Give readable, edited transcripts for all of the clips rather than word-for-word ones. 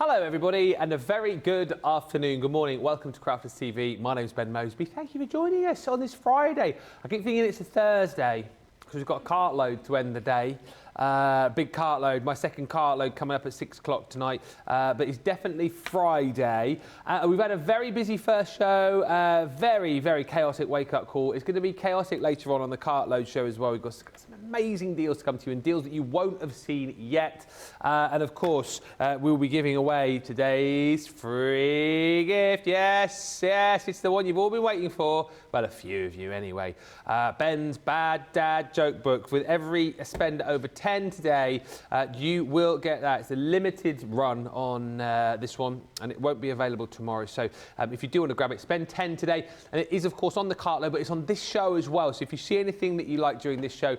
Hello everybody and a very good afternoon, good morning, welcome to Crafters TV. My name's Ben Moseby. Thank you for joining us on this Friday. I keep thinking it's a Thursday because we've got a cartload to end the day. Big cartload, my second cartload coming up at 6 o'clock tonight, but it's definitely Friday. We've had a very busy first show, very chaotic wake-up call. It's going to be chaotic later on the cartload show as well. We've got some amazing deals to come to you and deals that you won't have seen yet. And of course, we'll be giving away today's free gift. Yes, it's the one you've all been waiting for. Well, a few of you anyway. Ben's Bad Dad Joke Book. With every spend over 10 today, you will get that. It's a limited run on this one and it won't be available tomorrow. So if you do want to grab it, spend 10 today. And it is, of course, on the cartload, but it's on this show as well. So if you see anything that you like during this show,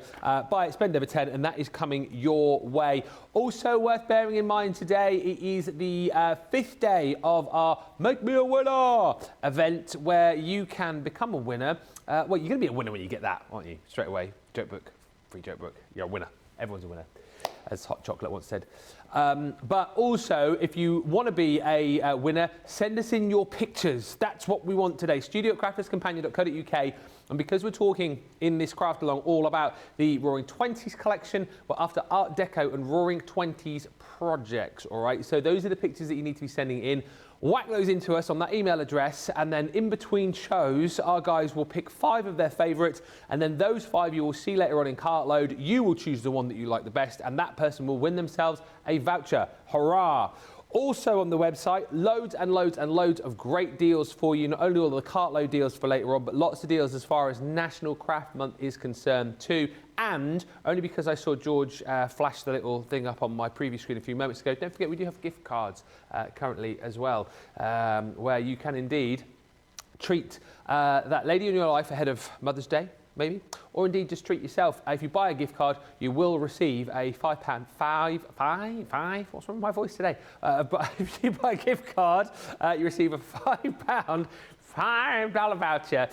buy it, spend over 10, and that is coming your way. Also worth bearing in mind today, it is the 5th day of our Make Me a Winner event where you can become a winner. Well, you're going to be a winner when you get that, aren't you? Straight away. Joke book, free joke book. You're a winner. Everyone's a winner, as Hot Chocolate once said. But also, if you want to be a winner, send us in your pictures. That's what we want today. studio@crafterscompanion.co.uk. And because we're talking in this craft along all about the Roaring 20s collection, we're after Art Deco and Roaring 20s projects, all right? So those are the pictures that you need to be sending in. Whack those into us on that email address, and then in between shows, our guys will pick 5 of their favourites, and then those 5 you will see later on in Cartload. You will choose the one that you like the best, and that person will win themselves a voucher. Hurrah! Also on the website, loads and loads and loads of great deals for you. Not only all the cartload deals for later on, but lots of deals as far as National Craft Month is concerned too. And only because I saw George flash the little thing up on my preview screen a few moments ago, don't forget we do have gift cards currently as well, where you can indeed treat that lady in your life ahead of Mother's Day, maybe, or indeed just treat yourself. If you buy a gift card, you will receive a £5, what's wrong with my voice today? But if you buy a gift card, you receive a £5 voucher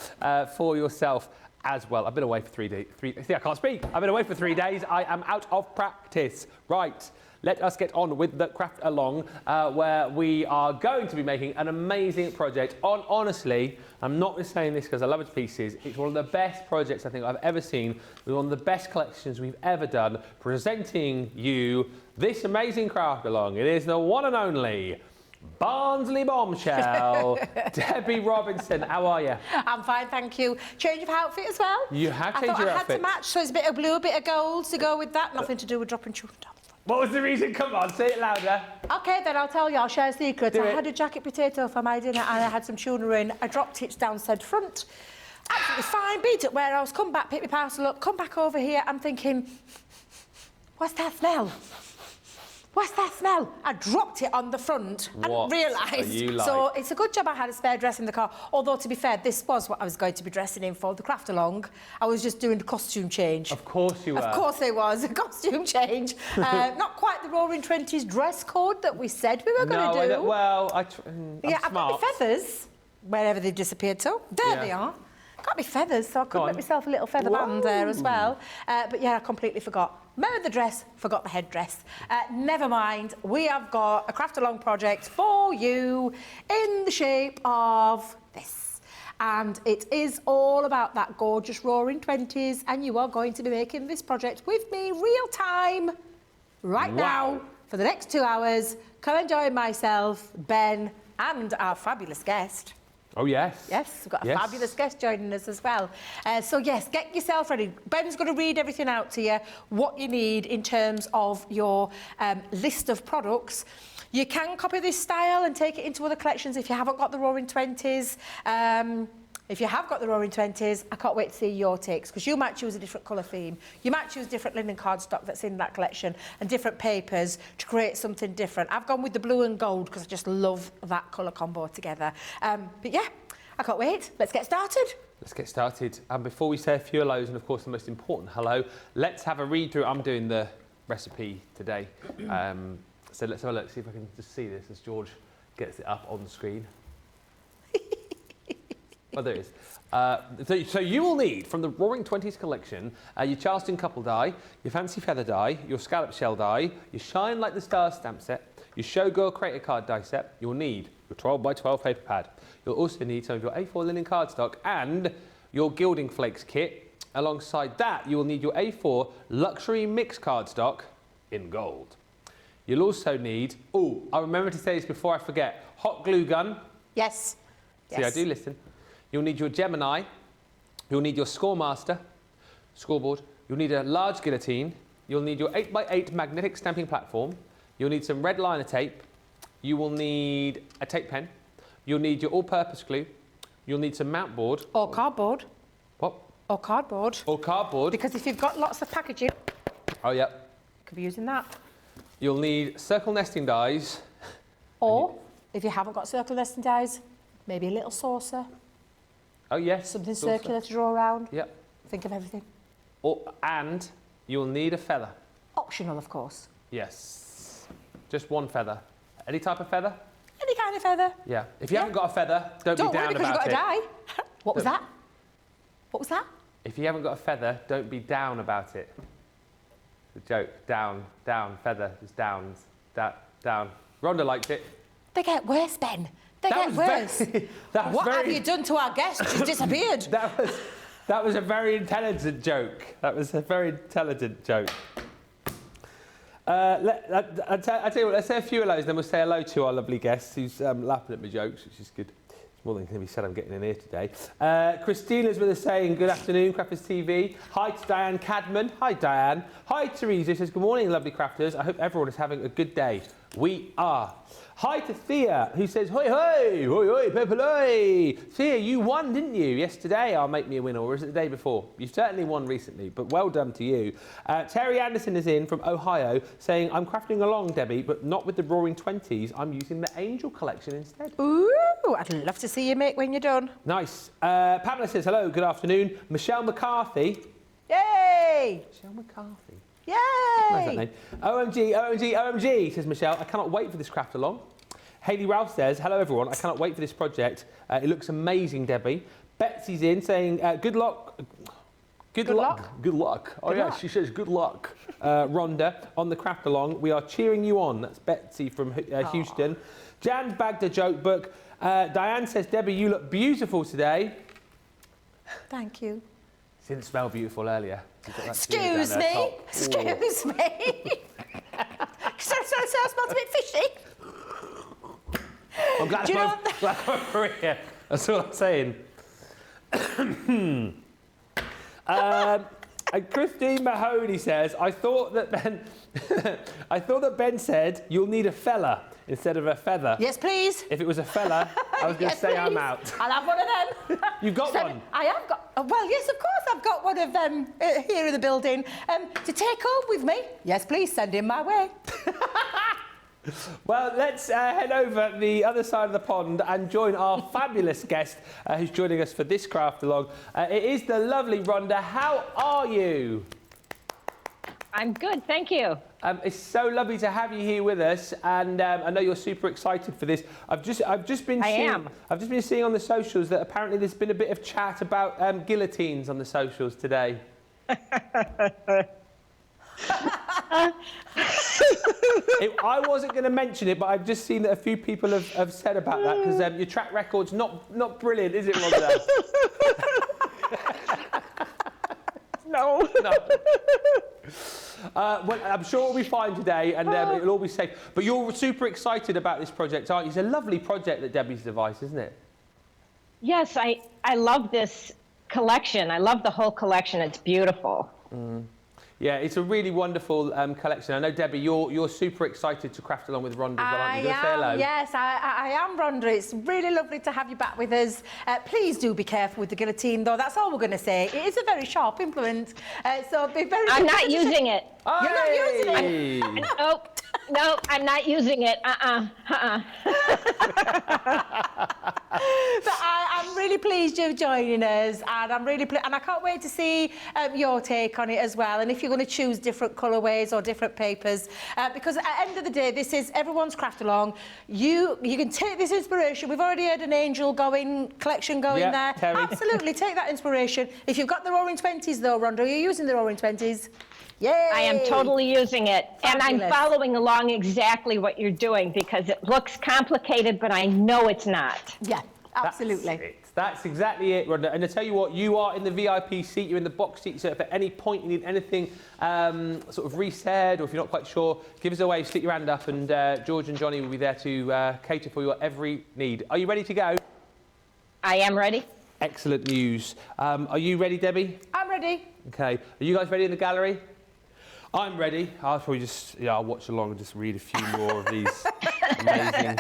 for yourself as well. I've been away for 3 days. See, I can't speak. I've been away for 3 days. I am out of practice. Right. Let us get on with the craft along, where we are going to be making an amazing project on, honestly, I'm not just saying this because I love it to pieces, it's one of the best projects I think I've ever seen, with one of the best collections we've ever done, presenting you this amazing craft along. It is the one and only Barnsley bombshell, Debbie Robinson. How are you? I'm fine, thank you. Change of outfit as well? You have changed your outfit. I had to match, so it's a bit of blue, a bit of gold to go with that. Nothing to do with dropping children down. What was the reason? Come on, say it louder. Okay, then I'll tell you. I'll share a secret. Do I it. had a jacket potato for my dinner and I had some tuna in. I dropped it down said front. Absolutely fine. Beat at warehouse. Come back, pick my parcel up. Come back over here. I'm thinking, what's that smell? What's that smell? I dropped it on the front and realised. Like? So it's a good job I had a spare dress in the car. Although, to be fair, this was what I was going to be dressing in for the craft along. I was just doing the costume change. Of course you were. Of course it was, a costume change. Not quite the Roaring 20s dress code that we said we were going to do. Well, I'm I've got my feathers, wherever they've disappeared to. There they are. Got me feathers, so I could make myself a little feather band there as well. But yeah, I completely forgot. Remember the dress, forgot the headdress. Never mind, we have got a craft along project for you in the shape of this. And it is all about that gorgeous Roaring 20s, and you are going to be making this project with me real time right now for the next 2 hours. Come and join myself, Ben, and our fabulous guest. Oh, yes. Yes, we've got a fabulous guest joining us as well. So, yes, get yourself ready. Ben's going to read everything out to you, what you need in terms of your list of products. You can copy this style and take it into other collections if you haven't got the Roaring 20s. If you have got the Roaring 20s, I can't wait to see your takes, because you might choose a different colour theme. You might choose different linen cardstock that's in that collection and different papers to create something different. I've gone with the blue and gold because I just love that colour combo together. But yeah, I can't wait. Let's get started. Let's get started. And before we say a few hellos, and of course the most important hello, let's have a read through. I'm doing the recipe today. So let's have a look, see if I can just see this as George gets it up on the screen. Oh, there it is. So you will need, from the Roaring 20s collection, your Charleston couple die, your fancy feather die, your scallop shell die, your Shine Like the Stars stamp set, your Showgirl Creator Card die set. You'll need your 12 by 12 paper pad. You'll also need some of your A4 linen cardstock and your Gilding Flakes kit. Alongside that, you will need your A4 luxury mix cardstock in gold. You'll also need, I'll remember to say this before I forget, hot glue gun. Yes. See, I do listen. You'll need your Gemini. You'll need your Scoremaster, scoreboard. You'll need a large guillotine. You'll need your 8x8 magnetic stamping platform. You'll need some red liner tape. You will need a tape pen. You'll need your all-purpose glue. You'll need some mount board. Or cardboard. What? Or cardboard. Or cardboard. Because if you've got lots of packaging, oh, yeah. you could be using that. You'll need circle nesting dies. Or, if you haven't got circle nesting dies, maybe a little saucer. Oh, yes. Something circular to draw around. Yep. Think of everything. And you'll need a feather. Optional, of course. Yes. Just one feather. Any type of feather? Any kind of feather. Yeah. If you haven't got a feather, don't be down worry because about you've got it. a die. What was that? What was that? If you haven't got a feather, don't be down about it. The joke. Down, feather, is downs, down. Rhonda liked it. They get worse, Ben. They get worse. What have you done to our guest? She's disappeared. That was a very intelligent joke. That was a very intelligent joke. I tell you what, let's say a few hellos, then we'll say hello to our lovely guest who's laughing at my jokes, which is good. It's more than can be said I'm getting in here today. Christina's with us saying, good afternoon, Crafters TV. Hi to Diane Cadman. Hi, Diane. Hi, Teresa. Says, good morning, lovely Crafters. I hope everyone is having a good day. We are. Hi to Thea, who says, hoi, hoi, hoi, hoi, pepperoi. Thea, you won, didn't you, yesterday? I'll make me a winner, or is it the day before? You've certainly won recently, but well done to you. Terry Anderson is in from Ohio, saying, I'm crafting along, Debbie, but not with the Roaring 20's. I'm using the Angel collection instead. Ooh, I'd love to see you make when you're done. Nice. Pamela says, hello, good afternoon. Michelle McCarthy. Yay! Michelle McCarthy. Yay! Where's that name? OMG, says Michelle. I cannot wait for this craft along. Hayley Ralph says, hello everyone, I cannot wait for this project. It looks amazing, Debbie. Betsy's in saying, good luck. Good luck. Good luck. Oh, yeah, she says good luck. Rhonda, on the craft along, we are cheering you on. That's Betsy from Houston. Jan bagged a joke book. Diane says, Debbie, you look beautiful today. Thank you. She didn't smell beautiful earlier. Excuse me. Excuse me. So I smelled a bit fishy. I'm glad I'm over here. That's all I'm saying. And Christine Mahoney says, I thought that Ben said you'll need a fella instead of a feather. Yes, please. If it was a fella, I was going to say please. I'm out. I'll have one of them. You've got one? I have got. Well, yes, of course, I've got one of them here in the building to take home with me. Yes, please, send him my way. Well, let's head over the other side of the pond and join our fabulous guest who's joining us for this craft along. It is the lovely Rhonda. How are you? I'm good, thank you. It's so lovely to have you here with us, and I know you're super excited for this. I've just been seeing on the socials that apparently there's been a bit of chat about guillotines on the socials today. I wasn't going to mention it, but I've just seen that a few people have said about that because your track record's not brilliant, is it, Rhonda? No. Well, I'm sure it'll be fine today, and it'll all be safe. But you're super excited about this project, aren't you? It's a lovely project that Debbie's devised, isn't it? Yes, I love this collection. I love the whole collection. It's beautiful. Mm. Yeah, it's a really wonderful collection. I know, Debbie, you're super excited to craft along with Rhonda as well, aren't you? Say hello. Yes, I am, Rhonda. It's really lovely to have you back with us. Please do be careful with the guillotine, though. That's all we're going to say. It is a very sharp implement, so be very... I'm not using it. You're not using it? No, I'm not using it. But I'm really pleased you're joining us, and I'm really and I can't wait to see your take on it as well. And if you're going to choose different colourways or different papers, because at the end of the day, this is everyone's craft along. You can take this inspiration. We've already had an Angel collection going there. Terry. Absolutely, take that inspiration. If you've got the Roaring 20's though, Rhonda, are you using the Roaring 20's? Yay! I am totally using it. Fabulous. And I'm following along exactly what you're doing because it looks complicated, but I know it's not. Yeah, absolutely. That's exactly it, Rhonda. And I tell you what, you are in the VIP seat, you're in the box seat, so if at any point you need anything sort of resaid, or if you're not quite sure, give us a wave, stick your hand up, and George and Johnny will be there to cater for your every need. Are you ready to go? I am ready. Excellent news. Are you ready, Debbie? I'm ready. Okay. Are you guys ready in the gallery? I'm ready. I'll probably just, I'll watch along and just read a few more of these amazing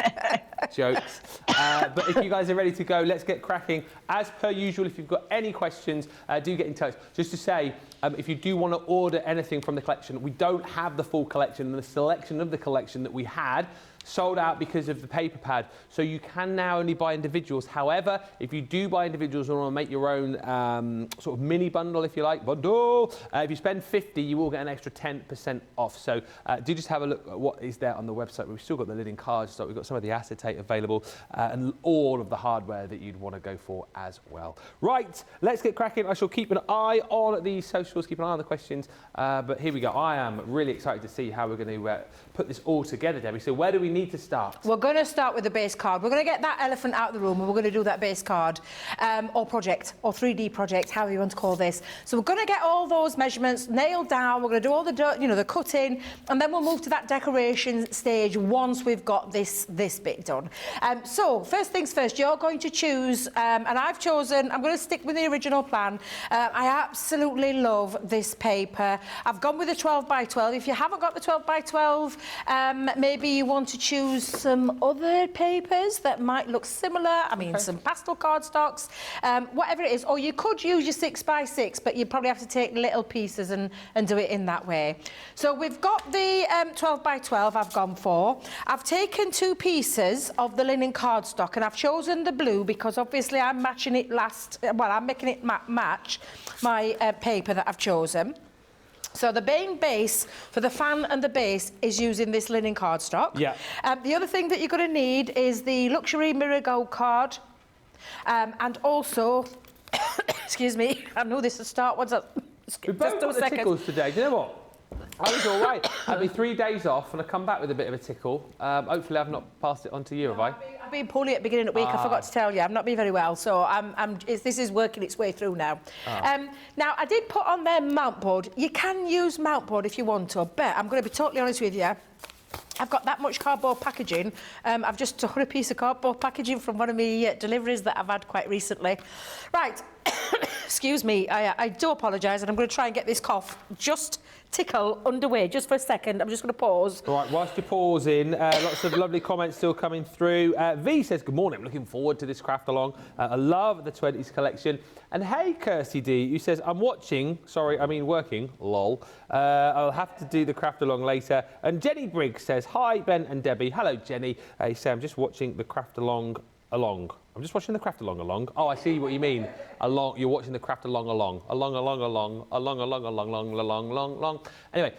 jokes. But if you guys are ready to go, let's get cracking. As per usual, if you've got any questions, do get in touch. Just to say, if you do want to order anything from the collection, we don't have the full collection, and the selection of the collection that we had sold out because of the paper pad. So you can now only buy individuals. However, if you do buy individuals and want to make your own sort of mini bundle, if you like, bundle, if you spend 50, you will get an extra 10% off. So do just have a look at what is there on the website. We've still got the linen card stock. We've got some of the acetate available and all of the hardware that you'd want to go for as well. Right, let's get cracking. I shall keep an eye on the socials, keep an eye on the questions. But here we go. I am really excited to see how we're going to put this all together, Debbie. So where do we need to start? We're going to start with the base card. We're going to get that elephant out of the room and we're going to do that base card or project or 3D project, however you want to call this. So we're going to get all those measurements nailed down. We're going to do all the, the cutting, and then we'll move to that decoration stage once we've got this bit done. So first things first, you're going to choose, and I've chosen, I'm going to stick with the original plan. I absolutely love this paper. I've gone with a 12 by 12. If you haven't got the 12 by 12, maybe you want to choose some other papers that might look similar. I mean, some pastel cardstocks, whatever it is. Or you could use your 6 by 6, but you'd probably have to take little pieces and do it in that way. So we've got the 12 by 12 I've gone for. I've taken 2 pieces of the linen cardstock and I've chosen the blue because obviously I'm matching it I'm making it match my paper that I've chosen. So the main base for the fan and the base is using this linen cardstock. Yeah. The other thing that you're going to need is the luxury mirror gold card, and also, excuse me, I know this is start. What's up? We both got the tickles today. Do you know what? I was all right. I had me 3 days off and I come back with a bit of a tickle. Hopefully I've not passed it on to you, have I? I've been poorly at the beginning of the week. I forgot to tell you. I've not been very well, so this is working its way through now. Now, I did put on there mount board. You can use mount board if you want to, but I'm going to be totally honest with you. I've got that much cardboard packaging. I've just torn a piece of cardboard packaging from one of my deliveries that I've had quite recently. Right, excuse me, I do apologise, and I'm going to try and get this cough just tickle underway just for a second. I'm just going to pause. All right, whilst you're pausing, lots of lovely comments still coming through. V says, good morning, I'm looking forward to this craft along. I love the 20s collection. And hey, Kirsty D, who says, I'm working, lol. I'll have to do the craft along later. And Jenny Briggs says, hi, Ben and Debbie. Hello, Jenny. He says, I'm just watching the craft along. I'm just watching the craft along. Oh, I see what you mean. You're watching the craft along. Anyway,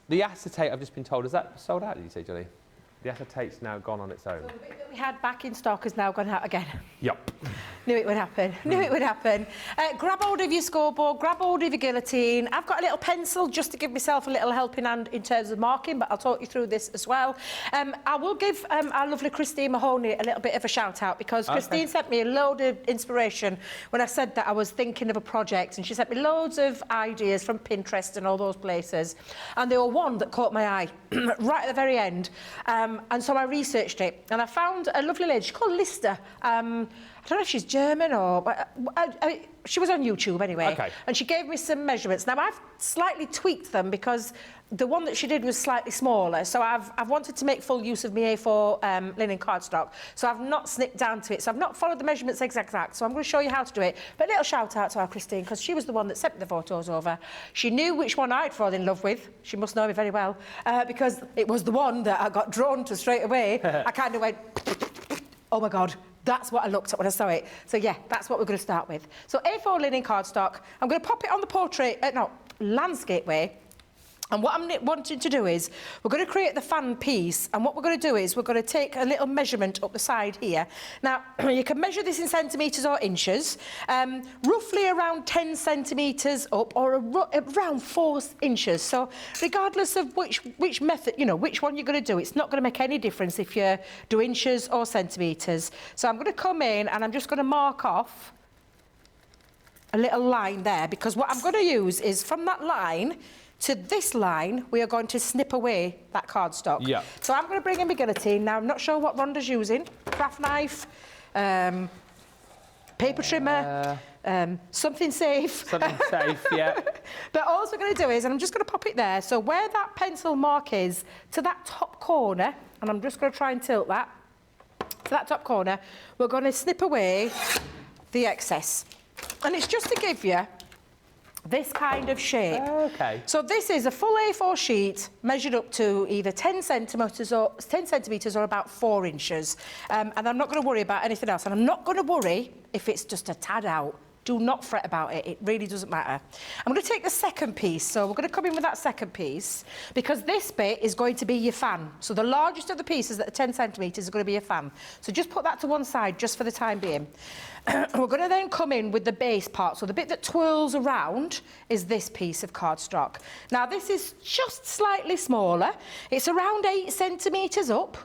the acetate, I've just been told, is that sold out, did you say, Johnny? The acetate's now gone on its own. So the bit that we had back in stock has now gone out again. Yep. Knew it would happen. Knew it would happen. Grab hold of your scoreboard, grab hold of your guillotine. I've got a little pencil just to give myself a little helping hand in terms of marking, but I'll talk you through this as well. I will give our lovely Christine Mahoney a little bit of a shout out because Christine sent me a load of inspiration when I said that I was thinking of a project, and she sent me loads of ideas from Pinterest and all those places. And there were one that caught my eye right at the very end. And so I researched it, and I found a lovely lady. She's called Lister. I don't know if she's German or... she was on YouTube anyway. Okay. And she gave me some measurements. Now, I've slightly tweaked them because the one that she did was slightly smaller. So I've wanted to make full use of my A4 linen cardstock. So I've not snipped down to it. So I've not followed the measurements exact. So I'm going to show you how to do it. But a little shout out to our Christine, because she was the one that sent me the photos over. She knew which one I'd fallen in love with. She must know me very well. Because it was the one that I got drawn to straight away. I kind of went, oh my God. That's what I looked at when I saw it. So yeah, that's what we're going to start with. So A4 linen cardstock. I'm going to pop it on the landscape way. And what I'm wanting to do is, we're going to create the fan piece, and what we're going to do is, we're going to take a little measurement up the side here. Now, you can measure this in centimetres or inches, roughly around 10 centimetres up, or around 4 inches. So, regardless of which method, you know, which one you're going to do, it's not going to make any difference if you do inches or centimetres. So I'm going to come in, and I'm just going to mark off a little line there, because what I'm going to use is, from that line to this line, we are going to snip away that cardstock. Yeah. So I'm going to bring in my guillotine. Now, I'm not sure what Rhonda's using. Craft knife, paper trimmer, something safe. Something safe, yeah. But all we're going to do is, and I'm just going to pop it there, so where that pencil mark is, to that top corner, and I'm just going to try and tilt that, to that top corner, we're going to snip away the excess. And it's just to give you this kind of shape. Okay. So this is a full A4 sheet measured up to either 10 centimetres or about 4 inches. And I'm not going to worry about anything else. And I'm not going to worry if it's just a tad out. Do not fret about it. It really doesn't matter. I'm going to take the second piece. So we're going to come in with that second piece, because this bit is going to be your fan. So the largest of the pieces that are 10 centimetres is going to be your fan. So just put that to one side just for the time being. We're going to then come in with the base part. So the bit that twirls around is this piece of cardstock. Now this is just slightly smaller. It's around 8 centimetres up,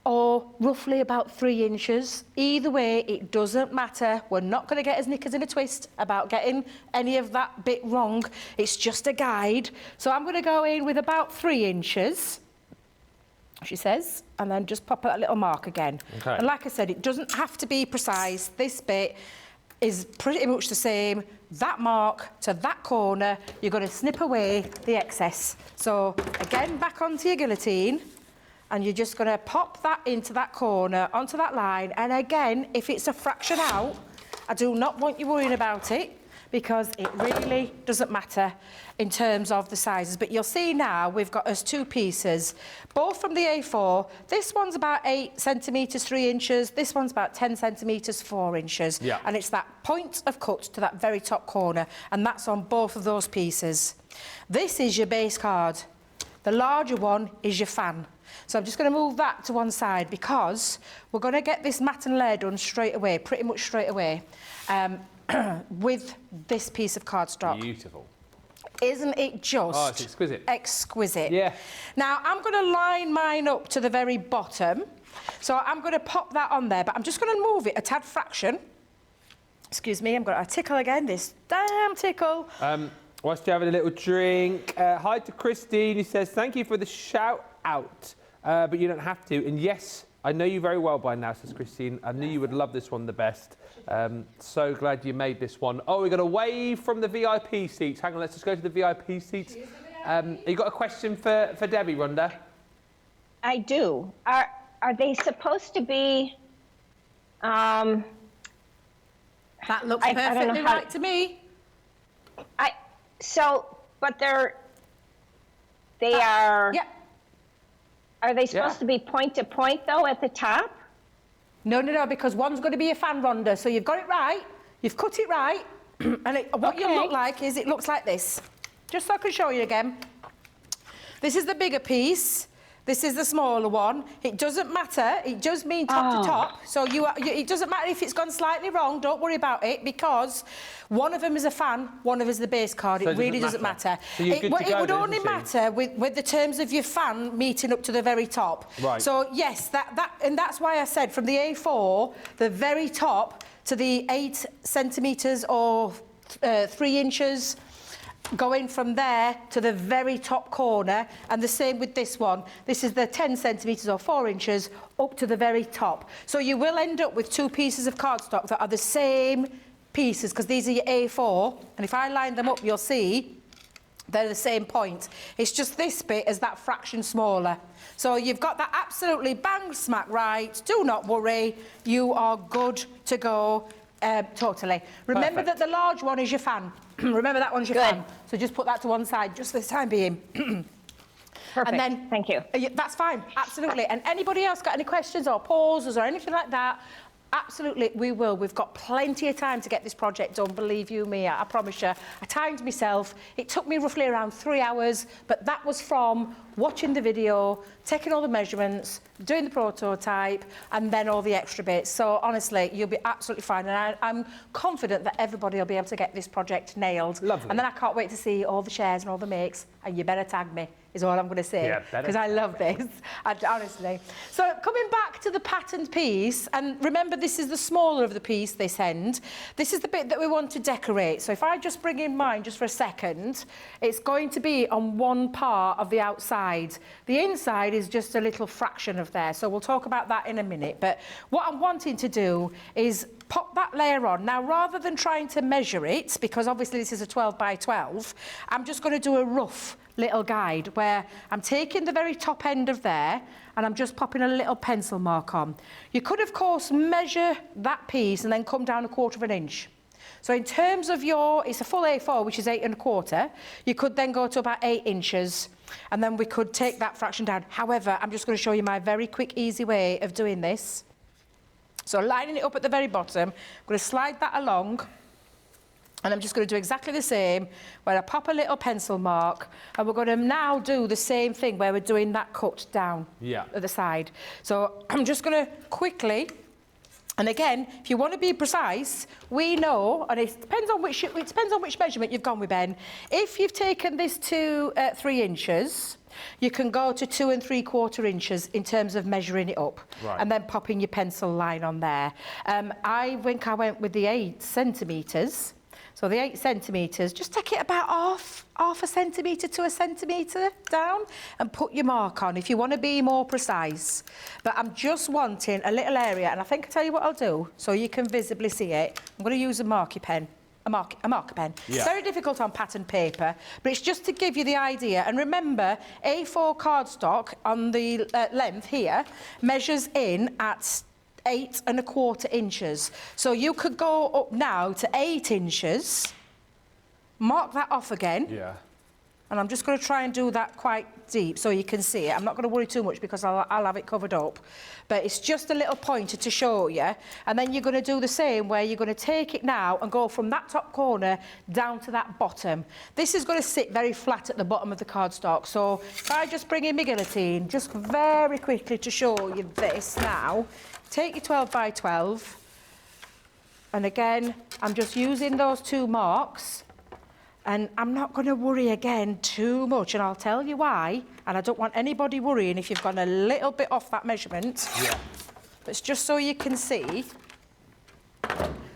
or roughly about 3 inches. Either way, it doesn't matter. We're not going to get us knickers in a twist about getting any of that bit wrong. It's just a guide. So I'm going to go in with about 3 inches, she says, and then just pop that little mark again. Okay. And like I said, it doesn't have to be precise. This bit is pretty much the same. That mark to that corner, you're going to snip away the excess. So again, back onto your guillotine, and you're just going to pop that into that corner, onto that line. And again, if it's a fraction out, I do not want you worrying about it, because it really doesn't matter in terms of the sizes. But you'll see now we've got us 2 pieces, both from the A4. This one's about 8 centimetres, 3 inches. This one's about 10 centimetres, 4 inches. Yeah. And it's that point of cut to that very top corner, and that's on both of those pieces. This is your base card. The larger one is your fan. So I'm just going to move that to one side, because we're going to get this mat and layer done straight away, pretty much straight away, with this piece of cardstock. Beautiful. Isn't it just... Oh, it's exquisite. Exquisite. Yeah. Now, I'm going to line mine up to the very bottom. So I'm going to pop that on there, but I'm just going to move it a tad fraction. Excuse me, I'm going to tickle again, this damn tickle. Whilst you're having a little drink, hi to Christine, who says, thank you for the shout out, but you don't have to. And yes, I know you very well by now, says Christine. I knew you would love this one the best. So glad you made this one. Oh, we're going to wave from the VIP seats. Hang on, let's just go to the VIP seats. You got a question for Debbie, Rhonda? I do. Are they supposed to be... That looks perfectly right to me. But they are... Yeah. Are they supposed to be point to point, though, at the top? No, because one's going to be a fan, Rhonda. So you've got it right. You've cut it right. And what you look like is, it looks like this. Just so I can show you again. This is the bigger piece. This is the smaller one. It doesn't matter. It does mean top to top. So it doesn't matter if it's gone slightly wrong. Don't worry about it, because one of them is a fan, one of them is the base card. So it really doesn't matter. So it would only matter with the terms of your fan meeting up to the very top. Right. So yes, and that's why I said from the A4, the very top to the 8 centimetres or 3 inches. Going from there to the very top corner, and the same with this one. This is the 10 centimetres or 4 inches up to the very top. So you will end up with 2 pieces of cardstock that are the same pieces, because these are your A4, and if I line them up, you'll see they're the same point. It's just this bit is that fraction smaller. So you've got that absolutely bang smack right. Do not worry, you are good to go. Totally. Remember that the large one is your fan. Remember that one's your fan. So just put that to one side, just for the time being. Perfect. And then, thank you. That's fine, absolutely. And anybody else got any questions or pauses or anything like that, Absolutely, we will. We've got plenty of time to get this project done, believe you me, I promise you. I timed myself. It took me roughly around 3 hours, but that was from watching the video, taking all the measurements, doing the prototype, and then all the extra bits. So honestly, you'll be absolutely fine. And I'm confident that everybody will be able to get this project nailed. Lovely. And then I can't wait to see all the shares and all the makes. And you better tag me, is all I'm going to say. Yeah, better. Because I love this, honestly. So coming back to the patterned piece, and remember this is the smaller of the piece, this end. This is the bit that we want to decorate. So if I just bring in mine just for a second, it's going to be on one part of the outside. The inside is just a little fraction of there, so we'll talk about that in a minute. But what I'm wanting to do is pop that layer on. Now, rather than trying to measure it, because obviously this is a 12 by 12, I'm just going to do a rough little guide where I'm taking the very top end of there and I'm just popping a little pencil mark on. You could, of course, measure that piece and then come down 1/4 inch. So in terms of it's a full A4, which is 8 1/4, you could then go to about 8 inches, and then we could take that fraction down. However, I'm just going to show you my very quick, easy way of doing this. So lining it up at the very bottom, I'm going to slide that along, and I'm just going to do exactly the same, where I pop a little pencil mark, and we're going to now do the same thing where we're doing that cut down at the side. So I'm just going to quickly. And again, if you want to be precise, we know, and it depends on which measurement you've gone with, Ben. If you've taken this to 3 inches, you can go to 2 3/4 inches in terms of measuring it up, and then popping your pencil line on there. I think I went with the 8 centimetres. So the 8 centimetres, just take it about half a centimetre to a centimetre down and put your mark on if you want to be more precise. But I'm just wanting a little area, and I think I'll tell you what I'll do so you can visibly see it. I'm going to use a marker pen. A marker pen. Yeah. It's very difficult on patterned paper, but it's just to give you the idea. And remember, A4 cardstock on the length here measures in at 8 1/4 inches. So you could go up now to 8 inches, mark that off again. Yeah. And I'm just going to try and do that quite deep so you can see it. I'm not going to worry too much because I'll have it covered up. But it's just a little pointer to show you. And then you're going to do the same where you're going to take it now and go from that top corner down to that bottom. This is going to sit very flat at the bottom of the cardstock. So if I just bring in my guillotine, just very quickly to show you this now. Take your 12 by 12. And again, I'm just using those 2 marks. And I'm not going to worry again too much, and I'll tell you why. And I don't want anybody worrying if you've gone a little bit off that measurement. Yeah. But it's just so you can see,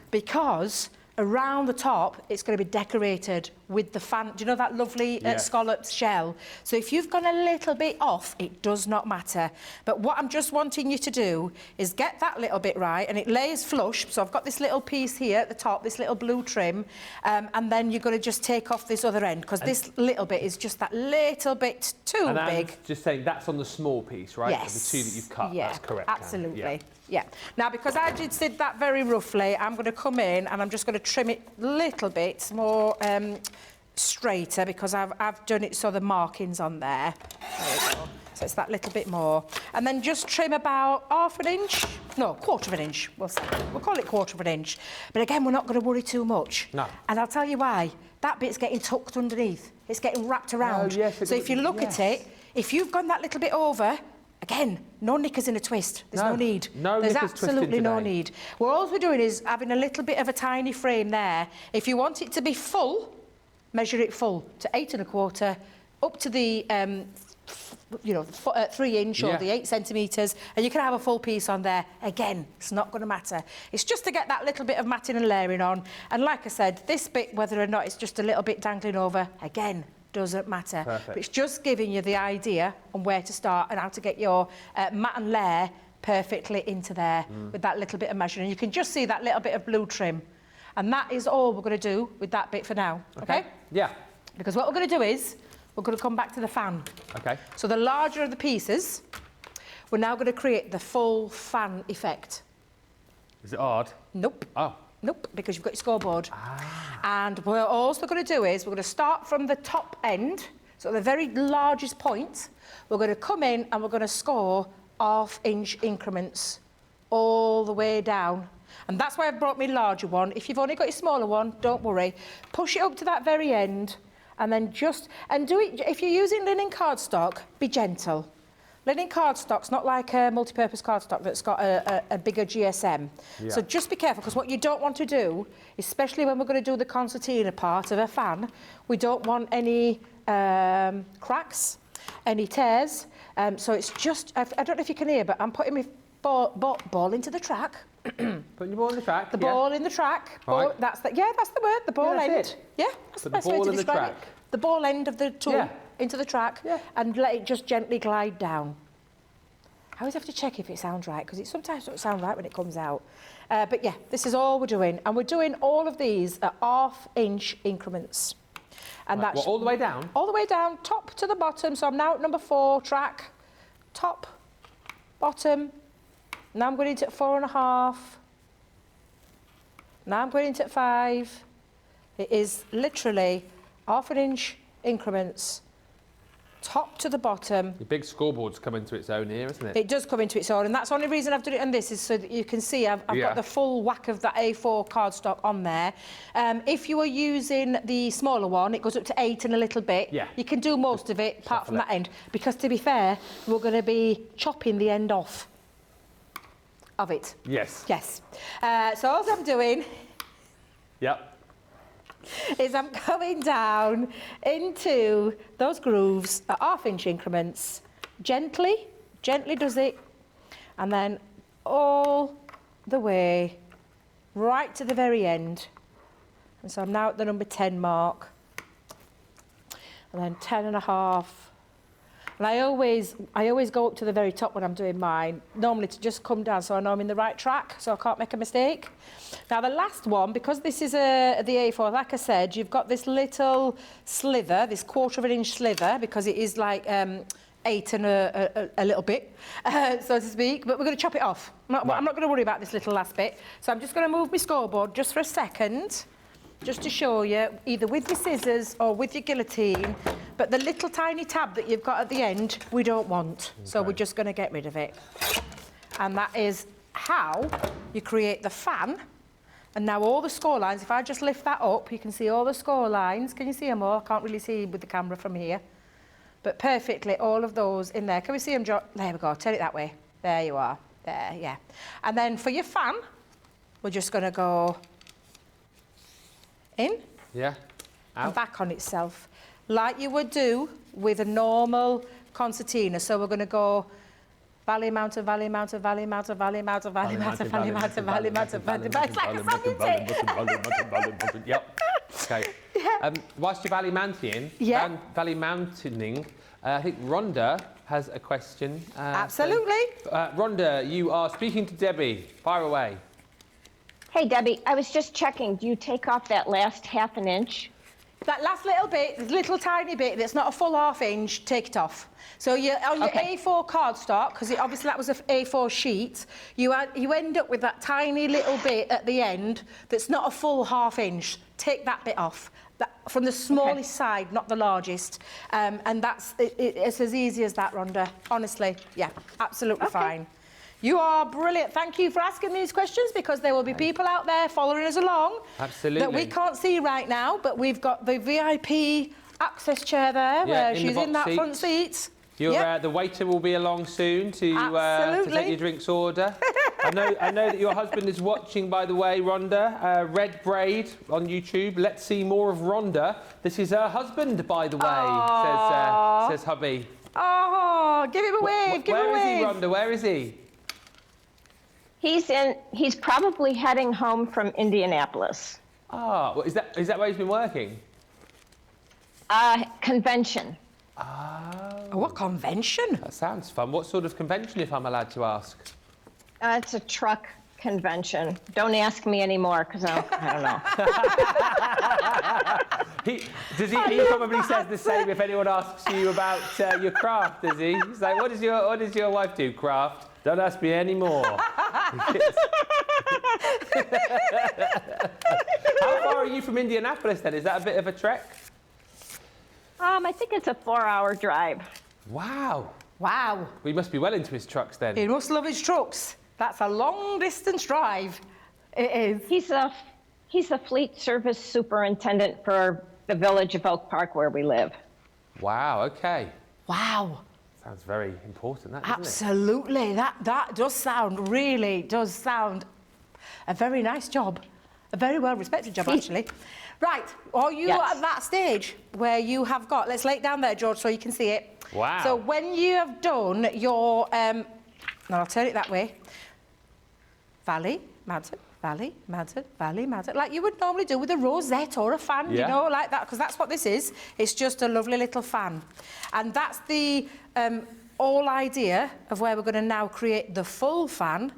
because around the top, it's going to be decorated with the fan. Do you know that lovely scalloped shell? So if you've gone a little bit off, it does not matter. But what I'm just wanting you to do is get that little bit right, and it lays flush. So I've got this little piece here at the top, this little blue trim, and then you're going to just take off this other end, because this little bit is just that little bit too big. Just saying, that's on the small piece, right? Yes. The 2 that you've cut, Yeah, that's correct. absolutely. Yeah. Now, because I did that very roughly, I'm going to come in and I'm just going to trim it a little bit more straighter, because I've done it so the marking's on there. There we go. So it's that little bit more. And then just trim about 1/2 inch. No, 1/4 inch. We'll call it 1/4 inch. But again, we're not going to worry too much. No. And I'll tell you why. That bit's getting tucked underneath. It's getting wrapped around. Oh, yes, so if you look at it, if you've gone that little bit over, again, no knickers in a twist. There's no need. There's absolutely no need. Well, all we're doing is having a little bit of a tiny frame there. If you want it to be full, measure it full to 8 1/4, up to the 3 inch or the 8 centimetres, and you can have a full piece on there. Again, it's not going to matter. It's just to get that little bit of matting and layering on. And like I said, this bit, whether or not it's just a little bit dangling over, again, doesn't matter. But it's just giving you the idea on where to start and how to get your mat and layer perfectly into there with that little bit of measuring. You can just see that little bit of blue trim. And that is all we're going to do with that bit for now. Okay? Yeah. Because what we're going to do is, we're going to come back to the fan. Okay. So the larger of the pieces, we're now going to create the full fan effect. Is it hard? Nope. Oh. Nope, because you've got your scoreboard. And what we're also going to do is we're going to start from the top end, so the very largest point. We're going to come in and we're going to score 1/2 inch increments all the way down. And that's why I've brought my larger one. If you've only got your smaller one, don't worry. Push it up to that very end and then and do it, if you're using linen cardstock, be gentle. Linen cardstock's not like a multi-purpose cardstock that's got a bigger GSM. Yeah. So just be careful, because what you don't want to do, especially when we're going to do the concertina part of a fan, we don't want any cracks, any tears. So it's just, I don't know if you can hear, but I'm putting my ball into the track. Putting your ball in the track? The ball in the track. Ball, right. that's the word, the ball end. It. Yeah, that's the best way to describe it. The ball end of the tool into the track and let it just gently glide down. I always have to check if it sounds right, because it sometimes doesn't sound right when it comes out. But yeah, this is all we're doing. And we're doing all of these at 1/2 inch increments. And that's all the way down? All the way down, top to the bottom. So I'm now at number 4 track. Top, bottom. Now I'm going into 4.5. Now I'm going into 5. It is literally 1/2 inch increments, top to the bottom. The big scoreboard's come into its own here, isn't it? It does come into its own, and that's the only reason I've done it on this, is so that you can see I've got the full whack of that A4 cardstock on there. If you are using the smaller one, it goes up to 8 and a little bit. Yeah. You can do most of it, apart from that end, because to be fair, we're going to be chopping the end off of it. Yes. Yes. So all I'm doing is I'm going down into those grooves at 1/2 inch increments, gently does it, and then all the way right to the very end. And so I'm now at the number 10 mark, and then 10.5. And I always go up to the very top when I'm doing mine, normally to just come down so I know I'm in the right track, so I can't make a mistake. Now the last one, because this is the A4, like I said, you've got this little slither, this 1/4 inch slither, because it is like 8 and a little bit, so to speak, but we're going to chop it off. I'm not going to worry about this little last bit. So I'm just going to move my scoreboard just for a second, just to show you, either with your scissors or with your guillotine, but the little tiny tab that you've got at the end, we don't want. Okay. So we're just going to get rid of it. And that is how you create the fan. And now all the score lines, if I just lift that up, you can see all the score lines. Can you see them all? I can't really see with the camera from here. But perfectly, all of those in there. Can we see them, Jo? There we go, turn it that way. There you are, there, yeah. And then for your fan, we're just going to go in and back on itself, like you would do with a normal concertina. So we're going to go valley, mountain, valley, mountain, valley, mountain, valley, mountain, valley, mountain, valley, mountain, valley, mountain, valley, mountain. It's like a song, isn't it? Yep. Okay. Whilst you're valley mountaining, I think Rhonda has a question. Absolutely. Rhonda, you are speaking to Debbie. Fire away. Hey, Debbie, I was just checking. Do you take off that last 1/2 inch? That last little bit, the little tiny bit that's not a full 1/2 inch, take it off. So on your A4 cardstock, because obviously that was an A4 sheet, you end up with that tiny little bit at the end that's not a full 1/2 inch. Take that bit off. From the smallest side, not the largest. And it's as easy as that, Rhonda. Honestly, yeah, absolutely fine. You are brilliant. Thank you for asking these questions, because there will be people out there following us along. Absolutely. That we can't see right now, but we've got the VIP access chair there, where she's in that front seat. The waiter will be along soon to take your drinks order. I know that your husband is watching, by the way, Rhonda. Red Braid on YouTube. Let's see more of Rhonda. This is her husband, by the way, says hubby. Oh, give him a wave, give him a wave. Where is he, Rhonda? Where is he? He's probably heading home from Indianapolis. Ah, well, is that where he's been working? Convention. Oh, what convention? That sounds fun. What sort of convention, if I'm allowed to ask? It's a truck convention. Don't ask me anymore, because I don't know. He probably says the same if anyone asks you about your craft, does he? He's like, what does your wife do, craft? Don't ask me anymore. How far are you from Indianapolis then? Is that a bit of a trek? I think it's a 4-hour drive. Wow. Wow. We must be well into his trucks then. He must love his trucks. That's a long distance drive. It is. He's the fleet service superintendent for the village of Oak Park where we live. Wow, okay. Wow. Sounds very important, that, doesn't Absolutely. That does sound, really does sound a very nice job. A very well-respected job, actually. Right, are you Yes. at that stage where you have got, let's lay it down there, George, so you can see it. Wow. So when you have done your, now I'll turn it that way, valley, mountain, valley, mountain, valley, mountain, like you would normally do with a rosette or a fan, Yeah. you know, like that, because that's what this is. It's just a lovely little fan. And that's the whole idea of where we're going to now create the full fan.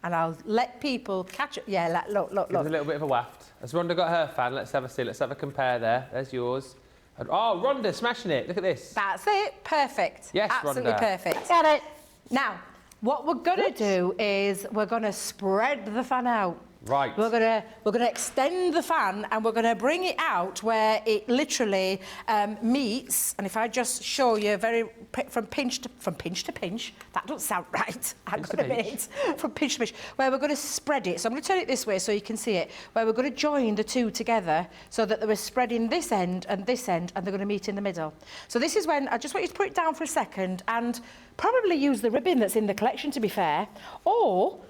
And I'll let people catch it. Yeah, look. Give us a little bit of a waft. Has Rhonda got her fan? Let's have a see. Let's have a compare there. There's yours. And, oh, Rhonda, smashing it. Look at this. That's it. Perfect. Yes, absolutely Rhonda. perfect. Got it. Now, what we're going to do is we're going to spread the fan out. Right. We're gonna extend the fan and we're gonna bring it out where it literally meets. And if I just show you from pinch to pinch, that doesn't sound right. Hang on a minute. From pinch to pinch, where we're gonna spread it. So I'm gonna turn it this way so you can see it. Where we're gonna join the two together so that we're spreading this end, and they're gonna meet in the middle. So this is when I just want you to put it down for a second and probably use the ribbon that's in the collection, to be fair, or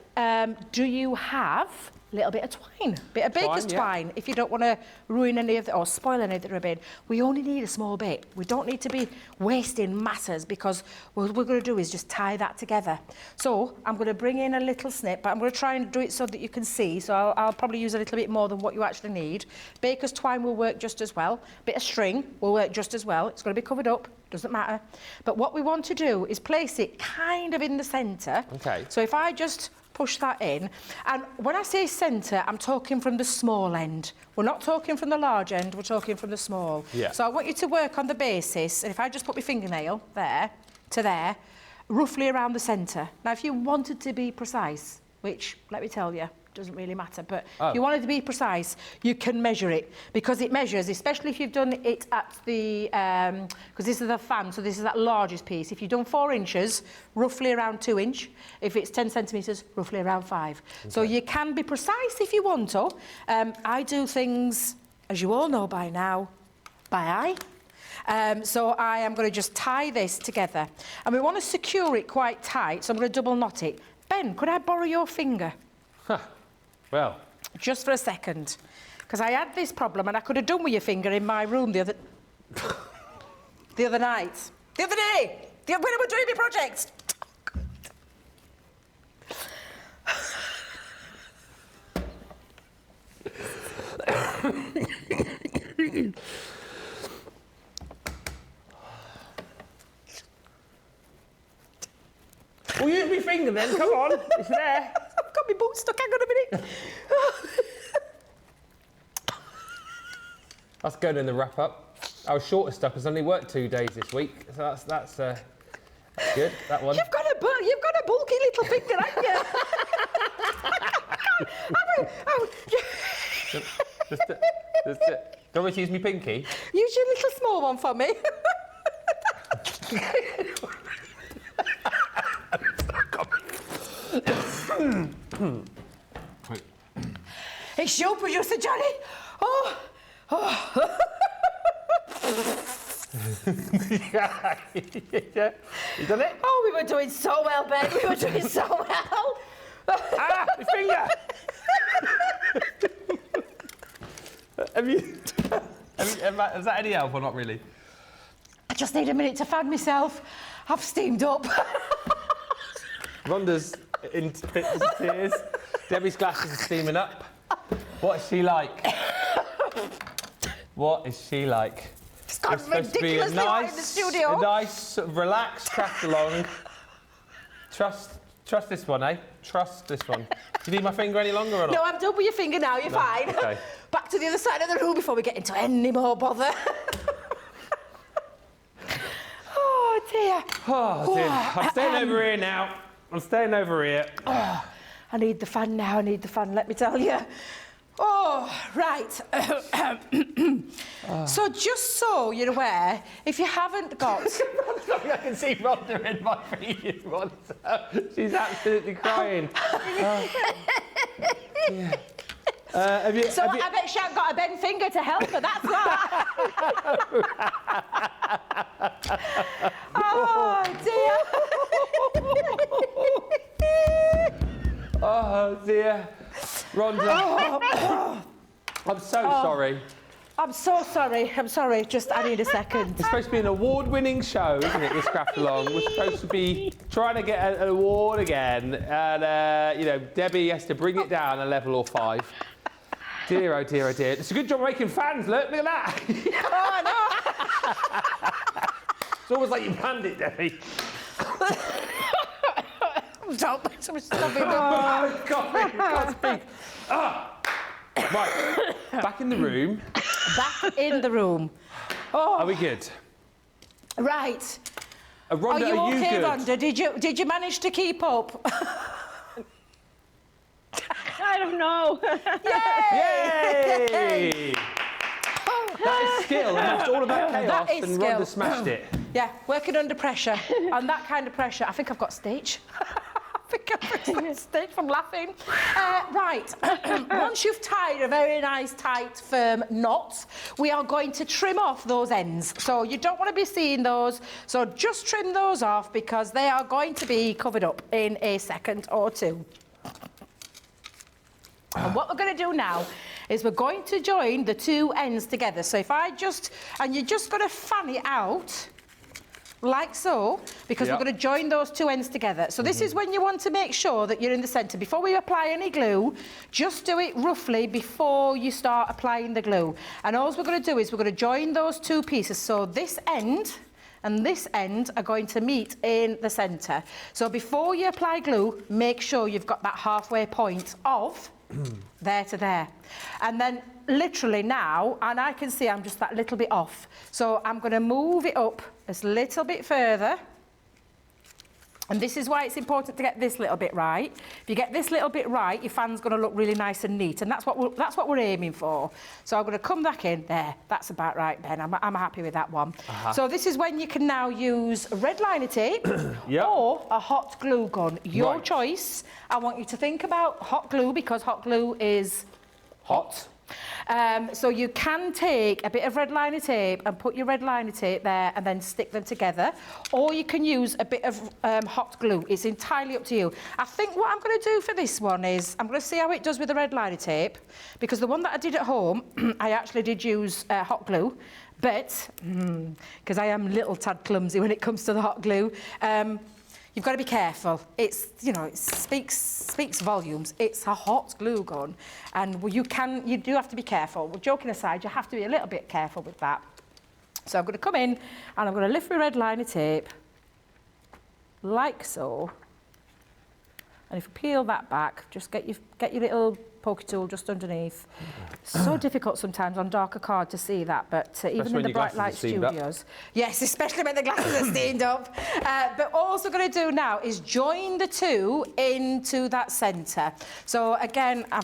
do you have a little bit of twine, bit of baker's twine, if you don't want to ruin any of the, or spoil any of the ribbon. We only need a small bit. We don't need to be wasting masses because what we're going to do is just tie that together. So I'm going to bring in a little snip, but I'm going to try and do it so that you can see. So I'll probably use a little bit more than what you actually need. Baker's twine will work just as well. Bit of string will work just as well. It's going to be covered up. Doesn't matter. But what we want to do is place it kind of in the centre. Okay. So if I just push that in, and when I say centre, I'm talking from the small end. We're not talking from the large end, we're talking from the small. Yeah. So I want you to work on the basis, and if I just put my fingernail there to there, roughly around the centre. Now, if you wanted to be precise, which, let me tell you, doesn't really matter, but if you wanted to be precise, you can measure it, because it measures, especially if you've done it at the, because this is the fan, so this is that largest piece. If you've done 4 inches, roughly around 2 inch. If it's 10 centimetres, roughly around 5. Okay. So you can be precise if you want to. I do things, as you all know by now, by eye. So I am going to just tie this together. And we want to secure it quite tight, so I'm going to double knot it. Ben, could I borrow your finger? Huh. Well. Just for a second. Because I had this problem and I could have done with your finger in my room the other night. The other day! When I was doing my project! Well, use my finger then, come on. It's there. I've got my boot stuck, hang on a minute. That's going in the wrap up. I was short of stuff because I only worked 2 days this week, so that's good. That one. You've got a bulky little finger, haven't you? Do you want me to use my pinky? Use your little small one for me. It's your producer, Johnny. Oh. Yeah. You done it? Oh, we were doing so well, Ben. We were doing so well. Ah, my finger! Is that any help or not really? I just need a minute to fan myself. I've steamed up. Rhonda's in tears. Debbie's glasses are steaming up. What is she like? What is she like? It's got ridiculously hot in the studio. A nice, sort of relaxed craft along. Trust this one, eh? Trust this one. Do you need my finger any longer or not? No, I'm done with your finger now. You're fine. Okay. Back to the other side of the room before we get into any more bother. Oh, dear. Oh, dear. I'm staying over here now. I'm staying over here. Oh, I need the fan now. I need the fan, let me tell you. Oh, right. So just so you're aware, if you haven't got... I can see Rhonda in my previous one. She's absolutely crying. Yeah. I bet she hasn't got a bent finger to help her, that's why. Oh, dear. Oh, dear. Rhonda, I'm so sorry. I'm so sorry. I'm sorry. Just, I need a second. It's supposed to be an award-winning show, isn't it, this craft along? We're supposed to be trying to get an award again. And, you know, Debbie has to bring it down a level or 5. Dear, oh dear, oh dear. It's a good job making fans, look at that. Oh, no. It's almost like you planned it, Debbie. Stop it. Oh, God, I can't speak. Right, back in the room. Back in the room. Oh. Are we good? Right. Rhonda, are you okay, good? Rhonda? Did you manage to keep up? I don't know. Yay! That is skill, and it's all about chaos, That is and skill. Rhonda smashed it. Yeah, working under pressure. And that kind of pressure, I think I've got stage. I think I've got stage from laughing. Right, once you've tied a very nice, tight, firm knot, we are going to trim off those ends. So you don't want to be seeing those, so just trim those off because they are going to be covered up in a second or two. And what we're going to do now is we're going to join the two ends together. So if I just, and you're just going to fan it out, like so, because we're going to join those two ends together. So this is when you want to make sure that you're in the centre. Before we apply any glue, just do it roughly before you start applying the glue. And all we're going to do is we're going to join those two pieces. So this end and this end are going to meet in the centre. So before you apply glue, make sure you've got that halfway point of there to there. And then literally now, and I can see I'm just that little bit off, so I'm going to move it up a little bit further. And this is why it's important to get this little bit right. If you get this little bit right, your fan's going to look really nice and neat, and that's what we're aiming for. So I'm going to come back in there. That's about right, Ben. I'm happy with that one. So this is when you can now use red liner tape or a hot glue gun. Your choice. I want you to think about hot glue because hot glue is hot. So you can take a bit of red liner tape and put your red liner tape there and then stick them together, or you can use a bit of hot glue. It's entirely up to you. I think what I'm going to do for this one is I'm going to see how it does with the red liner tape, because the one that I did at home I actually did use hot glue, but because I am a little tad clumsy when it comes to the hot glue, you've got to be careful. It's, you know, it speaks volumes. It's a hot glue gun, and you do have to be careful. Well, joking aside, you have to be a little bit careful with that. So I'm going to come in and I'm going to lift my red liner tape like so. And if you peel that back, just get your little pokey tool just underneath. So difficult sometimes on darker card to see that, but even in the bright light studios. Yes, especially when the glasses are stained up. But all we're going to do now is join the two into that centre. So again, I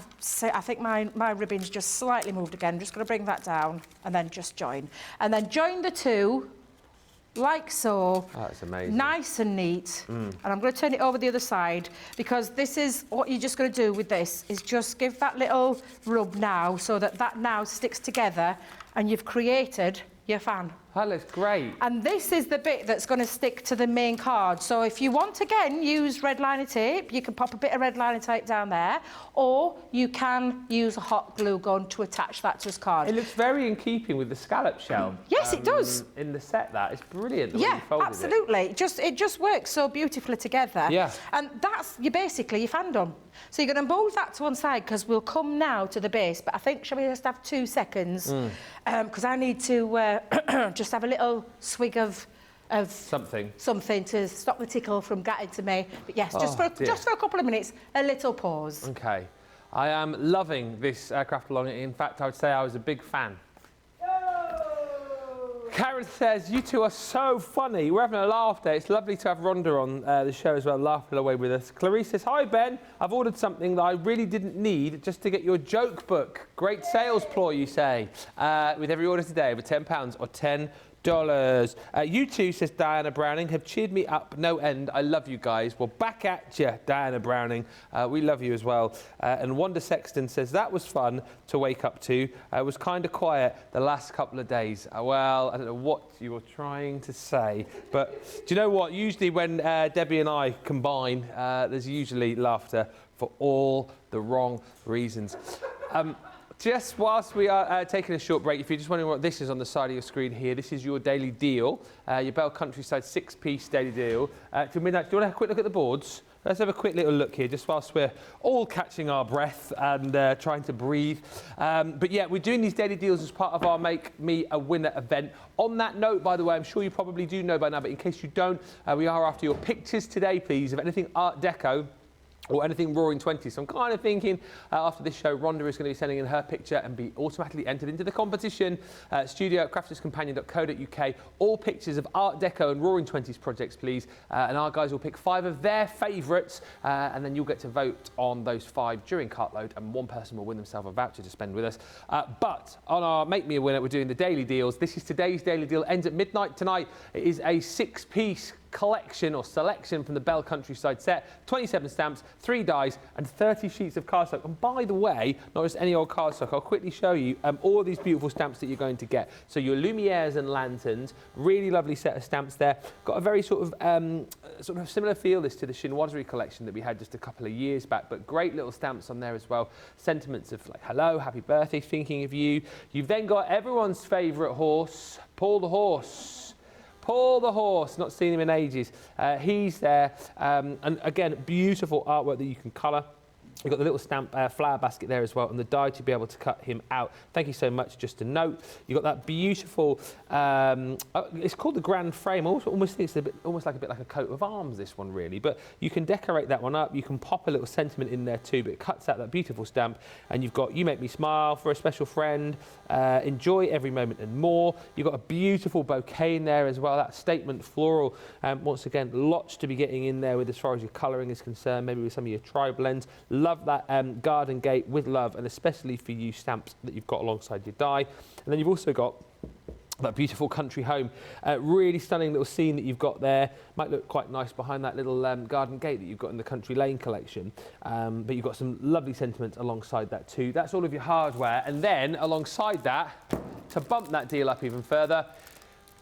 think my ribbon's just slightly moved again. I'm just going to bring that down and then just join. And then join the two like so. Oh, that's amazing. Nice and neat. And I'm going to turn it over the other side, because this is what you're just going to do with this, is just give that little rub now so that now sticks together and you've created your fan. That looks great. And this is the bit that's going to stick to the main card. So if you want, again, use red liner tape, you can pop a bit of red liner tape down there, or you can use a hot glue gun to attach that to his card. It looks very in keeping with the scallop shell. Yes, it does. In the set, it's brilliant the way you folded absolutely. It just works so beautifully together. Yeah. And that's basically your fan done. So you're going to move that to one side, because we'll come now to the base. But I think, shall we just have 2 seconds? Because I need to just have a little swig of something to stop the tickle from getting to me. But yes, just for a couple of minutes, a little pause. Okay. I am loving this craft along. In fact, I would say I was a big fan. Karen says, you two are so funny. We're having a laugh there. It's lovely to have Rhonda on the show as well, laughing away with us. Clarice says, hi, Ben. I've ordered something that I really didn't need just to get your joke book. Great sales ploy, you say. With every order today, over £10 or $10. You two, says Diana Browning, have cheered me up no end. I love you guys. Well, back at you, Diana Browning. We love you as well. And Wanda Sexton says, that was fun to wake up to. It was kind of quiet the last couple of days. Well, I don't know what you were trying to say, but do you know what? Usually when Debbie and I combine, there's usually laughter for all the wrong reasons. Just whilst we are taking a short break, if you're just wondering what this is on the side of your screen here, this is your daily deal, your Bell Countryside 6-piece daily deal. To midnight, do you want to have a quick look at the boards? Let's have a quick little look here, just whilst we're all catching our breath and trying to breathe. But yeah, we're doing these daily deals as part of our Make Me a Winner event. On that note, by the way, I'm sure you probably do know by now, but in case you don't, we are after your pictures today, please, of anything Art Deco or anything Roaring 20's. So I'm kind of thinking after this show, Rhonda is going to be sending in her picture and be automatically entered into the competition. studio@crafterscompanion.co.uk. All pictures of Art Deco and Roaring 20's projects, please. And our guys will pick 5 of their favourites, and then you'll get to vote on those 5 during Cartload, and one person will win themselves a voucher to spend with us. But on our Make Me a Winner, we're doing the daily deals. This is today's daily deal. Ends at midnight tonight. It is a 6-piece collection or selection from the Bell Countryside set, 27 stamps, 3 dies and 30 sheets of cardstock. And by the way, not just any old cardstock, I'll quickly show you all of these beautiful stamps that you're going to get. So your Lumieres and Lanterns, really lovely set of stamps there. Got a very sort of similar feel this to the chinoiserie collection that we had just a couple of years back, but great little stamps on there as well. Sentiments of like, hello, happy birthday, thinking of you. You've then got everyone's favourite horse, Paul the Horse. Paul the Horse, not seen him in ages. He's there. And again, beautiful artwork that you can colour. You've got the little stamp flower basket there as well, and the die to be able to cut him out. Thank you so much. Just a note, you've got that beautiful, it's called the Grand Frame. I almost think it's almost like a bit like a coat of arms, this one really, but you can decorate that one up. You can pop a little sentiment in there too, but it cuts out that beautiful stamp, and you've got You Make Me Smile for a special friend, Enjoy Every Moment and More. You've got a beautiful bouquet in there as well, that statement floral. Once again, lots to be getting in there with as far as your colouring is concerned, maybe with some of your tri-blends. Love that garden gate with love, and especially for you stamps that you've got alongside your die. And then you've also got that beautiful country home, really stunning little scene that you've got there. Might look quite nice behind that little garden gate that you've got in the Country Lane collection, but you've got some lovely sentiment alongside that too. That's all of your hardware, and then alongside that, to bump that deal up even further,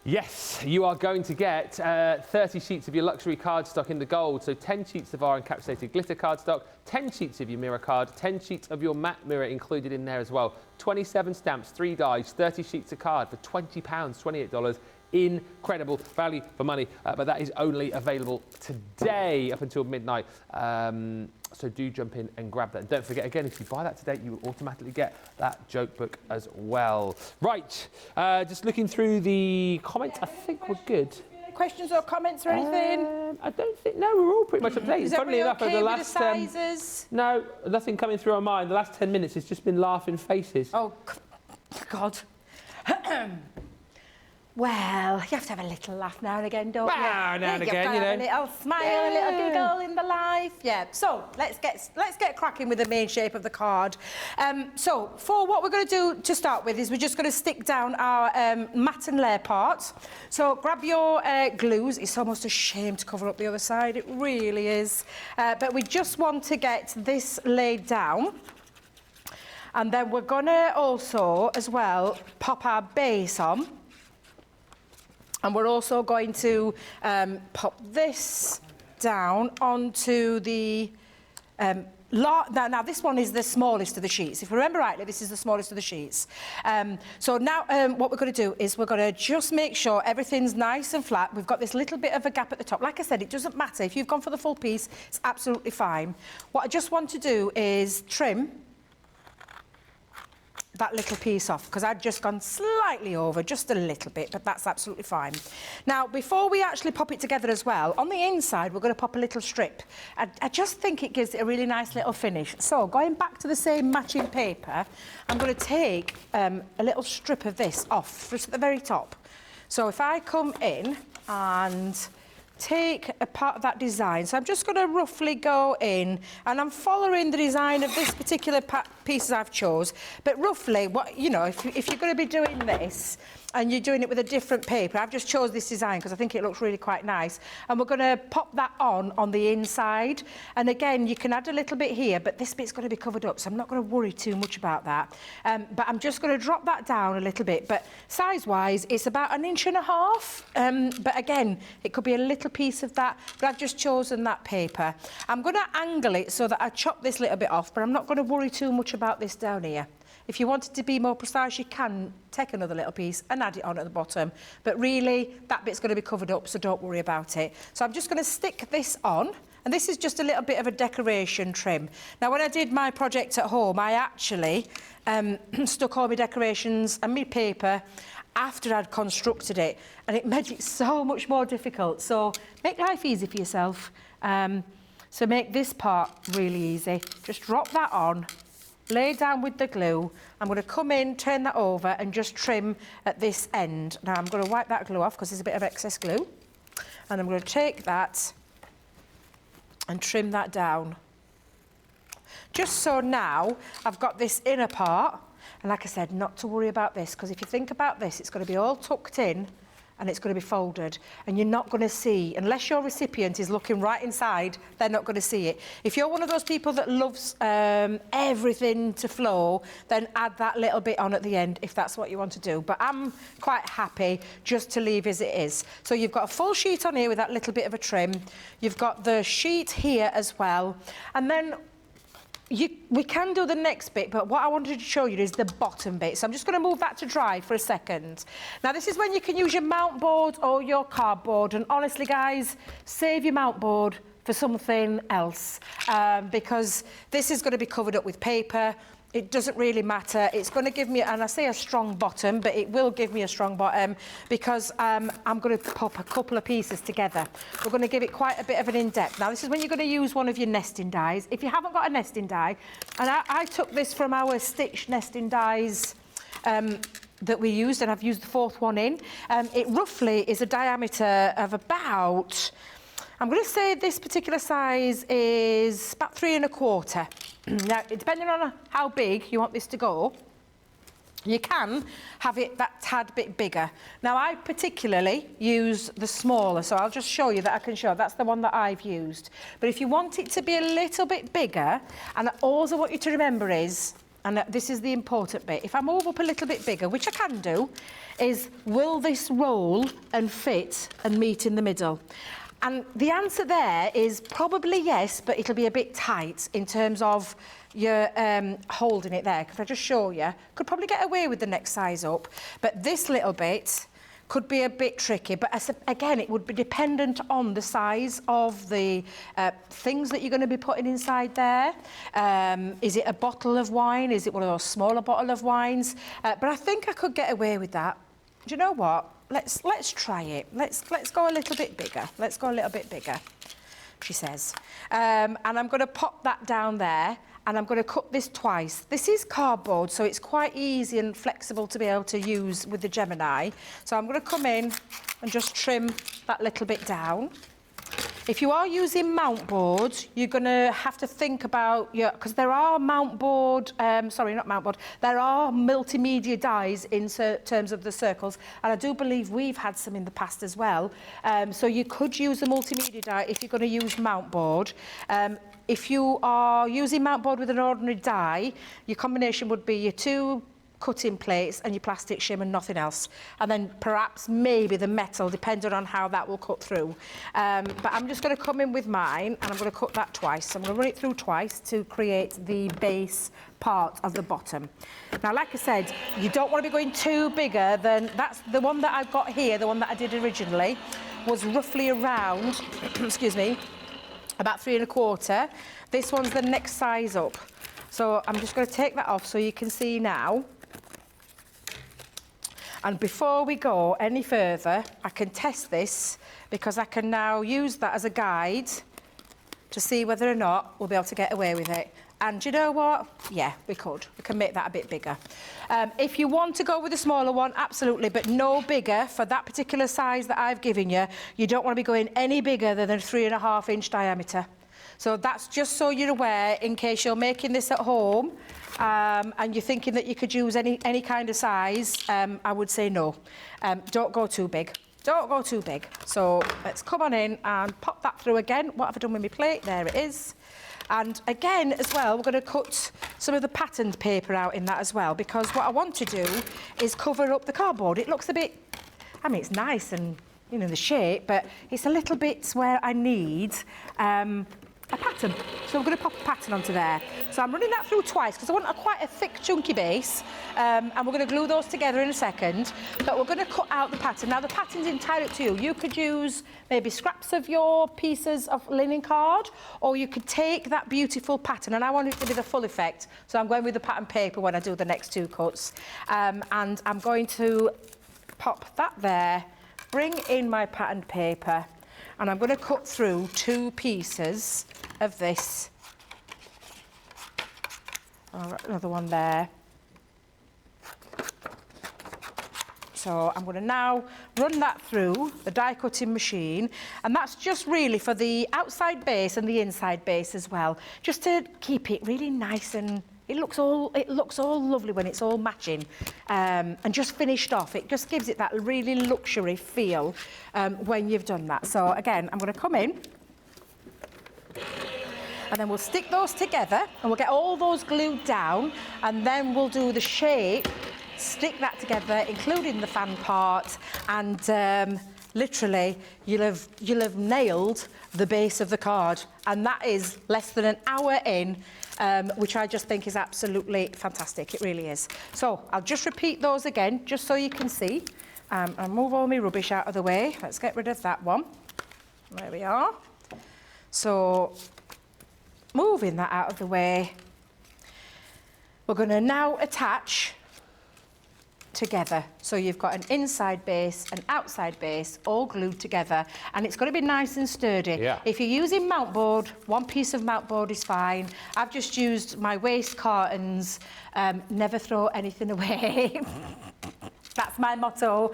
yes, you are going to get 30 sheets of your luxury cardstock in the gold. So 10 sheets of our encapsulated glitter cardstock, 10 sheets of your mirror card, 10 sheets of your matte mirror included in there as well. 27 stamps, 3 dies, 30 sheets of card for £20, $28. Incredible value for money, but that is only available today up until midnight. So do jump in and grab that. And don't forget, again, if you buy that today, you will automatically get that joke book as well. Right, just looking through the comments, I think we're good. Questions or comments or anything? I don't think, no, we're all pretty much up to date. Is Funnily enough, okay over the with last, the sizes? no, nothing coming through our mind. The last 10 minutes, it's just been laughing faces. Oh, God. Well, you have to have a little laugh now and again, don't you? Now and again, you you know. have a little smile, a little giggle in the life. Yeah. So let's get cracking with the main shape of the card. So for what we're going to do to start with is we're just going to stick down our matte and layer parts. So grab your glues. It's almost a shame to cover up the other side. It really is. But we just want to get this laid down. And then we're going to also, as well, pop our base on. And we're also going to pop this down onto the... now, this one is the smallest of the sheets. If you remember rightly, this is the smallest of the sheets. So now what we're going to do is we're going to just make sure everything's nice and flat. We've got this little bit of a gap at the top. Like I said, it doesn't matter. If you've gone for the full piece, it's absolutely fine. What I just want to do is trim that little piece off, because I'd just gone slightly over, just a little bit, but that's absolutely fine. Now, before we actually pop it together as well, on the inside, we're going to pop a little strip. I just think it gives it a really nice little finish. So, going back to the same matching paper, I'm going to take a little strip of this off, just at the very top. So if I come in and take a part of that design, so I'm just going to roughly go in, and I'm following the design of this particular pieces I've chose, but roughly, what you know, if you're going to be doing this and you're doing it with a different paper, I've just chose this design because I think it looks really quite nice, and we're going to pop that on the inside. And again, you can add a little bit here, but this bit's going to be covered up, so I'm not going to worry too much about that. But I'm just going to drop that down a little bit, but size-wise, it's about 1.5 inches. But again, it could be a little piece of that, but I've just chosen that paper. I'm going to angle it so that I chop this little bit off, but I'm not going to worry too much about this down here. If you wanted to be more precise, you can take another little piece and add it on at the bottom. But really, that bit's going to be covered up, so don't worry about it. So I'm just going to stick this on. And this is just a little bit of a decoration trim. Now, when I did my project at home, I actually stuck all my decorations and my paper after I'd constructed it. And it made it so much more difficult. So make life easy for yourself. So make this part really easy. Just drop that on. Lay down with the glue. I'm going to come in, turn that over and just trim at this end. Now I'm going to wipe that glue off because there's a bit of excess glue. And I'm going to take that and trim that down. Just so now I've got this inner part. And like I said, not to worry about this, because if you think about this, it's going to be all tucked in and it's going to be folded, and you're not going to see, unless your recipient is looking right inside, they're not going to see it. If you're one of those people that loves everything to flow, then add that little bit on at the end if that's what you want to do. But I'm quite happy just to leave as it is. So you've got a full sheet on here with that little bit of a trim. You've got the sheet here as well. And then we can do the next bit, but what I wanted to show you is the bottom bit. So I'm just going to move that to dry for a second. Now, this is when you can use your mount board or your cardboard. And honestly, guys, save your mount board for something else, because this is going to be covered up with paper. It doesn't really matter. It's going to give me, and I say a strong bottom, but it will give me a strong bottom because I'm going to pop a couple of pieces together. We're going to give it quite a bit of an in-depth. Now, this is when you're going to use one of your nesting dies. If you haven't got a nesting die, and I took this from our stitch nesting dies that we used, and I've used the fourth one in. It roughly is a diameter of about, I'm going to say this particular size is about 3¼ inches. Now, depending on how big you want this to go, you can have it that tad bit bigger. Now, I particularly use the smaller, so I'll just show you that I can show. That's the one that I've used. But if you want it to be a little bit bigger, and all I want you to remember is, and this is the important bit, if I move up a little bit bigger, which I can do, is will this roll and fit and meet in the middle? And the answer there is probably yes, but it'll be a bit tight in terms of your holding it there. If I just show you, could probably get away with the next size up, but this little bit could be a bit tricky. But again, it would be dependent on the size of the things that you're going to be putting inside there. Is it a bottle of wine? Is it one of those smaller bottle of wines? But I think I could get away with that. Do you know what? Let's try it. Let's go a little bit bigger. Let's go a little bit bigger, she says. And I'm going to pop that down there, and I'm going to cut this twice. This is cardboard, so it's quite easy and flexible to be able to use with the Gemini. So I'm going to come in and just trim that little bit down. If you are using mount board, you're going to have to think about your, because there are mount board, sorry, not mount board, there are multimedia dies in terms of the circles, and I do believe we've had some in the past as well. So you could use a multimedia die if you're going to use mount board. If you are using mount board with an ordinary die, your combination would be your 2 cutting plates and your plastic shim and nothing else, and then perhaps maybe the metal, depending on how that will cut through. But I'm just going to come in with mine, and I'm going to cut that twice. So I'm going to run it through twice to create the base part of the bottom. Now, like I said, you don't want to be going too bigger than, that's the one that I've got here, the one that I did originally was roughly around excuse me, about 3¼ inches. This one's the next size up, so I'm just going to take that off so you can see now. And before we go any further, I can test this, because I can now use that as a guide to see whether or not we'll be able to get away with it. And you know what? Yeah, we could. We can make that a bit bigger. If you want to go with a smaller one, absolutely, but no bigger for that particular size that I've given you. You don't want to be going any bigger than a 3.5-inch diameter. So that's just so you're aware, in case you're making this at home and you're thinking that you could use any kind of size, I would say no. Don't go too big. Don't go too big. So let's come on in and pop that through again. What have I done with my plate? There it is. And again, as well, we're going to cut some of the patterned paper out in that as well, because what I want to do is cover up the cardboard. It looks a bit, I mean, it's nice and, you know, the shape, but it's a little bit where I need a pattern. So we're going to pop a pattern onto there. So I'm running that through twice because I want quite a thick, chunky base. And we're going to glue those together in a second. But we're going to cut out the pattern. Now, the pattern's entirely up to you. You could use maybe scraps of your pieces of linen card, or you could take that beautiful pattern. And I want it to be the full effect. So I'm going with the pattern paper when I do the next two cuts. And I'm going to pop that there, bring in my patterned paper, and I'm going to cut through 2 pieces of this. Another one there. So I'm going to now run that through the die cutting machine, and that's just really for the outside base and the inside base as well, just to keep it really nice, and it looks all lovely when it's all matching and just finished off. It just gives it that really luxury feel when you've done that. So again, I'm going to come in, and then we'll stick those together and we'll get all those glued down, and then we'll do the shape, stick that together, including the fan part, and literally you'll have nailed the base of the card, and that is less than an hour in, which I just think is absolutely fantastic. It really is. So I'll just repeat those again, just so you can see, and move all my rubbish out of the way. Let's get rid of that one. There we are. So moving that out of the way, we're going to now attach together. So you've got an inside base, an outside base, all glued together, and it's got to be nice and sturdy. Yeah. If you're using mount board, one piece of mount board is fine. I've just used my waste cartons. Never throw anything away. That's my motto.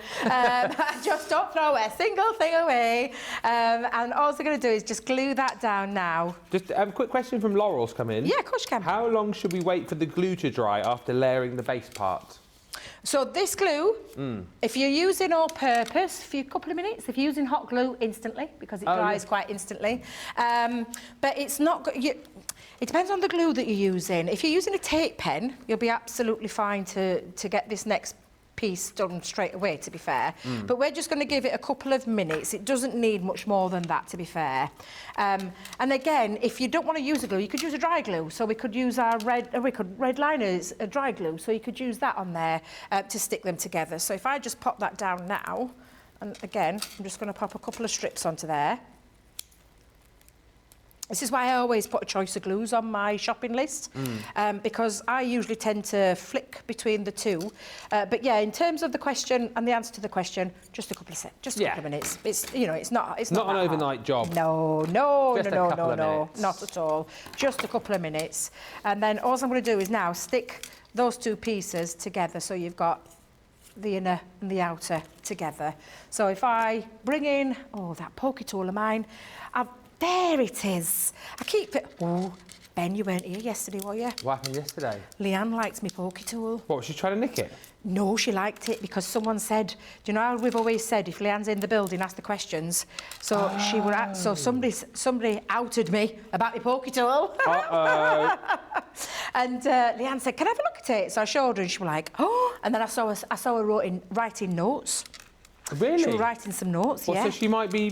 Just don't throw a single thing away. And all I'm going to do is just glue that down now. Just a quick question from Laurel's come in. Yeah, of course you can. How long should we wait for the glue to dry after layering the base part? So this glue, if you're using all-purpose, for a couple of minutes. If you're using hot glue, instantly, because it dries quite instantly. But it's not... it depends on the glue that you're using. If you're using a tape pen, you'll be absolutely fine to get this next piece done straight away, to be fair. But we're just going to give it a couple of minutes. It doesn't need much more than that, to be fair. And again, if you don't want to use a glue, you could use a dry glue. So we could use our red liners, a dry glue. So you could use that on there to stick them together. So if I just pop that down now, and again, I'm just going to pop a couple of strips onto there. This is why I always put a choice of glues on my shopping list, because I usually tend to flick between the two. But yeah, in terms of the question and the answer to the question, just a couple of minutes. It's it's not Not an overnight job. No, not at all. Just a couple of minutes, and then all I'm going to do is now stick those 2 pieces together, so you've got the inner and the outer together. So if I bring in that pokey tool of mine, there it is. I keep it... Oh, Ben, you weren't here yesterday, were you? What happened yesterday? Leanne likes me pokey tool. What, was she trying to nick it? No, she liked it because someone said... Do you know how we've always said if Leanne's in the building, ask the questions? So so somebody outed me about my pokey tool. Uh-oh. And Leanne said, can I have a look at it? So I showed her and she was like, oh! And then I saw her writing notes. Really? She was writing some notes, Well, yeah. so she might be...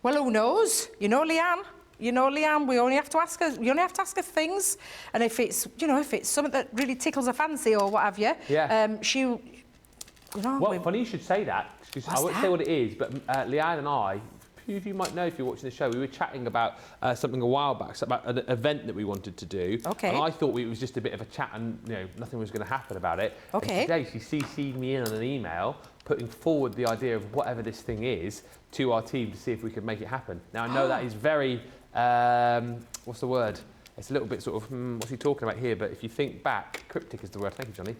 Well, who knows? You know, Leanne, we only have to ask her. You only have to ask her things, and if it's something that really tickles her fancy or what have you, Well, funny you should say that, because I won't say what it is, but Leanne and I, a few of you might know if you're watching the show, we were chatting about something a while back, about an event that we wanted to do. Okay. And I thought it was just a bit of a chat, and nothing was going to happen about it. Okay. And today she CC'd me in on an email, putting forward the idea of whatever this thing is to our team to see if we could make it happen. Now I know that is very, what's the word? It's a little bit sort of, what's he talking about here? But if you think back, cryptic is the word, thank you, Johnny.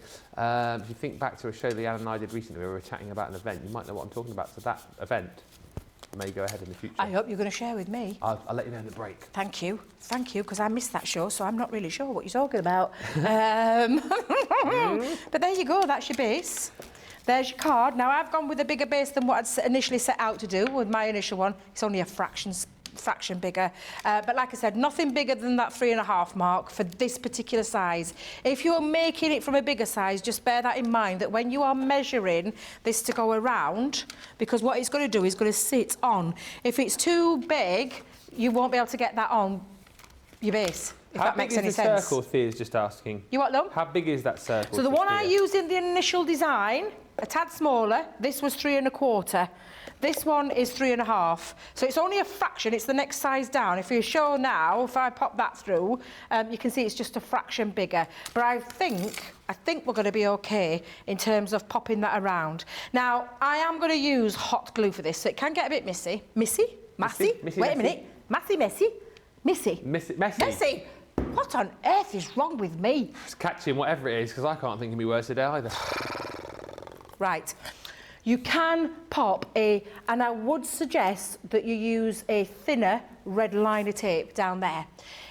If you think back to a show that Anne and I did recently, we were chatting about an event, you might know what I'm talking about. So that event may go ahead in the future. I hope you're going to share with me. I'll let you know in the break. Thank you, because I missed that show, so I'm not really sure what you're talking about. But there you go, that's your base. There's your card. Now, I've gone with a bigger base than what I'd initially set out to do with my initial one. It's only a fraction bigger. But like I said, nothing bigger than that 3.5 mark for this particular size. If you're making it from a bigger size, just bear that in mind, that when you are measuring this to go around, because what it's going to do is going to sit on. If it's too big, you won't be able to get that on your base, if that makes any sense. How big is the circle, Thea's just asking? You what, love? How big is that circle? So the one I used in the initial design, a tad smaller, this was 3.25. This one is 3.5. So it's only a fraction, it's the next size down. If you show now, if I pop that through, you can see it's just a fraction bigger. But I think we're going to be okay in terms of popping that around. Now, I am going to use hot glue for this, so it can get a bit messy. Messy? Wait a minute. Messy. What on earth is wrong with me? It's catching whatever it is, because I can't think it can be worse today either. Right. You can pop and I would suggest that you use a thinner red liner tape down there.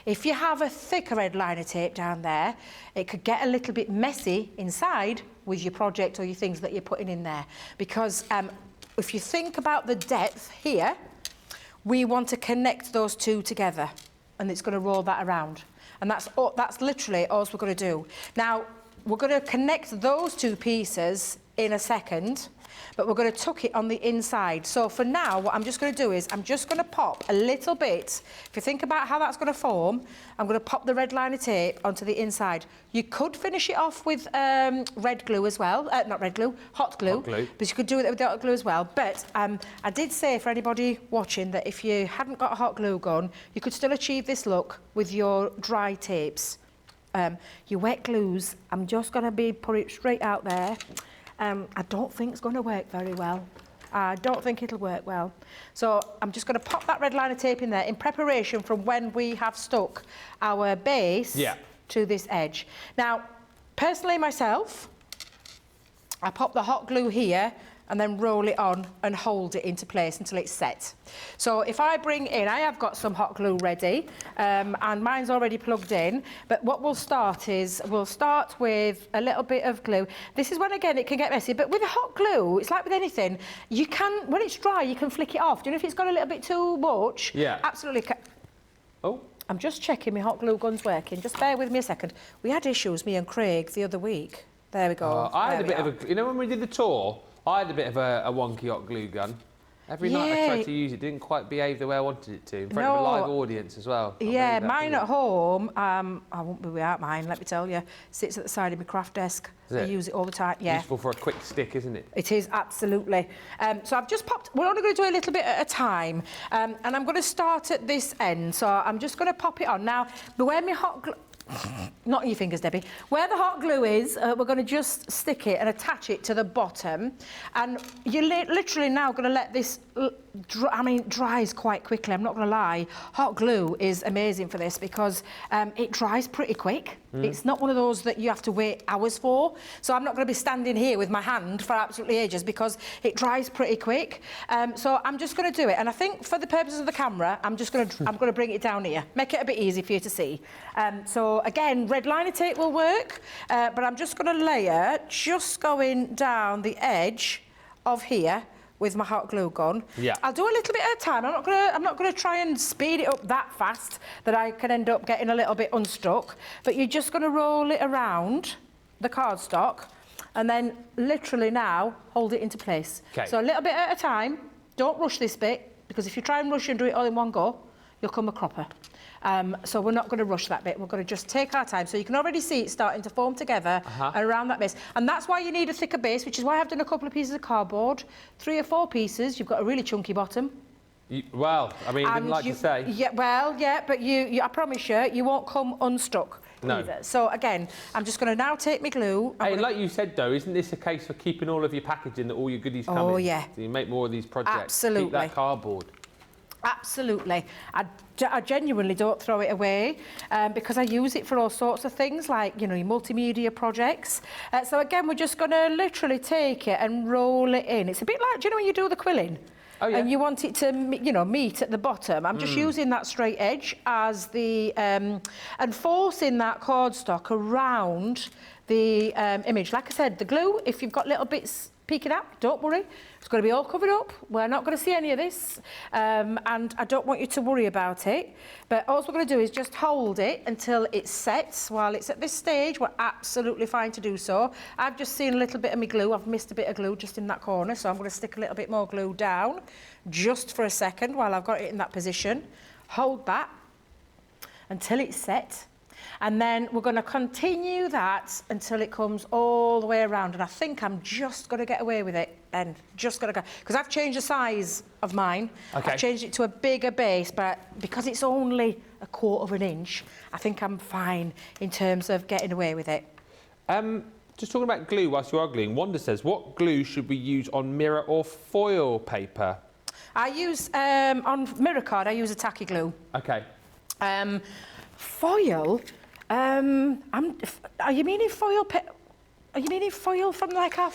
If you have a thicker red liner tape down there, it could get a little bit messy inside with your project or your things that you're putting in there. Because if you think about the depth here, we want to connect those two together, and it's going to roll that around. And that's literally all we're going to do. Now, we're going to connect those two pieces in a second, but we're going to tuck it on the inside. So for now, what I'm just going to do is I'm just going to pop a little bit. If you think about how that's going to form, I'm going to pop the red liner tape onto the inside. You could finish it off with red glue as well. Not red glue, hot glue. But you could do it with the hot glue as well. But I did say for anybody watching that if you hadn't got a hot glue gun, you could still achieve this look with your dry tapes. Your wet glues, I'm just going to put it straight out there. I don't think it's going to work very well. I don't think it'll work well. So I'm just going to pop that red liner tape in there in preparation for when we have stuck our base to this edge. Now, personally myself, I pop the hot glue here and then roll it on and hold it into place until it's set. So if I bring in, I have got some hot glue ready, and mine's already plugged in, but what we'll start is, we'll start with a little bit of glue. This is when, again, it can get messy, but with hot glue, it's like with anything, you can, when it's dry, you can flick it off. Do you know if it's got a little bit too much? Yeah. Absolutely. Oh. I'm just checking my hot glue gun's working. Just bear with me a second. We had issues, me and Craig, the other week. There we go. I had a bit of a, you know when we did the tour, I had a bit of a wonky hot glue gun. Every night I tried to use it, didn't quite behave the way I wanted it to, in front of a live audience as well. Yeah, mine at home, I won't be without mine, let me tell you, sits at the side of my craft desk. I use it all the time, yeah. Useful for a quick stick, isn't it? It is, absolutely. So I've just popped, we're only going to do a little bit at a time, and I'm going to start at this end, so I'm just going to pop it on. Now, where my hot glue... Not in your fingers, Debbie. Where the hot glue is, we're going to just stick it and attach it to the bottom. And you're literally now going to let this dries quite quickly, I'm not going to lie. Hot glue is amazing for this because it dries pretty quick. It's not one of those that you have to wait hours for. So I'm not going to be standing here with my hand for absolutely ages because it dries pretty quick. So I'm just going to do it. And I think for the purposes of the camera, I'm going to bring it down here. Make it a bit easy for you to see. So again, red liner tape will work, but I'm just going to layer, just going down the edge of here with my hot glue gun. Yeah. I'll do a little bit at a time. I'm not gonna try and speed it up that fast that I can end up getting a little bit unstuck. But you're just gonna roll it around the cardstock and then literally now hold it into place. Okay. So a little bit at a time. Don't rush this bit because if you try and rush and do it all in one go, you'll come a cropper. So we're not going to rush that bit. We're going to just take our time. So you can already see it starting to form together around that base. And that's why you need a thicker base, which is why I've done a couple of pieces of cardboard. 3 or 4 pieces. You've got a really chunky bottom. Well, I mean, didn't like to say. Yeah, well, yeah, but I promise you won't come unstuck. No. Either. So again, I'm just going to now take my glue. Like you said though, isn't this a case for keeping all of your packaging that all your goodies come in? Oh yeah. So you make more of these projects. Absolutely. Keep that cardboard. Absolutely. I genuinely don't throw it away because I use it for all sorts of things like, your multimedia projects. So again, we're just going to literally take it and roll it in. It's a bit like, when you do the quilling? Oh, yeah. And you want it to, meet at the bottom. I'm just using that straight edge as the, and forcing that cardstock around the image. Like I said, the glue, if you've got little bits peeking out, don't worry. It's going to be all covered up. We're not going to see any of this. And I don't want you to worry about it. But all we're going to do is just hold it until it sets. While it's at this stage, we're absolutely fine to do so. I've just seen a little bit of my glue. I've missed a bit of glue just in that corner. So I'm going to stick a little bit more glue down just for a second while I've got it in that position. Hold that until it's set. And then we're going to continue that until it comes all the way around. And I think I'm just going to get away with it then. Just going to go. Because I've changed the size of mine. Okay. I've changed it to a bigger base, but because it's only 1/4 inch, I think I'm fine in terms of getting away with it. Just talking about glue whilst you are gluing, Wanda says, what glue should we use on mirror or foil paper? I use, on mirror card, I use a tacky glue. Okay. Foil? Are you meaning foil? Are you meaning foil from like a?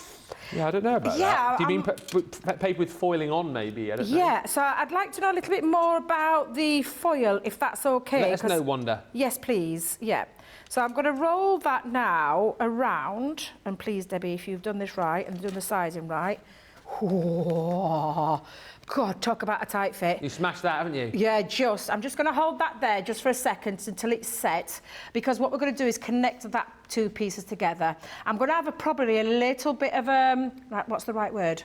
Yeah, I don't know about Yeah, that. Do you mean paper with foiling on, maybe? I don't know. Yeah, so I'd like to know a little bit more about the foil, if that's okay. Let us know, Wanda. Yes, please. Yeah. So I'm going to roll that now around, and please, Debbie, if you've done this right and done the sizing right. Oh, God, talk about a tight fit. You smashed that, haven't you? Yeah, I'm just going to hold that there just for a second until it's set, because what we're going to do is connect that two pieces together. I'm going to have probably a little bit of right, what's the right word?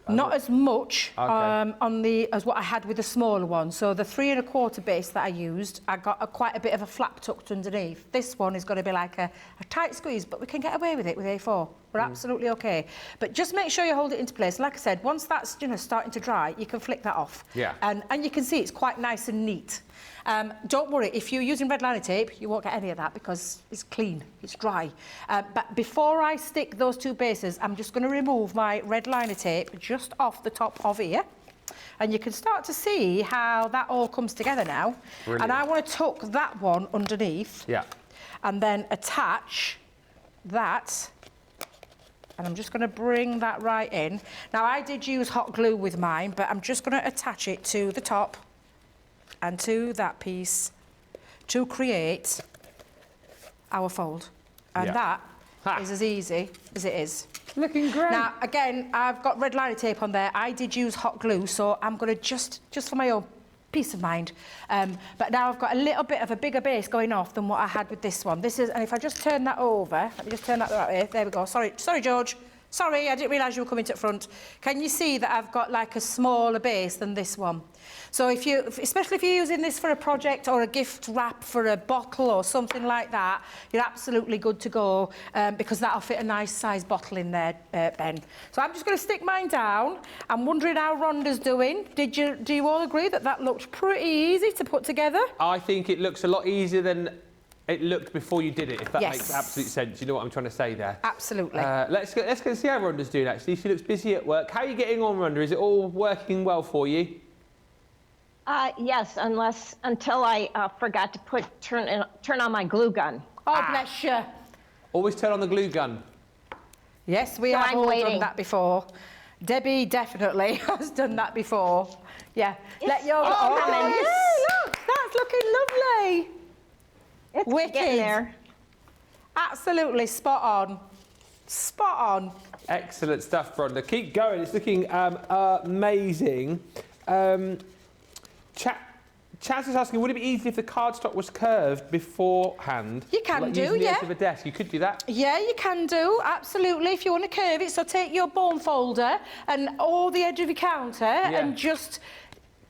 Not as much as what I had with the smaller one. So the 3 1/4 base that I used, I got quite a bit of a flap tucked underneath. This one is going to be like a tight squeeze, but we can get away with it with A4. We're absolutely okay. But just make sure you hold it into place. Like I said, once that's starting to dry, you can flick that off. Yeah. And you can see it's quite nice and neat. Don't worry, if you're using red liner tape, you won't get any of that because it's clean, it's dry. But before I stick those two bases, I'm just going to remove my red liner tape just off the top of here. And you can start to see how that all comes together now. Brilliant. And I want to tuck that one underneath. Yeah. And then attach that. And I'm just going to bring that right in. Now, I did use hot glue with mine, but I'm just going to attach it to the top and to that piece to create our fold. And that is as easy as it is. Looking great. Now, again, I've got red liner tape on there. I did use hot glue, so I'm going to just for my own peace of mind. But now I've got a little bit of a bigger base going off than what I had with this one. And if I just turn that over, let me just turn that the right way. There we go. Sorry, George. Sorry, I didn't realise you were coming to the front. Can you see that I've got like a smaller base than this one? So especially if you're using this for a project or a gift wrap for a bottle or something like that, you're absolutely good to go because that'll fit a nice size bottle in there, Ben. So I'm just going to stick mine down. I'm wondering how Rhonda's doing. Do you all agree that looked pretty easy to put together? I think it looks a lot easier than it looked before you did it, if that makes absolute sense. You know what I'm trying to say there? Absolutely. Let's go and see how Rhonda's doing, actually. She looks busy at work. How are you getting on, Rhonda? Is it all working well for you? Yes, until I forgot to turn on my glue gun. Oh, bless you. Always turn on the glue gun. Yes, we have all done that before. Debbie definitely has done that before. Yeah. Let your look, that's looking lovely. It's wicked. Getting there. Absolutely spot on. Spot on. Excellent stuff, Rhonda. Keep going. It's looking amazing. Chaz is asking, would it be easy if the cardstock was curved beforehand? You can like do, using the yeah. edge of a desk, you could do that. Yeah, you can do, absolutely, if you want to curve it. So take your bone folder and all the edge of your counter and just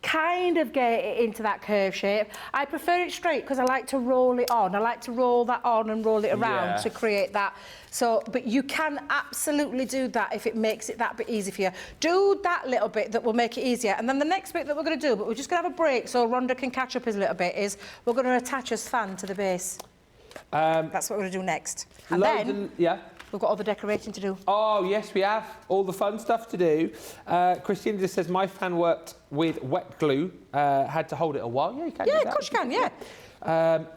kind of get it into that curve shape. I prefer it straight because I like to roll it on. I like to roll that on and roll it around to create that. So, but you can absolutely do that if it makes it that bit easy for you. Do that little bit that will make it easier. And then the next bit that we're going to do, but we're just going to have a break so Rhonda can catch up a little bit, is we're going to attach a fan to the base. That's what we're going to do next. And then we've got all the decorating to do. Oh, yes, we have. All the fun stuff to do. Christina just says, my fan worked with wet glue, had to hold it a while. Yeah, you can do that. Yeah, of course you can, yeah.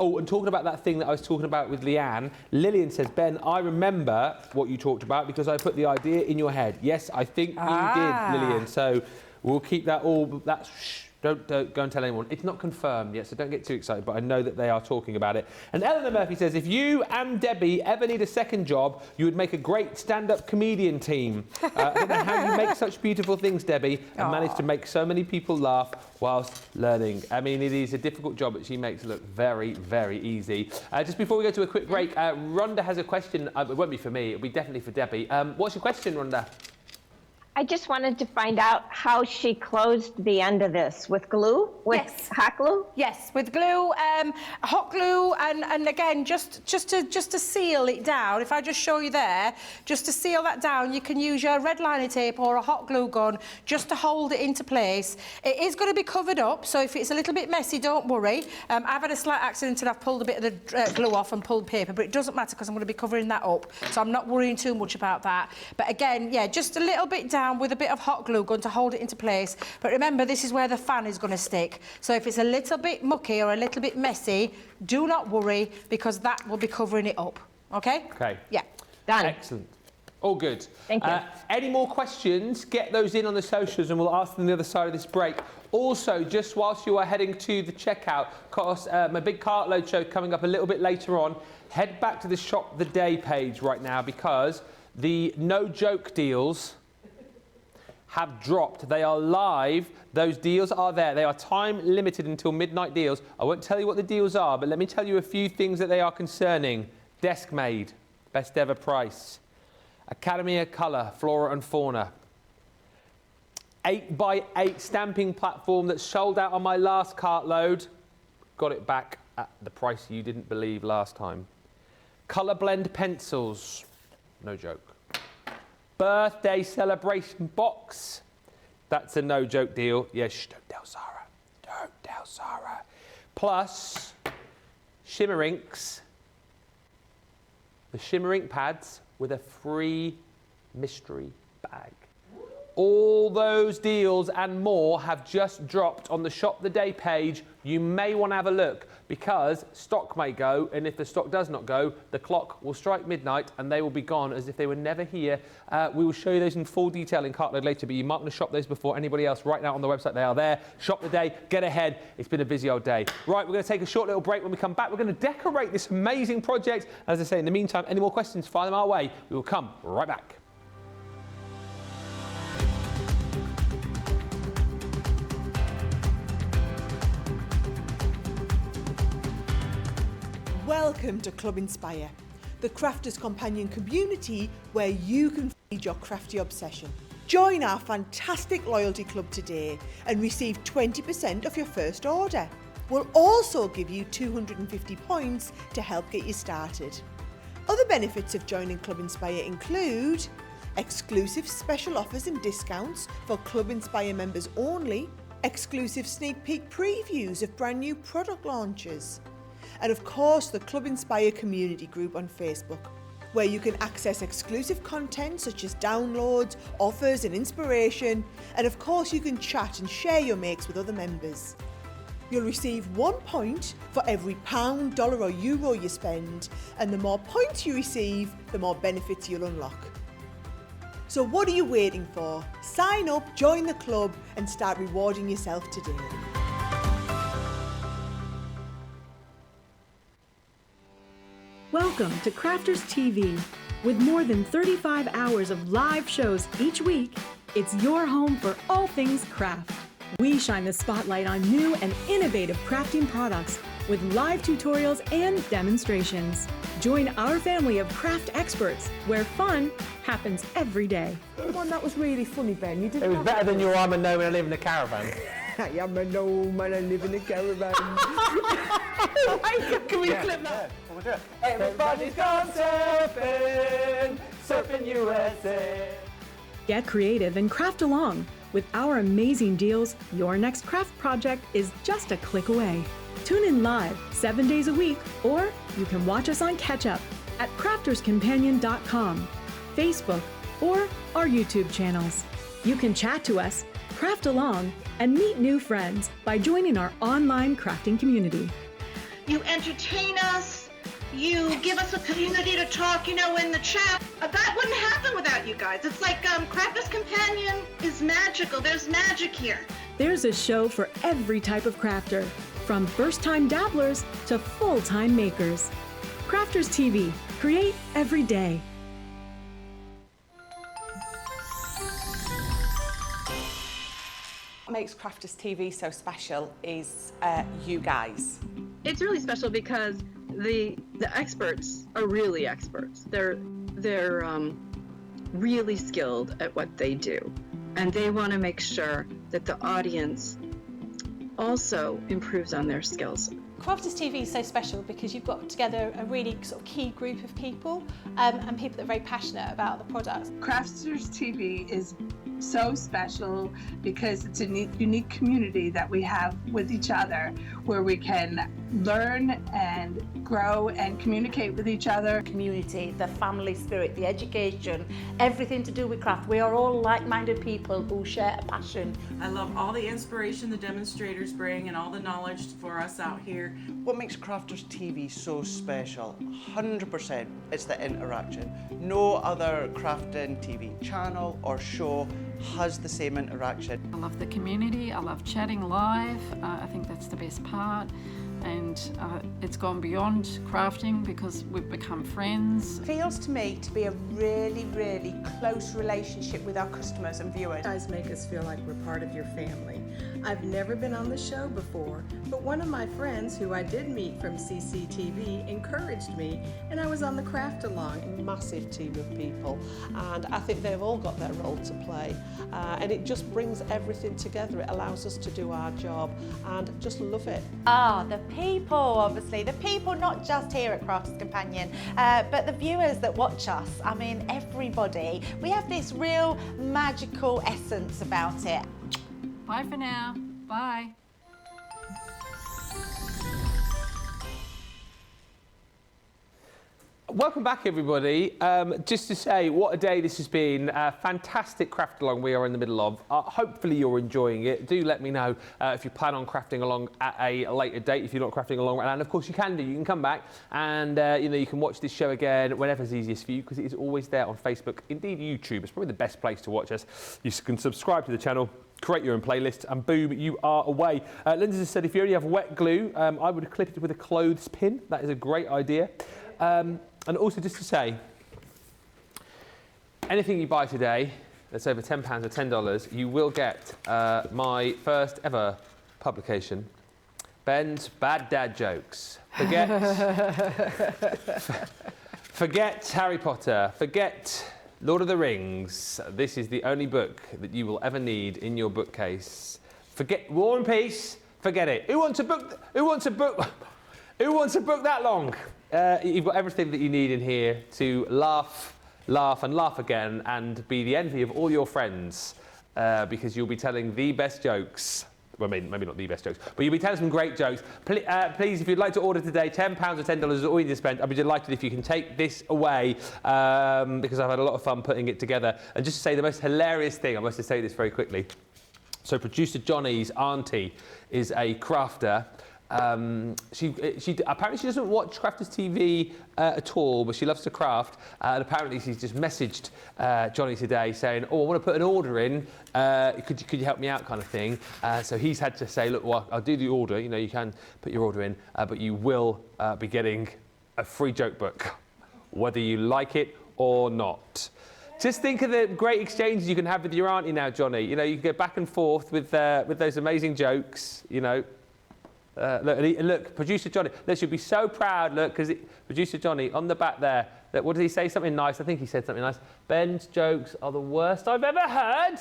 Oh, and talking about that thing that I was talking about with Leanne, Lillian says, Ben, I remember what you talked about because I put the idea in your head. Yes, I think you did, Lillian. So we'll keep that all. That's don't go and tell anyone. It's not confirmed yet, so don't get too excited, but I know that they are talking about it. And Eleanor Murphy says, if you and Debbie ever need a second job, you would make a great stand-up comedian team. I don't know how you make such beautiful things, Debbie, and manage to make so many people laugh whilst learning. I mean, it is a difficult job, but she makes it look very, very easy. Just before we go to a quick break, Rhonda has a question. It won't be for me, it'll be definitely for Debbie. What's your question, Rhonda? I just wanted to find out how she closed the end of this with glue, with hot glue. Yes, with glue, hot glue, and again, just to seal it down. If I just show you there, just to seal that down, you can use your red liner tape or a hot glue gun just to hold it into place. It is going to be covered up, so if it's a little bit messy, don't worry. I've had a slight accident and I've pulled a bit of the glue off and pulled paper, but it doesn't matter because I'm going to be covering that up, so I'm not worrying too much about that. But again, yeah, just a little bit down with a bit of hot glue gun to hold it into place. But remember, this is where the fan is going to stick. So if it's a little bit mucky or a little bit messy, do not worry because that will be covering it up. Okay? Okay. Yeah. Done. Excellent. All good. Thank you. Any more questions, get those in on the socials and we'll ask them on the other side of this break. Also, just whilst you are heading to the checkout, my big cartload show coming up a little bit later on, head back to the Shop the Day page right now because the no joke deals have dropped. They are live. Those deals are there. They are time limited until midnight deals. I won't tell you what the deals are, but let me tell you a few things that they are concerning. Desk Made, best ever price. Academy of Colour, Flora and Fauna. 8x8 stamping platform that sold out on my last cartload. Got it back at the price you didn't believe last time. Colour blend pencils. No joke. Birthday celebration box. That's a no-joke deal. Yes, don't tell Sara. Don't tell Sara. Plus, Shimmer Inks. The Shimmer Ink pads with a free mystery bag. All those deals and more have just dropped on the Shop the Day page. You may want to have a look because stock may go, and if the stock does not go, the clock will strike midnight and they will be gone as if they were never here. We will show you those in full detail in Cartload later, but you might want to shop those before anybody else. Right now on the website, they are there. Shop the Day, get ahead. It's been a busy old day. Right, we're going to take a short little break. When we come back, we're going to decorate this amazing project. As I say, in the meantime, any more questions, fire them our way. We will come right back. Welcome to Club Inspire, the crafters' companion community where you can feed your crafty obsession. Join our fantastic loyalty club today and receive 20% of your first order. We'll also give you 250 points to help get you started. Other benefits of joining Club Inspire include exclusive special offers and discounts for Club Inspire members only, exclusive sneak peek previews of brand new product launches, and of course the Club Inspire community group on Facebook, where you can access exclusive content such as downloads, offers and inspiration, and of course you can chat and share your makes with other members. You'll receive 1 point for every £1, dollar or euro you spend, and the more points you receive, the more benefits you'll unlock. So what are you waiting for? Sign up, join the club and start rewarding yourself today. Welcome to Crafters TV. With more than 35 hours of live shows each week, it's your home for all things craft. We shine the spotlight on new and innovative crafting products with live tutorials and demonstrations. Join our family of craft experts where fun happens every day. One that was really funny, Ben. You didn't. It was better than your I'm a gnome and I live in a caravan. I am a gnome and I live in a caravan. Can we clip that? Everybody's gone surfing, surfing USA. Get creative and craft along. With our amazing deals, your next craft project is just a click away. Tune in live 7 days a week, or you can watch us on Catch Up at crafterscompanion.com, Facebook, or our YouTube channels. You can chat to us, craft along, and meet new friends by joining our online crafting community. You entertain us. You give us a community to talk, in the chat. That wouldn't happen without you guys. It's like Crafters Companion is magical. There's magic here. There's a show for every type of crafter, from first-time dabblers to full-time makers. Crafters TV. Create every day. What makes Crafters TV so special is you guys. It's really special because the experts are really experts. They're really skilled at what they do, and they want to make sure that the audience also improves on their skills. Crafters TV is so special because you've got together a really sort of key group of people and people that are very passionate about the products. Crafters TV is so special because it's a unique community that we have with each other where we can learn and grow and communicate with each other. Community, the family spirit, the education, everything to do with craft. We are all like-minded people who share a passion. I love all the inspiration the demonstrators bring and all the knowledge for us out here. What makes Crafters TV so special? 100% it's the interaction. No other crafting TV channel or show has the same interaction. I love the community, I love chatting live, I think that's the best part. And it's gone beyond crafting because we've become friends. It feels to me to be a really, really close relationship with our customers and viewers. You guys make us feel like we're part of your family. I've never been on the show before, but one of my friends who I did meet from CCTV encouraged me, and I was on the craft along. Massive team of people, and I think they've all got their role to play, and it just brings everything together. It allows us to do our job and just love it. The people, obviously, the people not just here at Crafters Companion, but the viewers that watch us. I mean, everybody. We have this real magical essence about it. Bye for now. Bye. Welcome back, everybody. Just to say, what a day this has been. Fantastic craft along we are in the middle of. Hopefully you're enjoying it. Do let me know if you plan on crafting along at a later date, if you're not crafting along right now. And of course you can do. You can come back and you can watch this show again whenever's easiest for you, because it is always there on Facebook. Indeed, YouTube. It's probably the best place to watch us. You can subscribe to the channel, create your own playlist, and boom, you are away. Linda has said if you only have wet glue, I would clip it with a clothes pin. That is a great idea. And also just to say, anything you buy today that's over £10 or $10, you will get my first ever publication, Ben's Bad Dad Jokes. Forget Harry Potter, forget Lord of the Rings. This is the only book that you will ever need in your bookcase. Forget War and Peace, forget it. Who wants a book that long? You've got everything that you need in here to laugh, and laugh again, and be the envy of all your friends, because you'll be telling the best jokes. Well, maybe not the best jokes, but you'll be telling some great jokes. Please, if you'd like to order today, £10 or $10 is all you need to spend. I'd be delighted if you can take this away, because I've had a lot of fun putting it together. And just to say the most hilarious thing, I must just say this very quickly. So producer Johnny's auntie is a crafter. She apparently she doesn't watch Crafters TV at all, but she loves to craft. And apparently she's just messaged Johnny today saying, "Oh, I want to put an order in. Could you help me out?" kind of thing. So he's had to say, "Look, well, I'll do the order. You can put your order in, but you will be getting a free joke book, whether you like it or not." Just think of the great exchanges you can have with your auntie now, Johnny. You can go back and forth with those amazing jokes. Look, producer Johnny. Look, she'll be so proud. Look, because producer Johnny on the back there. Look, what did he say? Something nice. I think he said something nice. Ben's jokes are the worst I've ever heard.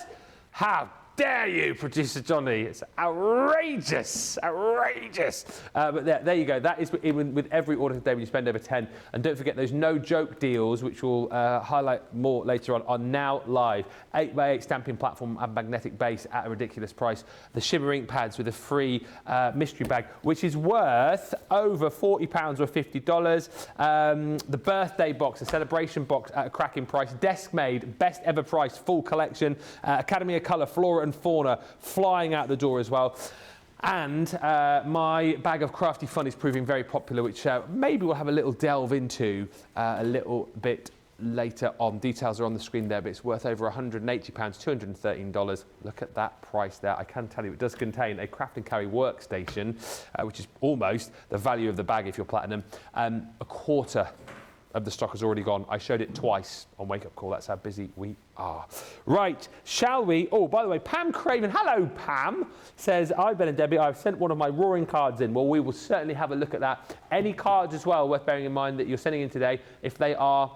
How dare you, producer Johnny? It's outrageous, outrageous. But there you go. That is with every order today when you spend over 10. And don't forget those no joke deals, which we'll highlight more later on, are now live. 8x8 stamping platform and magnetic base at a ridiculous price. The shimmer ink pads with a free mystery bag, which is worth over £40 or $50. The birthday box, the celebration box at a cracking price. Desk made, best ever price, full collection. Academy of Colour, Flora and Fauna flying out the door as well. And my bag of crafty fun is proving very popular, which maybe we'll have a little delve into a little bit later on. Details are on the screen there, but it's worth over £180, $213. Look at that price there. I can tell you it does contain a craft and carry workstation, which is almost the value of the bag if you're platinum. A quarter of the stock has already gone. I showed it twice on Wake Up Call. That's how busy we are. Right, shall we? Oh, by the way, Pam Craven, hello Pam, says, hi Ben and Debbie, I've sent one of my Roaring cards in. Well, we will certainly have a look at that. Any cards as well, worth bearing in mind that you're sending in today, if they are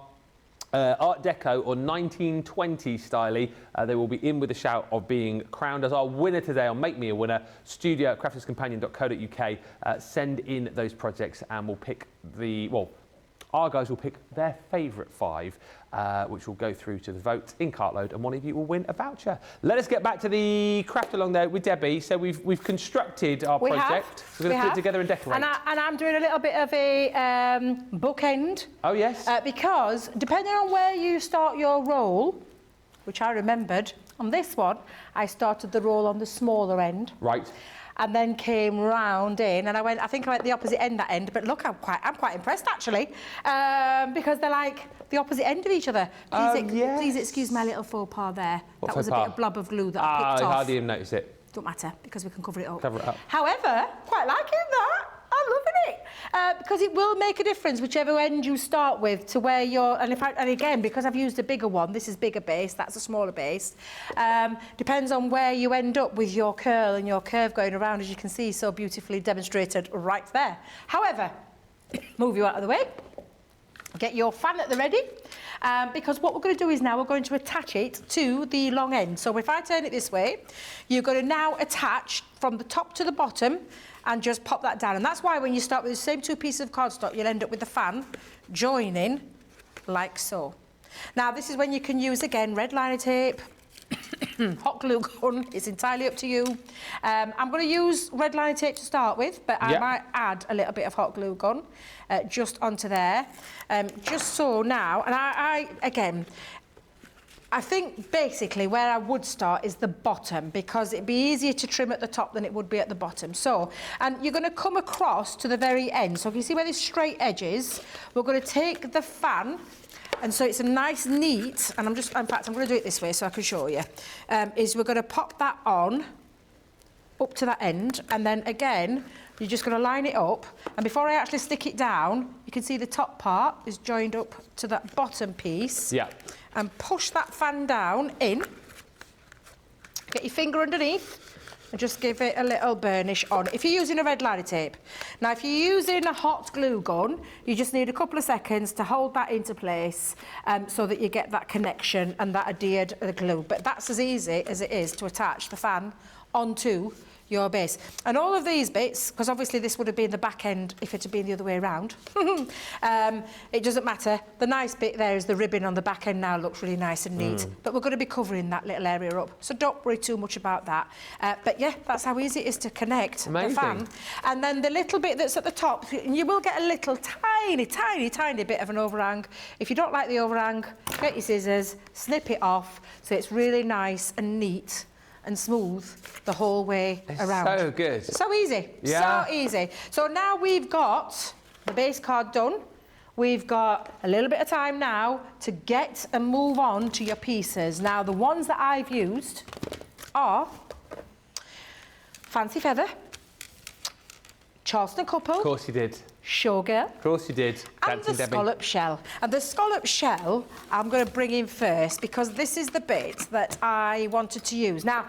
Art Deco or 1920s styly, they will be in with a shout of being crowned as our winner today on Make Me a Winner. Studio at crafterscompanion.co.uk. Send in those projects and we'll pick the, well, our guys will pick their favourite 5, which will go through to the vote in Cartload, and one of you will win a voucher. Let us get back to the craft along there with Debbie. So we've constructed our project. We're going to put it together and decorate. And I'm doing a little bit of a bookend. Oh, yes. Because depending on where you start your roll, which I remembered, on this one, I started the roll on the smaller end. Right. And then came round in, and I think I went the opposite end, that end. But look, I'm quite impressed actually, because they're like the opposite end of each other. Please excuse my little faux pas there. What that was faux pas? A bit of blob of glue that I picked off. I hardly even notice it. Don't matter, because we can cover it up. Cover it up. However, quite liking that. I'm loving it, because it will make a difference whichever end you start with to where you're. And again, because I've used a bigger one, this is bigger base, that's a smaller base. Depends on where you end up with your curl and your curve going around, as you can see, so beautifully demonstrated right there. However, move you out of the way. Get your fan at the ready, because what we're going to do is now we're going to attach it to the long end. So if I turn it this way, you're going to now attach from the top to the bottom and just pop that down. And that's why when you start with the same 2 pieces of cardstock, you'll end up with the fan joining like so. Now this is when you can use, again, red liner tape, hot glue gun, it's entirely up to you. I'm going to use red liner tape to start with, but I might add a little bit of hot glue gun just onto there. Just so now, and I think basically where I would start is the bottom, because it'd be easier to trim at the top than it would be at the bottom. So, and you're going to come across to the very end. So if you see where this straight edge is, we're going to take the fan, and so it's a nice neat, and in fact I'm going to do it this way so I can show you, is we're going to pop that on up to that end, and then again you're just going to line it up, and before I actually stick it down, you can see the top part is joined up to that bottom piece. Yeah. And push that fan down in. Get your finger underneath and just give it a little burnish on. If you're using a red liner tape. Now, if you're using a hot glue gun, you just need a couple of seconds to hold that into place so that you get that connection and that adhered glue. But that's as easy as it is to attach the fan onto your base. And all of these bits, because obviously this would have been the back end if it had been the other way around, it doesn't matter. The nice bit there is the ribbon on the back end now looks really nice and neat. But we're going to be covering that little area up, so don't worry too much about that. But yeah, that's how easy it is to connect the fan. And then the little bit that's at the top, you will get a little tiny bit of an overhang. If you don't like the overhang, get your scissors, snip it off so it's really nice and neat and smooth the whole way around. So good. So easy. Yeah. So easy. So now we've got the base card done. We've got a little bit of time now to get and move on to your pieces. Now, the ones that I've used are Fancy Feather, Charleston Couple. Of course you did. Showgirl. Of course you did. And the scallop shell. And the scallop shell, I'm going to bring in first because this is the bit that I wanted to use. Now,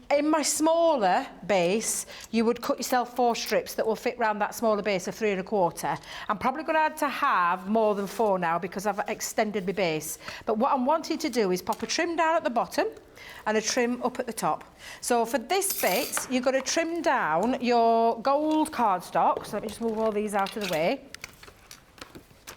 in my smaller base, you would cut yourself 4 strips that will fit round that smaller base of 3 1/4. I'm probably going to have more than 4 now because I've extended my base. But what I'm wanting to do is pop a trim down at the bottom and a trim up at the top. So for this bit, you've got to trim down your gold cardstock. So let me just move all these out of the way.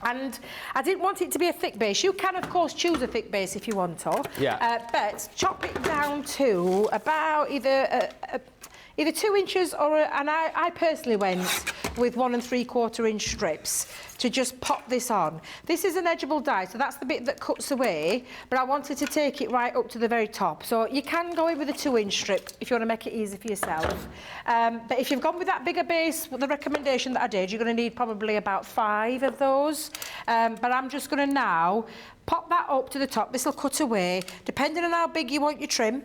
And I didn't want it to be a thick base. You can, of course, choose a thick base if you want to. Yeah. But chop it down to about either 2 inches or... and I personally went with 1 3/4 inch strips to just pop this on. This is an edgeable die, so that's the bit that cuts away, but I wanted to take it right up to the very top. So you can go in with a 2-inch strip if you want to make it easy for yourself. But if you've gone with that bigger base, the recommendation that I did, you're going to need probably about 5 of those. But I'm just going to now pop that up to the top. This will cut away, depending on how big you want your trim.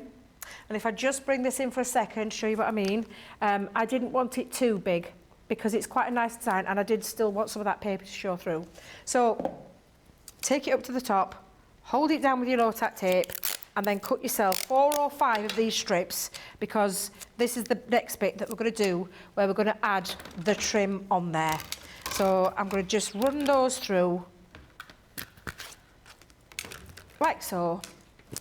And if I just bring this in for a second, show you what I mean, I didn't want it too big because it's quite a nice design and I did still want some of that paper to show through. So take it up to the top, hold it down with your low-tack tape and then cut yourself 4 or 5 of these strips because this is the next bit that we're going to do where we're going to add the trim on there. So I'm going to just run those through like so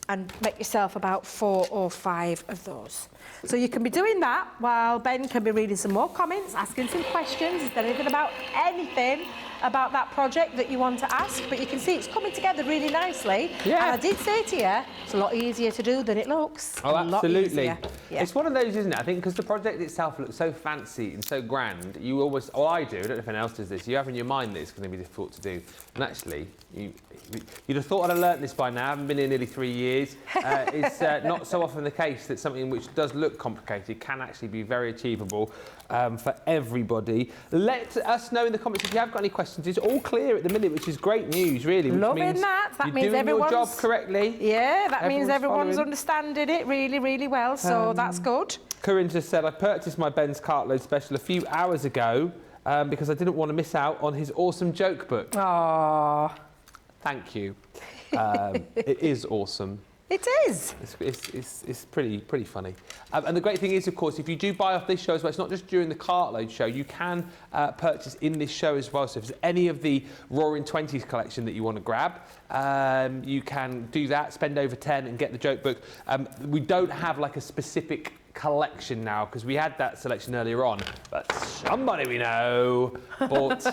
and make yourself about 4 or 5 of those. So you can be doing that while Ben can be reading some more comments, asking some questions. Is there anything about that project that you want to ask? But you can see it's coming together really nicely. Yeah. And I did say to you, it's a lot easier to do than it looks. Oh, absolutely. Yeah. It's one of those, isn't it? I think because the project itself looks so fancy and so grand, you always, or I do, I don't know if anyone else does this, you have in your mind that it's going to be difficult to do. And actually, you'd have thought I'd have learnt this by now. I haven't been here nearly 3 years. It's not so often the case that something which does look complicated can actually be very achievable for everybody. Let us know in the comments if you have got any questions. It's all clear at the minute, which is great news, really. Loving that. That means you're doing your job everyone's correctly. Yeah, that means everyone's following. understanding it really, really well. So that's good. Corinne just said, I purchased my Ben's Cartload special a few hours ago because I didn't want to miss out on his awesome joke book. Aww. Thank you. It is awesome. It is. It's pretty funny. And the great thing is, of course, if you do buy off this show as well, it's not just during the Cartload show, you can purchase in this show as well. So if there's any of the Roaring 20's collection that you want to grab, you can do that, spend over 10 and get the joke book. We don't have like a specific collection now because we had that selection earlier on, but somebody we know bought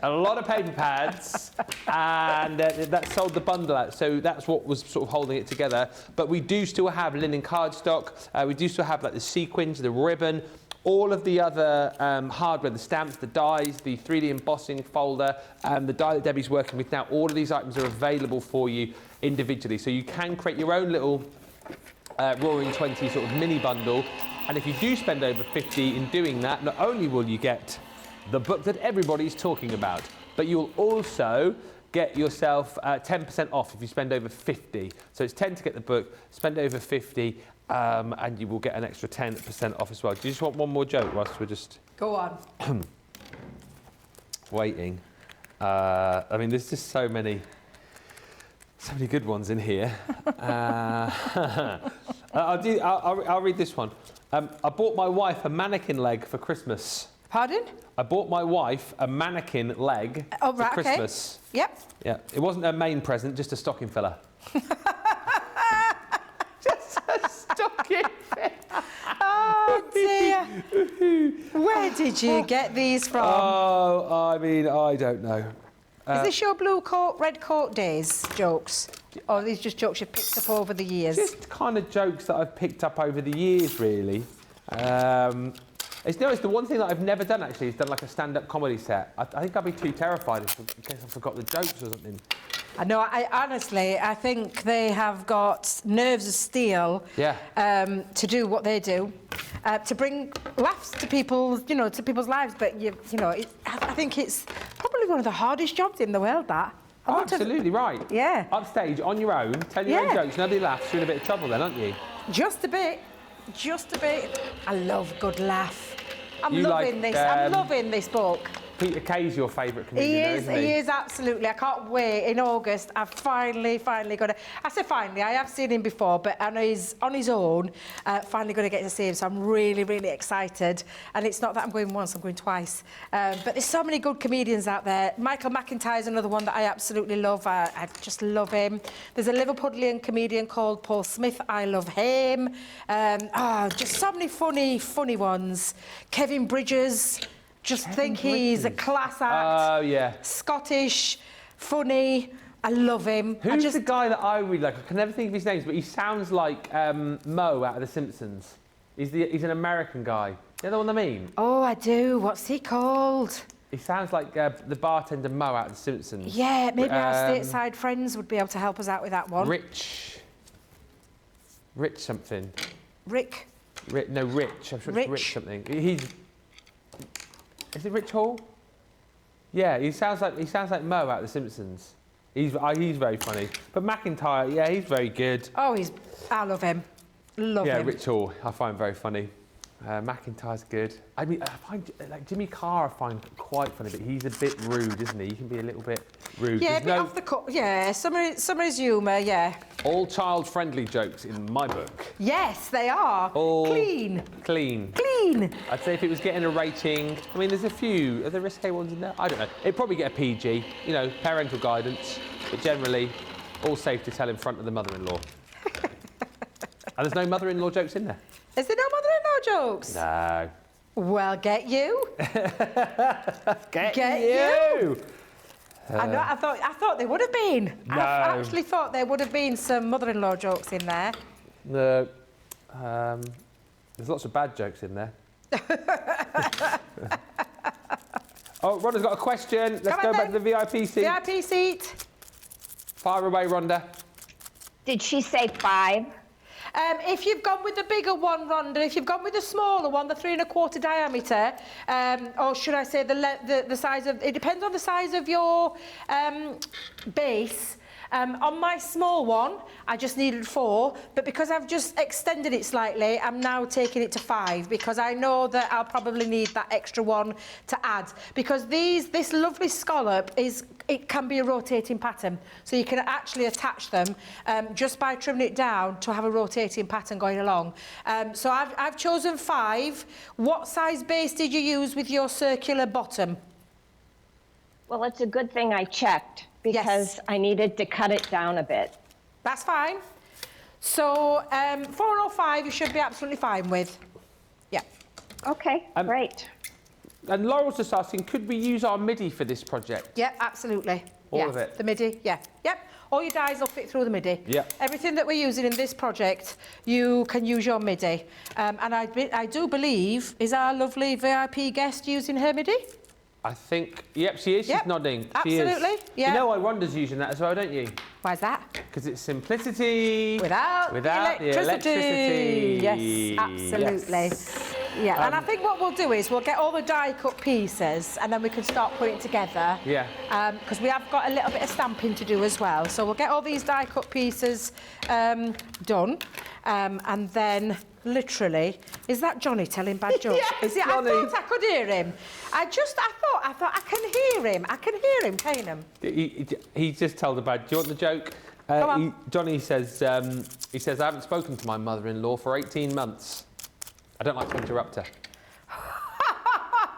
a lot of paper pads and that sold the bundle out, so that's what was sort of holding it together. But we do still have linen cardstock, we do still have like the sequins, the ribbon, all of the other hardware, the stamps, the dies, the 3D embossing folder, the die that Debbie's working with now. All of these items are available for you individually, so you can create your own little Roaring 20 sort of mini bundle, and if you do spend over 50 in doing that, not only will you get the book that everybody's talking about, but you'll also get yourself 10% off if you spend over 50. So it's 10 to get the book, spend over 50, and you will get an extra 10% off as well. Do you just want one more joke whilst we're just... Go on. Waiting. I mean, there's just so many good ones in here. I'll read this one. I bought my wife a mannequin leg for Christmas. Pardon? I bought my wife a mannequin leg for Christmas. Okay. Yep. Yeah. It wasn't a main present, just a stocking filler. Just a stocking filler. Oh dear. Where did you get these from? Oh, I mean, I don't know. Is this your blue coat, red coat days jokes? Or are these just jokes you've picked up over the years? Just kind of jokes that I've picked up over the years, really. It's the one thing that I've never done, actually, is done like a stand-up comedy set. I think I'd be too terrified in case I forgot the jokes or something. I know, honestly, I think they have got nerves of steel to do what they do, to bring laughs to people's, to people's lives. But, I think it's probably one of the hardest jobs in the world, that. Absolutely right. Yeah. Upstage, on your own, tell your own jokes, nobody laughs, you're in a bit of trouble then, aren't you? Just a bit. Just a bit. I love a good laugh. I'm You loving like, this. I'm loving this book. Peter Kay's your favourite comedian, isn't he? He is, absolutely. I can't wait. In August, I've finally got to... I say finally, I have seen him before, but on his own, finally going to get to see him, so I'm really, really excited. And it's not that I'm going once, I'm going twice. But there's so many good comedians out there. Michael McIntyre's another one that I absolutely love. I just love him. There's a Liverpudlian comedian called Paul Smith. I love him. Just so many funny ones. Kevin Bridges... Just think he's a class act. Oh, yeah. Scottish, funny. I love him. Who's the guy that I really like? I can never think of his names, but he sounds like Mo out of The Simpsons. He's an American guy. You know the one I mean? Oh, I do. What's he called? He sounds like the bartender Mo out of The Simpsons. Yeah, maybe our stateside friends would be able to help us out with that one. Rich something. Rich. I'm sure it's Rich something. Is it Rich Hall? Yeah, he sounds like Mo out of The Simpsons. He's very funny. But McIntyre, yeah, he's very good. Oh, I love him. Love him. Yeah, Rich Hall, I find very funny. McIntyre's good. I mean, I find like Jimmy Carr, I find quite funny, but he's a bit rude, isn't he? He can be a little bit rude. Yeah, a bit off the cut. Yeah, some of his humour, yeah. All child-friendly jokes in my book. Yes, they are. All clean. I'd say if it was getting a rating, I mean, there's a few. Are there risque ones in there? I don't know. It'd probably get a PG, parental guidance, but generally, all safe to tell in front of the mother-in-law. And there's no mother-in-law jokes in there. Is there no mother-in-law jokes? No. Well, get you. Get you. I thought there would have been. No. I actually thought there would have been some mother-in-law jokes in there. No. There's lots of bad jokes in there. Oh, Rhonda's got a question. Let's go back to the VIP seat. VIP seat. Fire away, Rhonda. Did she say 5? If you've gone with the bigger one, Rhonda, if you've gone with the smaller one, the 3¼ diameter, or should I say the size of... It depends on the size of your base. On my small one, I just needed 4, but because I've just extended it slightly, I'm now taking it to 5 because I know that I'll probably need that extra one to add. Because this lovely scallop it can be a rotating pattern, so you can actually attach them just by trimming it down to have a rotating pattern going along. So I've chosen 5. What size base did you use with your circular bottom? Well, it's a good thing I checked because I needed to cut it down a bit. That's fine. So 4 or 5 you should be absolutely fine with. Yeah. Okay, great. And Laurel's just asking, could we use our MIDI for this project? Yeah, absolutely. All of it? The MIDI, yeah. Yep. All your dies will fit through the MIDI. Yeah. Everything that we're using in this project, you can use your MIDI. And I do believe, is our lovely VIP guest using her MIDI? I think, yep, she is. She's nodding. Absolutely, she is. yeah. You know why Rhonda's using that as well, don't you? Why's that? Because it's simplicity. Without the electricity. Yes, absolutely. Yes. Yeah, and I think what we'll do is we'll get all the die-cut pieces and then we can start putting it together. Yeah. Because we have got a little bit of stamping to do as well. So we'll get all these die-cut pieces done. And then, literally, is that Johnny telling bad jokes? Yes, is it? Johnny. I thought I could hear him. I thought I can hear him. I can hear him telling him. He just told a bad. Do you want the joke? Go on. Johnny says, I haven't spoken to my mother-in-law for 18 months. I don't like to interrupt her.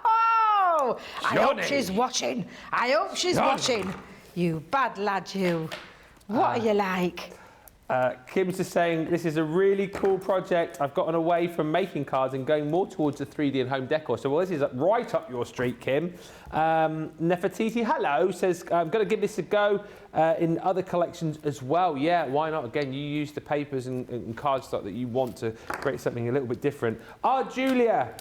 Oh, I hope she's watching. I hope she's watching. You bad lad, you. What are you like? Kim's just saying, this is a really cool project. I've gotten away from making cards and going more towards the 3D and home decor. So, well, this is right up your street, Kim. Nefertiti, hello, says, I'm going to give this a go in other collections as well. Yeah, why not? Again, you use the papers and cardstock that you want to create something a little bit different. Julia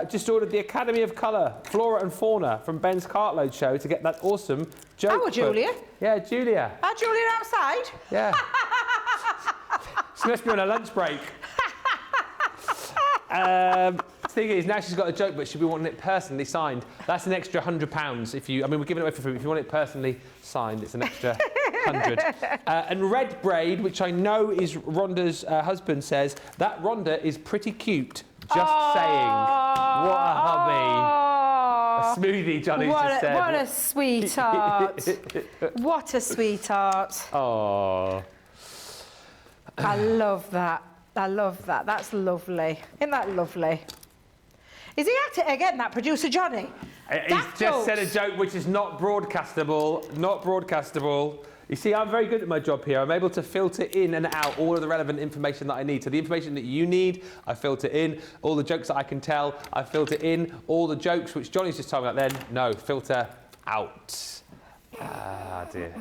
just ordered the Academy of Colour, Flora and Fauna from Ben's Cartload show to get that awesome joke book. Julia. Yeah, Julia. Julia outside? Yeah. She must be on a lunch break. The thing is, now she's got a joke, but she'll be wanting it personally signed. That's an extra £100 if you... I mean, we're giving it away for free. If you want it personally signed, it's an extra 100. And Red Braid, which I know is Rhonda's husband, says, that Rhonda is pretty cute. Just saying. What a hubby. A smoothie, Johnny's just said. What a sweetheart. What a sweetheart. Oh. I love that. I love that. That's lovely. Isn't that lovely? Is he at it again, that producer Johnny? He's just said a joke which is not broadcastable. Not broadcastable. You see, I'm very good at my job here. I'm able to filter in and out all of the relevant information that I need. So the information that you need, I filter in. All the jokes that I can tell, I filter in. All the jokes which Johnny's just told me about then, no, filter out. Ah, dear.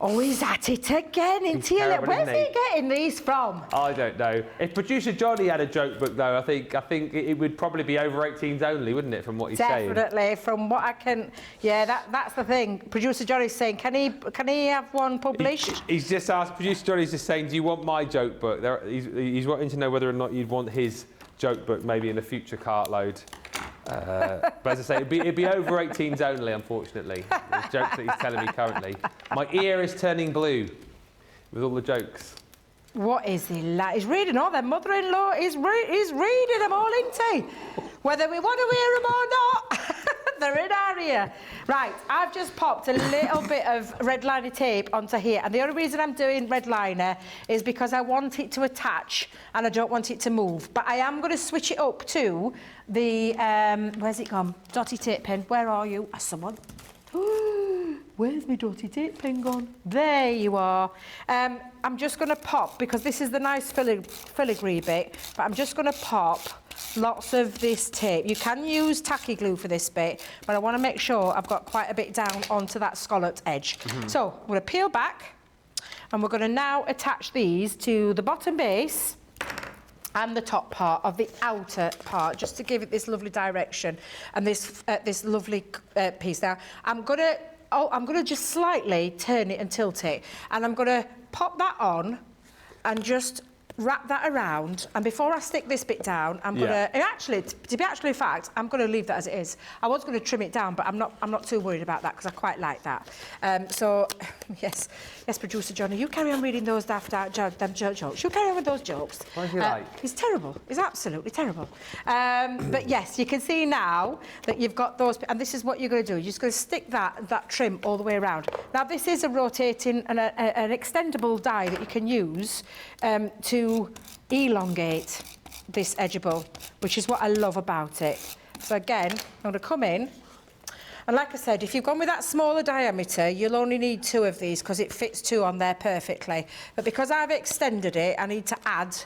Oh, he's at it again, isn't he? Where's he getting these from? I don't know. If producer Johnny had a joke book, though, I think it would probably be over 18s only, wouldn't it, from what he's saying? Definitely, from what I can... Yeah, that's the thing. Producer Johnny's saying, can he have one published? He's just asked, producer Johnny's just saying, do you want my joke book? He's wanting to know whether or not you'd want his joke book, maybe in a future cartload. But as I say, it'd be over 18s only, unfortunately. The jokes that he's telling me currently. My ear is turning blue with all the jokes. What is he like? He's reading all their mother-in-law. He's reading them all, isn't he? Whether we want to hear them or not, they're in our ear. Right, I've just popped a little bit of red liner tape onto here, and the only reason I'm doing red liner is because I want it to attach and I don't want it to move. But I am going to switch it up to the, where's it gone? Dotty tape pen, where are you? Someone. Where's my dotty tape pen gone? There you are. I'm just going to pop, because this is the nice filigree bit, but I'm just going to pop lots of this tape. You can use tacky glue for this bit, but I want to make sure I've got quite a bit down onto that scalloped edge. So I'm going to peel back, and we're going to now attach these to the bottom base and the top part of the outer part, just to give it this lovely direction and this lovely piece. Now, I'm going to just slightly turn it and tilt it, and I'm going to pop that on and just wrap that around, and before I stick this bit down, I'm going to... Actually, to be actually fact, I'm going to leave that as it is. I was going to trim it down, but I'm not too worried about that, because I quite like that. So, yes, producer Johnny, you carry on reading those daft jokes. You carry on with those jokes. What is he like? He's terrible. He's absolutely terrible. But yes, you can see now that you've got those, and this is what you're going to do. You're just going to stick that trim all the way around. Now, this is a rotating and an extendable die that you can use to elongate this edgeable, which is what I love about it. So again, I'm going to come in, and like I said, if you've gone with that smaller diameter, you'll only need 2 of these, because it fits 2 on there perfectly. But because I've extended it, I need to add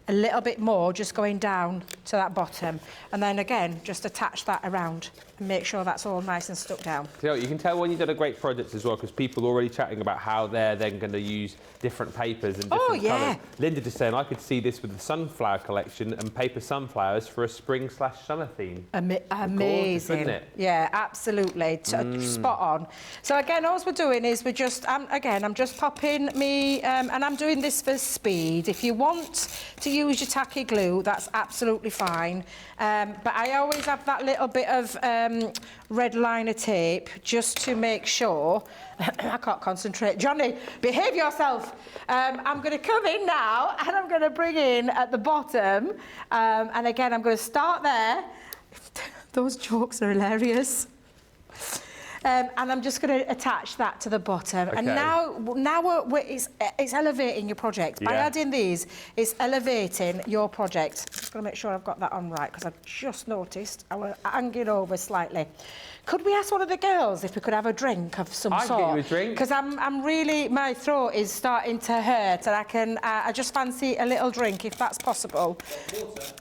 a little bit more, just going down to that bottom, and then again just attach that around and make sure that's all nice and stuck down. So you can tell when you've done a great project as well, because people are already chatting about how they're then going to use different papers and different colours. Linda just saying I could see this with the sunflower collection and paper sunflowers for a spring/summer theme. Amazing, gorgeous, isn't it? Yeah, absolutely. Spot on. So again, all we're doing is we're just I'm just popping me and I'm doing this for speed. If you want to use your tacky glue, that's absolutely fine. But I always have that little bit of red liner tape just to make sure. I can't concentrate. Johnny, behave yourself. I'm going to come in now, and I'm going to bring in at the bottom. And again, I'm going to start there. Those jokes are hilarious. And I'm just going to attach that to the bottom. Okay. And now it's elevating your project. By adding these, it's elevating your project. Just going to make sure I've got that on right, because I've just noticed I was hanging over slightly. Could we ask one of the girls if we could have a drink of some sort? I'll get you a drink. Because I'm really, my throat is starting to hurt, and I just fancy a little drink, if that's possible.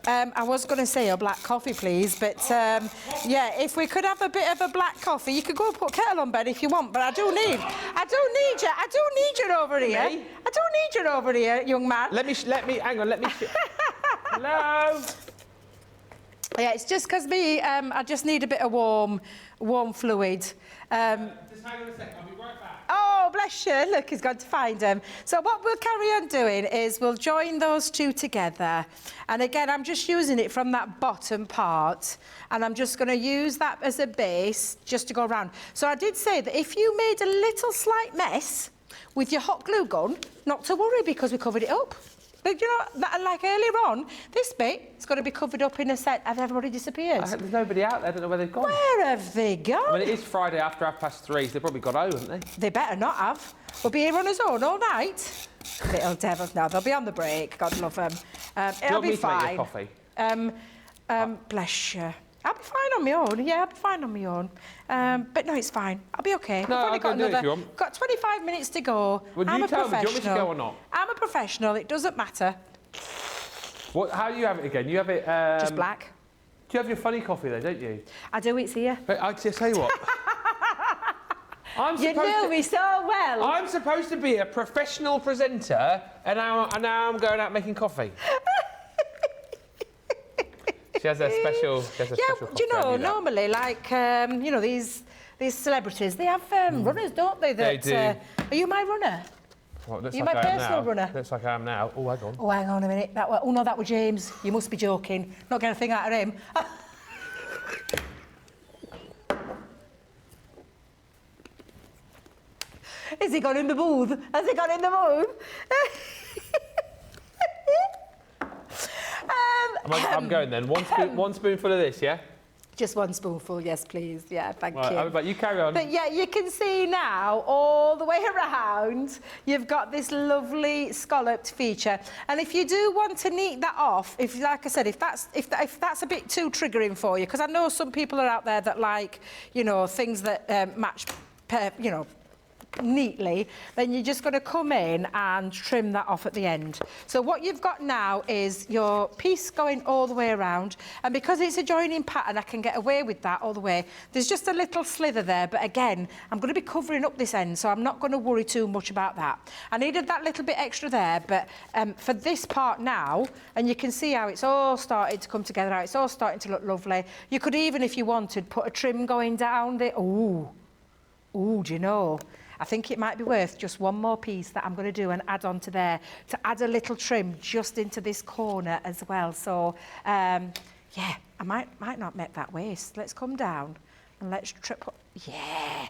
I was going to say a black coffee, please, but yeah, if we could have a bit of a black coffee, you could go and put kettle on bed if you want, but I do need you over here. Me? I do need you over here, young man. Hang on, Hello? Yeah, it's just because I just need a bit of warm fluid. Just hang on a sec, I'll be right back. Oh, bless you. Look, he's got to find them. So what we'll carry on doing is we'll join those 2 together. And again, I'm just using it from that bottom part. And I'm just going to use that as a base just to go around. So I did say that if you made a little slight mess with your hot glue gun, not to worry, because we covered it up. But you know, like earlier on, this bit has got to be covered up in a set. Have everybody disappeared? There's nobody out there. I don't know where they've gone. Where have they gone? I mean, it is Friday after 3:30, so they've probably got home, haven't they? They better not have. We'll be here on our own all night. Little devils. No, they'll be on the break. God love them. It'll be fine. Do you want me to make you coffee? Bless you. I'll be fine on my own. Yeah, I'll be fine on my own. But no, it's fine. I'll be okay. No, I'll go do it if you want. Got 25 minutes to go. Well, I'm you a tell me, professional. do you want me to go or not? I'm a professional. It doesn't matter. How do you have it again? You have it... Just black. Do you have your funny coffee though, don't you? I do, it's here. But I just tell you what. You know me so well. I'm supposed to be a professional presenter, and now I'm going out making coffee. She has a special. Special do you know? Normally, like you know, these celebrities, they have runners, don't they? They do. Are you my runner? Well, Are you my personal runner? Looks like I am now. Oh, hang on. Oh, hang on a minute. Oh no, that was James. You must be joking. Not getting a thing out of him. Has he gone in the booth? Has he gone in the booth? I'm going then. One spoonful of this, yeah? Just one spoonful, yes, please. Yeah, thank you. But you carry on. But yeah, you can see now all the way around, you've got this lovely scalloped feature. And if you do want to neat that off, like I said, if that's a bit too triggering for you, because I know some people are out there that like, you know, things that match, you know, neatly, then you're just going to come in and trim that off at the end. So what you've got now is your piece going all the way around, and because it's a joining pattern, I can get away with that all the way. There's just a little slither there, but again, I'm going to be covering up this end, so I'm not going to worry too much about that. I needed that little bit extra there, but for this part now, and you can see how it's all started to come together, how it's all starting to look lovely. You could even, if you wanted, put a trim going down there. Ooh, do you know? I think it might be worth just one more piece that I'm going to do and add on to there to add a little trim just into this corner as well. So, yeah, I might not make that waste. Let's come down and let's yeah.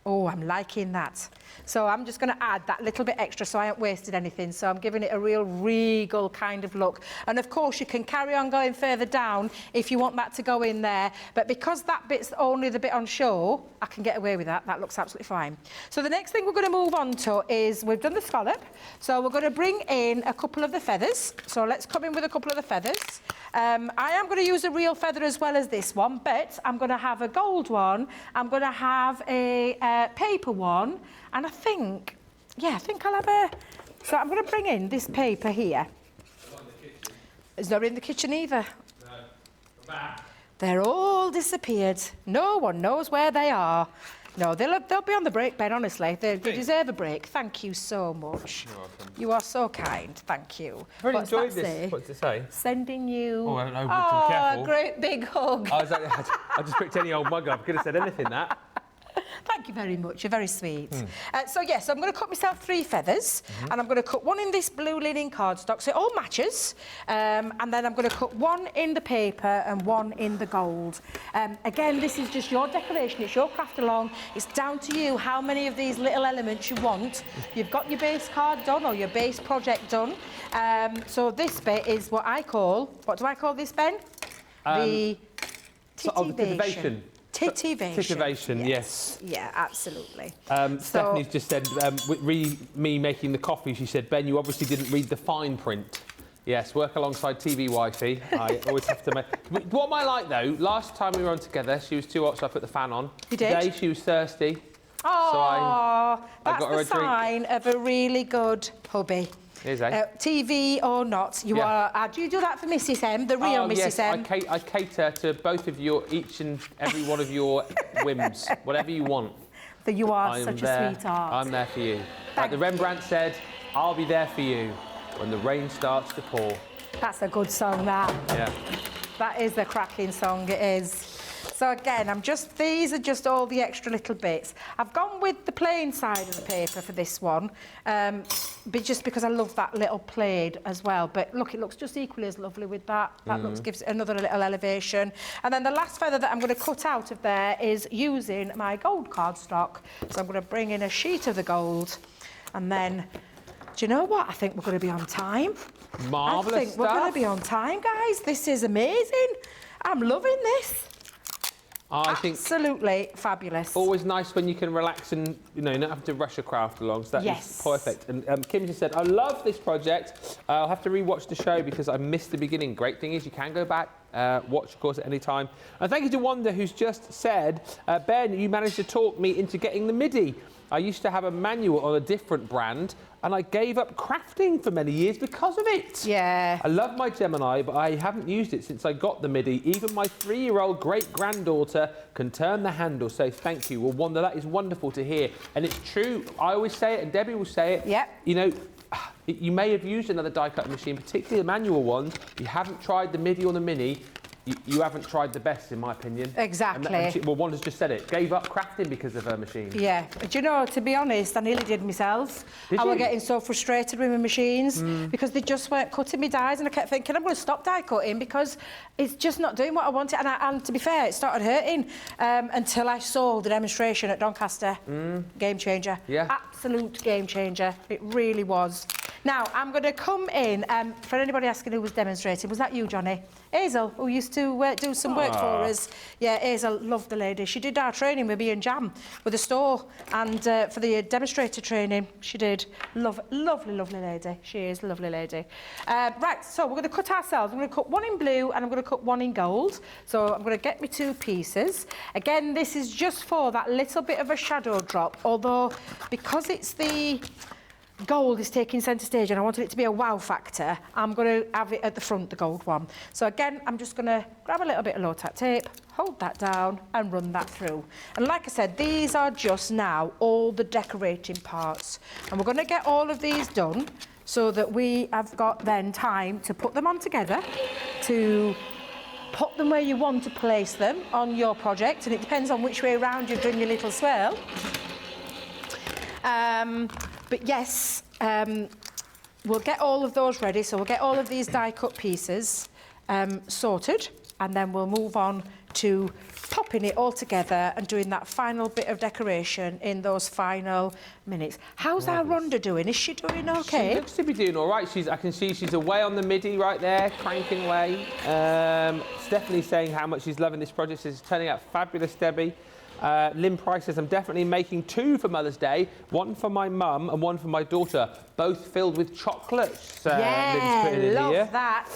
Oh, I'm liking that. So I'm just going to add that little bit extra so I haven't wasted anything. So I'm giving it a real regal kind of look. And of course, you can carry on going further down if you want that to go in there. But because that bit's only the bit on show, I can get away with that. That looks absolutely fine. So the next thing we're going to move on to is we've done the scallop. So we're going to bring in a couple of the feathers. So let's come in with a couple of the feathers. I am going to use a real feather as well as this one, but I'm going to have a gold one. I'm going to have a paper one, and I think I'll have a... So I'm going to bring in this paper here. It's not in the kitchen either. No. They're all disappeared. No one knows where they are. No, they'll be on the break, Ben, honestly. They deserve a break. Thank you so much. You're welcome. You are so kind. Thank you. I've really enjoyed this. What's it say? Sending you... Oh, I don't know. Be careful. A great big hug. I just picked any old mug up. I could have said anything, that. Thank you very much. You're very sweet. So, yes, I'm going to cut myself 3 feathers, and I'm going to cut one in this blue linen cardstock, so it all matches. And then I'm going to cut one in the paper and one in the gold. Again, this is just your decoration. It's your craft along. It's down to you how many of these little elements you want. You've got your base card done or your base project done. So this bit is what I call... What do I call this, Ben? The titivation. Titivation, yes. Yeah, absolutely. Stephanie's just said, me making the coffee, she said, Ben, you obviously didn't read the fine print. Yes, work alongside TV wifey. I always have to make... What am I like, though? Last time we were on together, she was too hot, so I put the fan on. You did? Today, she was thirsty. Oh, so that's the sign of a really good hubby. Is TV or not, you are... do you do that for Mrs M, the real Mrs M? Yes, I cater to both of each and every one of your whims, whatever you want. That you are such a sweetheart. I'm there for you. Like the Rembrandt said, I'll be there for you when the rain starts to pour. That's a good song, that. Yeah. That is a cracking song, it is. So again, these are just all the extra little bits. I've gone with the plain side of the paper for this one, but just because I love that little plaid as well. But look, it looks just equally as lovely with that. That gives it another little elevation. And then the last feather that I'm going to cut out of there is using my gold cardstock. So I'm going to bring in a sheet of the gold, and then do you know what? I think we're going to be on time. Marvellous I think we're going to be on time, guys. This is amazing. I'm loving this. I think absolutely fabulous. Always nice when you can relax and you don't have to rush a craft along. So that is perfect. And Kim just said, I love this project. I'll have to rewatch the show because I missed the beginning. Great thing is you can go back, watch, of course, at any time. And thank you to Wanda, who's just said, Ben, you managed to talk me into getting the MIDI. I used to have a manual on a different brand and I gave up crafting for many years because of it. Yeah. I love my Gemini, but I haven't used it since I got the MIDI. Even my 3-year-old great-granddaughter can turn the handle, so thank you. Well, Wanda, that is wonderful to hear. And it's true. I always say it, and Debbie will say it. Yep. You know, you may have used another die-cutting machine, particularly the manual ones. You haven't tried the MIDI or the Mini. You haven't tried the best, in my opinion. Exactly. Well, Wanda's just said it. Gave up crafting because of her machine. Yeah. Do you know, to be honest, I nearly did myself. I was getting so frustrated with my machines because they just weren't cutting me dies, and I kept thinking, I'm going to stop die cutting because it's just not doing what I wanted. And to be fair, it started hurting until I saw the demonstration at Doncaster. Game changer. Yeah. Absolute game changer. It really was. Now, I'm going to come in, for anybody asking who was demonstrating, was that you, Johnny? Hazel, who used to do some work for us. Yeah, Hazel, loved the lady. She did our training with me and Jam, with the store, and for the demonstrator training, she did. Lovely, lovely lady. She is a lovely lady. Right, so we're going to cut ourselves. I'm going to cut one in blue and I'm going to cut one in gold. So I'm going to get me 2 pieces. Again, this is just for that little bit of a shadow drop, although because it's the gold is taking centre stage and I wanted it to be a wow factor, I'm going to have it at the front, the gold one. So again, I'm just going to grab a little bit of low-tack tape, hold that down and run that through. And like I said, these are just now all the decorating parts. And we're going to get all of these done so that we have got then time to put them on together, to put them where you want to place them on your project, and it depends on which way around you've done your little swirl. But yes, we'll get all of those ready. So we'll get all of these die-cut pieces sorted, and then we'll move on to popping it all together and doing that final bit of decoration in those final minutes. How's our Rhonda doing? Is she doing okay? She looks to be doing all right. I can see she's away on the MIDI right there, cranking away. Stephanie's saying how much she's loving this project. It's turning out fabulous, Debbie. Lynn Price says, I'm definitely making 2 for Mother's Day, one for my mum and one for my daughter, both filled with chocolates. Yeah, love that.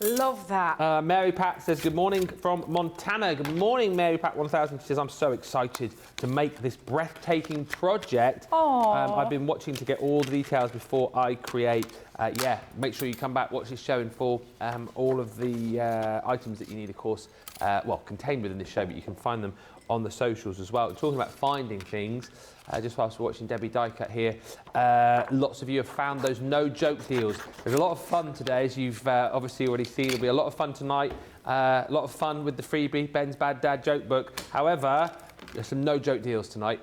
Love that. Mary Pat says, good morning from Montana. Good morning, Mary Pat 1000. She says, I'm so excited to make this breathtaking project. I've been watching to get all the details before I create. Yeah, make sure you come back, watch this show in full. All of the items that you need, of course, well, contained within this show, but you can find them on the socials as well. Talking about finding things, just whilst we're watching Debbie die cut here, lots of you have found those no joke deals. There's a lot of fun today, as you've obviously already seen. There'll be a lot of fun tonight, a lot of fun with the freebie, Ben's Bad Dad joke book. However, there's some no joke deals tonight.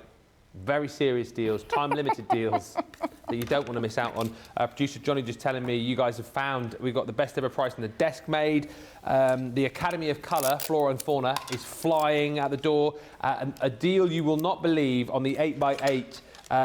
Very serious deals, time limited deals that you don't want to miss out on. Producer Johnny just telling me you guys have found we've got the best ever price on the desk made. The Academy of Colour, Flora and Fauna, is flying out the door. A deal you will not believe on the 8x8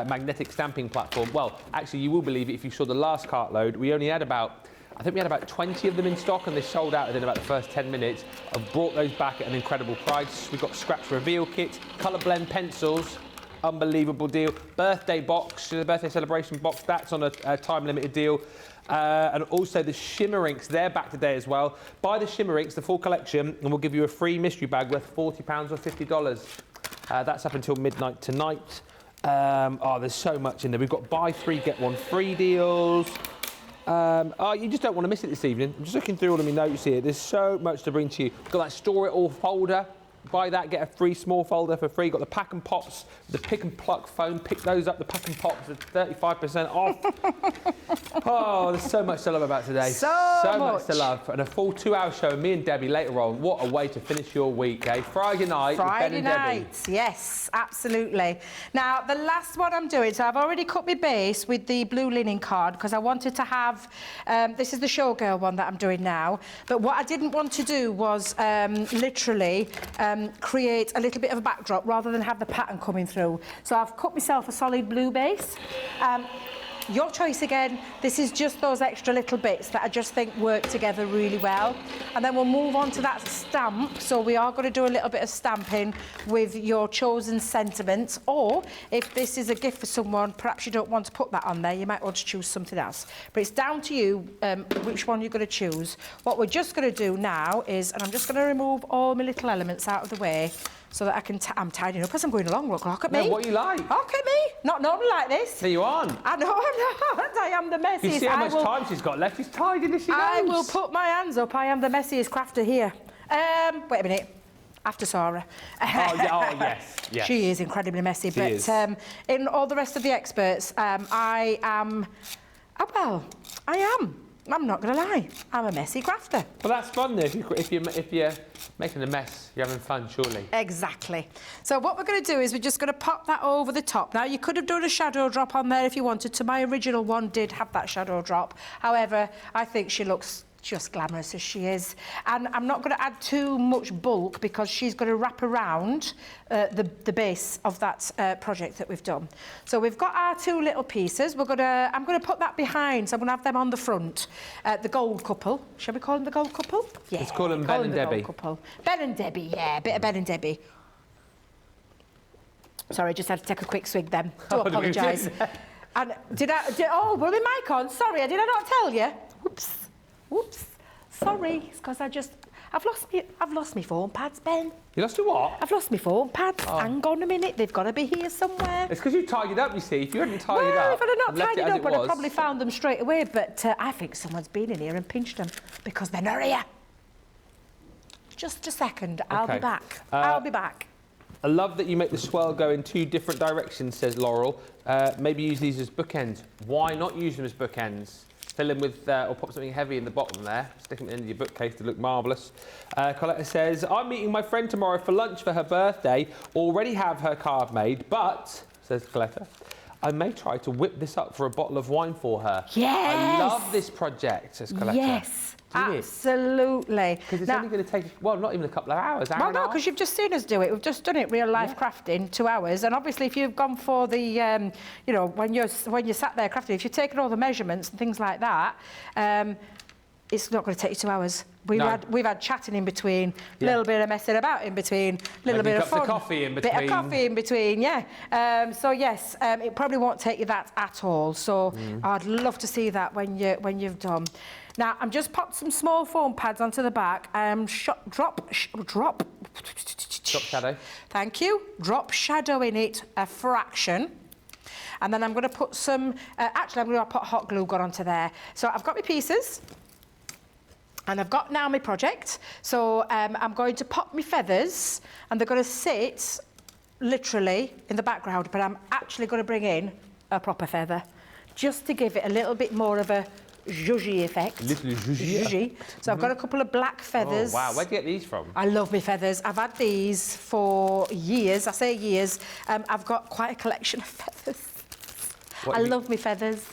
magnetic stamping platform. Well, actually, you will believe it if you saw the last cartload. We only had about, I think we had about 20 of them in stock, and they sold out within about the first 10 minutes. I've brought those back at an incredible price. We've got scratch reveal kits, colour blend pencils. Unbelievable deal. Birthday box, the birthday celebration box, that's on a time limited deal. And also the shimmer inks, they're back today as well. Buy the shimmer inks, the full collection, and we'll give you a free mystery bag worth £40 or $50. That's up until midnight tonight. There's so much in there. We've got buy 3, get 1 free deals. You just don't want to miss it this evening. I'm just looking through all of my notes here. There's so much to bring to you. We've got that store it all folder. Buy that, get a free small folder for free. Got the pack and pops, the pick and pluck foam. Pick those up. The pack and pops are 35% off. Oh, there's so much to love about today. So much to love. And a full 2-hour show. Me and Debbie later on. What a way to finish your week, eh? Friday night with Ben and Debbie. Yes, absolutely. Now, the last one I'm doing, so I've already cut my base with the blue linen card because I wanted to have, this is the showgirl one that I'm doing now. But what I didn't want to do was literally create a little bit of a backdrop rather than have the pattern coming through. So I've cut myself a solid blue base. your choice again. This is just those extra little bits that I just think work together really well. And then we'll move on to that stamp. So we are going to do a little bit of stamping with your chosen sentiments, or if this is a gift for someone, perhaps you don't want to put that on there, you might want to choose something else. But it's down to you which one you're going to choose. What we're just going to do now is, and I'm just going to remove all my little elements out of the way so that I can, I'm tidying up as I'm going along. Look at me. No, what you like. Look at me. Not normally like this. No, you aren't. I know I'm not. I am the messiest. You see how much time she's got left? She's tidying as she goes. I will put my hands up. I am the messiest crafter here. Wait a minute. After Sara. Yes. She is incredibly messy. She but is. In all the rest of the experts, I am... well, I am. I'm not going to lie. I'm a messy crafter. Well, that's fun, though. If you're making a mess, you're having fun, surely. Exactly. So what we're going to do is we're just going to pop that over the top. Now, you could have done a shadow drop on there if you wanted to. My original one did have that shadow drop. However, I think she looks just glamorous as she is. And I'm not going to add too much bulk because she's going to wrap around the base of that project that we've done. So we've got our two little pieces. I'm going to put that behind, so I'm going to have them on the front. The gold couple. Shall we call them the gold couple? Yeah. Let's call them Ben and Debbie. Ben and Debbie, yeah. A bit of Ben and Debbie. Sorry, I just had to take a quick swig then. Do apologise. And oh, were my mic on? Sorry, did I not tell you? Whoops. Sorry, it's because I've lost my phone pads, Ben. You lost your what? I've lost my phone pads. Hang on a minute, they've got to be here somewhere. It's because you tidied up, you see. If you hadn't tidied up... if I'd have not tidied up, I'd have probably found them straight away. But I think someone's been in here and pinched them because they're not here. Just a second, I'll be back. I'll be back. I love that you make the swirl go in two different directions, says Laurel. Maybe use these as bookends. Why not use them as bookends? Fill in with, or pop something heavy in the bottom there. Stick them into your bookcase to look marvellous. Coletta says, I'm meeting my friend tomorrow for lunch for her birthday. Already have her card made, but, says Coletta, I may try to whip this up for a bottle of wine for her. Yes! I love this project, says Coletta. Yes, absolutely. Because it's only going to take, well, not even a couple of hours. Well, no, because you've just seen us do it. We've just done it real life crafting, 2 hours. And obviously, if you've gone for the, you know, when you sat there crafting, if you've taken all the measurements and things like that, it's not going to take you 2 hours. We've had chatting in between, a little bit of messing about in between, a little bit of fun. Coffee in between. Bit of coffee in between, yeah. So yes, it probably won't take you that at all. So I'd love to see that when you've done. Now I'm just popped some small foam pads onto the back. Drop shadow. Thank you. Drop shadow in it a fraction. And then I'm going to put some. Actually, I'm going to put hot glue gun onto there. So I've got my pieces. And I've got now my project, so I'm going to pop my feathers, and they're going to sit literally in the background, but I'm actually going to bring in a proper feather, just to give it a little bit more of a zhuzhy effect. Little zhuzhy. So I've got a couple of black feathers. Oh, wow, where'd you get these from? I love my feathers. I've had these for years. I say years. I've got quite a collection of feathers. I love my feathers.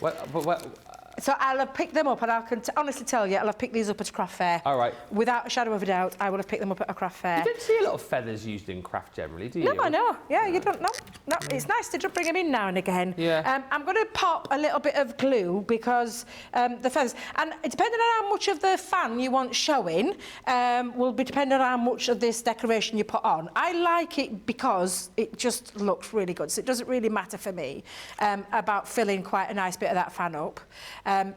So I'll have picked them up, and I can honestly tell you, I'll have picked these up at a craft fair. All right. Without a shadow of a doubt, I would have picked them up at a craft fair. You don't see a lot of feathers used in craft generally, do you? No, I know. Yeah, you don't know. No, it's nice to just bring them in now and again. Yeah. I'm going to pop a little bit of glue because the feathers, and depending on how much of the fan you want showing, will be depending on how much of this decoration you put on. I like it because it just looks really good, so it doesn't really matter for me about filling quite a nice bit of that fan up.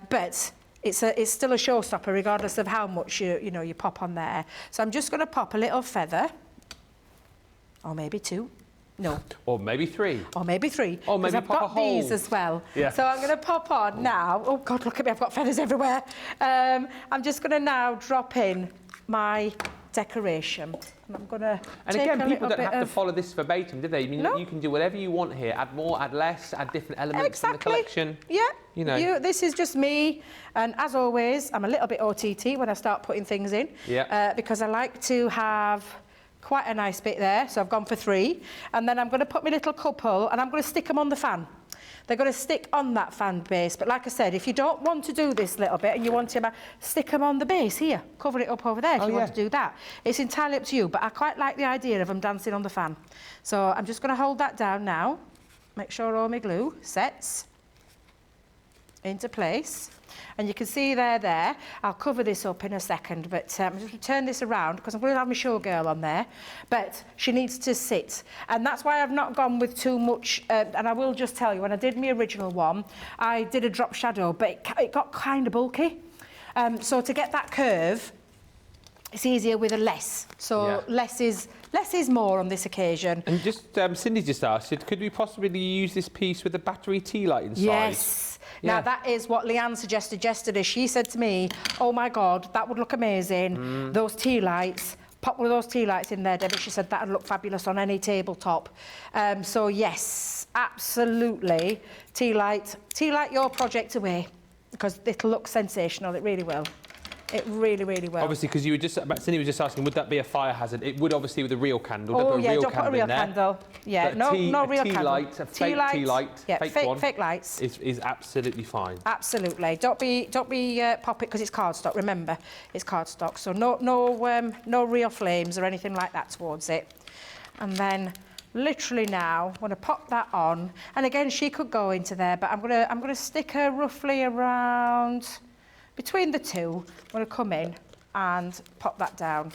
But it's still a showstopper regardless of how much you pop on there. So I'm just going to pop a little feather, or maybe 2. No. Or maybe 3. Or maybe 3. Or maybe I've pop got a hole. these as well. Yeah. So I'm going to pop on now. Oh God, look at me! I've got feathers everywhere. I'm just going to now drop in my decoration. And I'm going to take again, a people little don't bit have to follow this verbatim, do they? I mean, you can do whatever you want here. Add more, add less, add different elements in the collection. Yeah. You know. This is just me. And as always, I'm a little bit OTT when I start putting things in. Yeah. Because I like to have quite a nice bit there. So I've gone for 3. And then I'm going to put my little couple, and I'm going to stick them on the fan. They're going to stick on that fan base. But like I said, if you don't want to do this little bit and you want to stick them on the base here, cover it up over there if you want to do that. It's entirely up to you, but I quite like the idea of them dancing on the fan. So I'm just going to hold that down now. Make sure all my glue sets. into place. And you can see there. I'll cover this up in a second, but I'm just going to turn this around because I'm going to have my showgirl on there. But she needs to sit. And that's why I've not gone with too much. And I will just tell you, when I did my original one, I did a drop shadow, but it got kind of bulky. So to get that curve, it's easier with a less. So less is more on this occasion. And just, Cindy just asked, could we possibly use this piece with a battery tea light inside? Yes. Now, that is what Leanne suggested yesterday. She said to me, oh, my God, that would look amazing. Those tea lights, pop one of those tea lights in there, Debbie. She said that would look fabulous on any tabletop. So, yes, absolutely. Tea light your project away because it'll look sensational. It really will. It really, really will. Obviously, because Cindy was just asking, would that be a fire hazard? It would, obviously, with a real candle. Oh, yeah, don't put a real candle. Yeah, no real candle. A fake tea light, yeah, fake one. Fake lights. Is absolutely fine. Absolutely. Don't be pop it because it's cardstock. Remember, it's cardstock. So no real flames or anything like that towards it. And then, literally now, I'm going to pop that on. And again, she could go into there, but I'm going to stick her roughly around. Between the two, I'm going to come in and pop that down.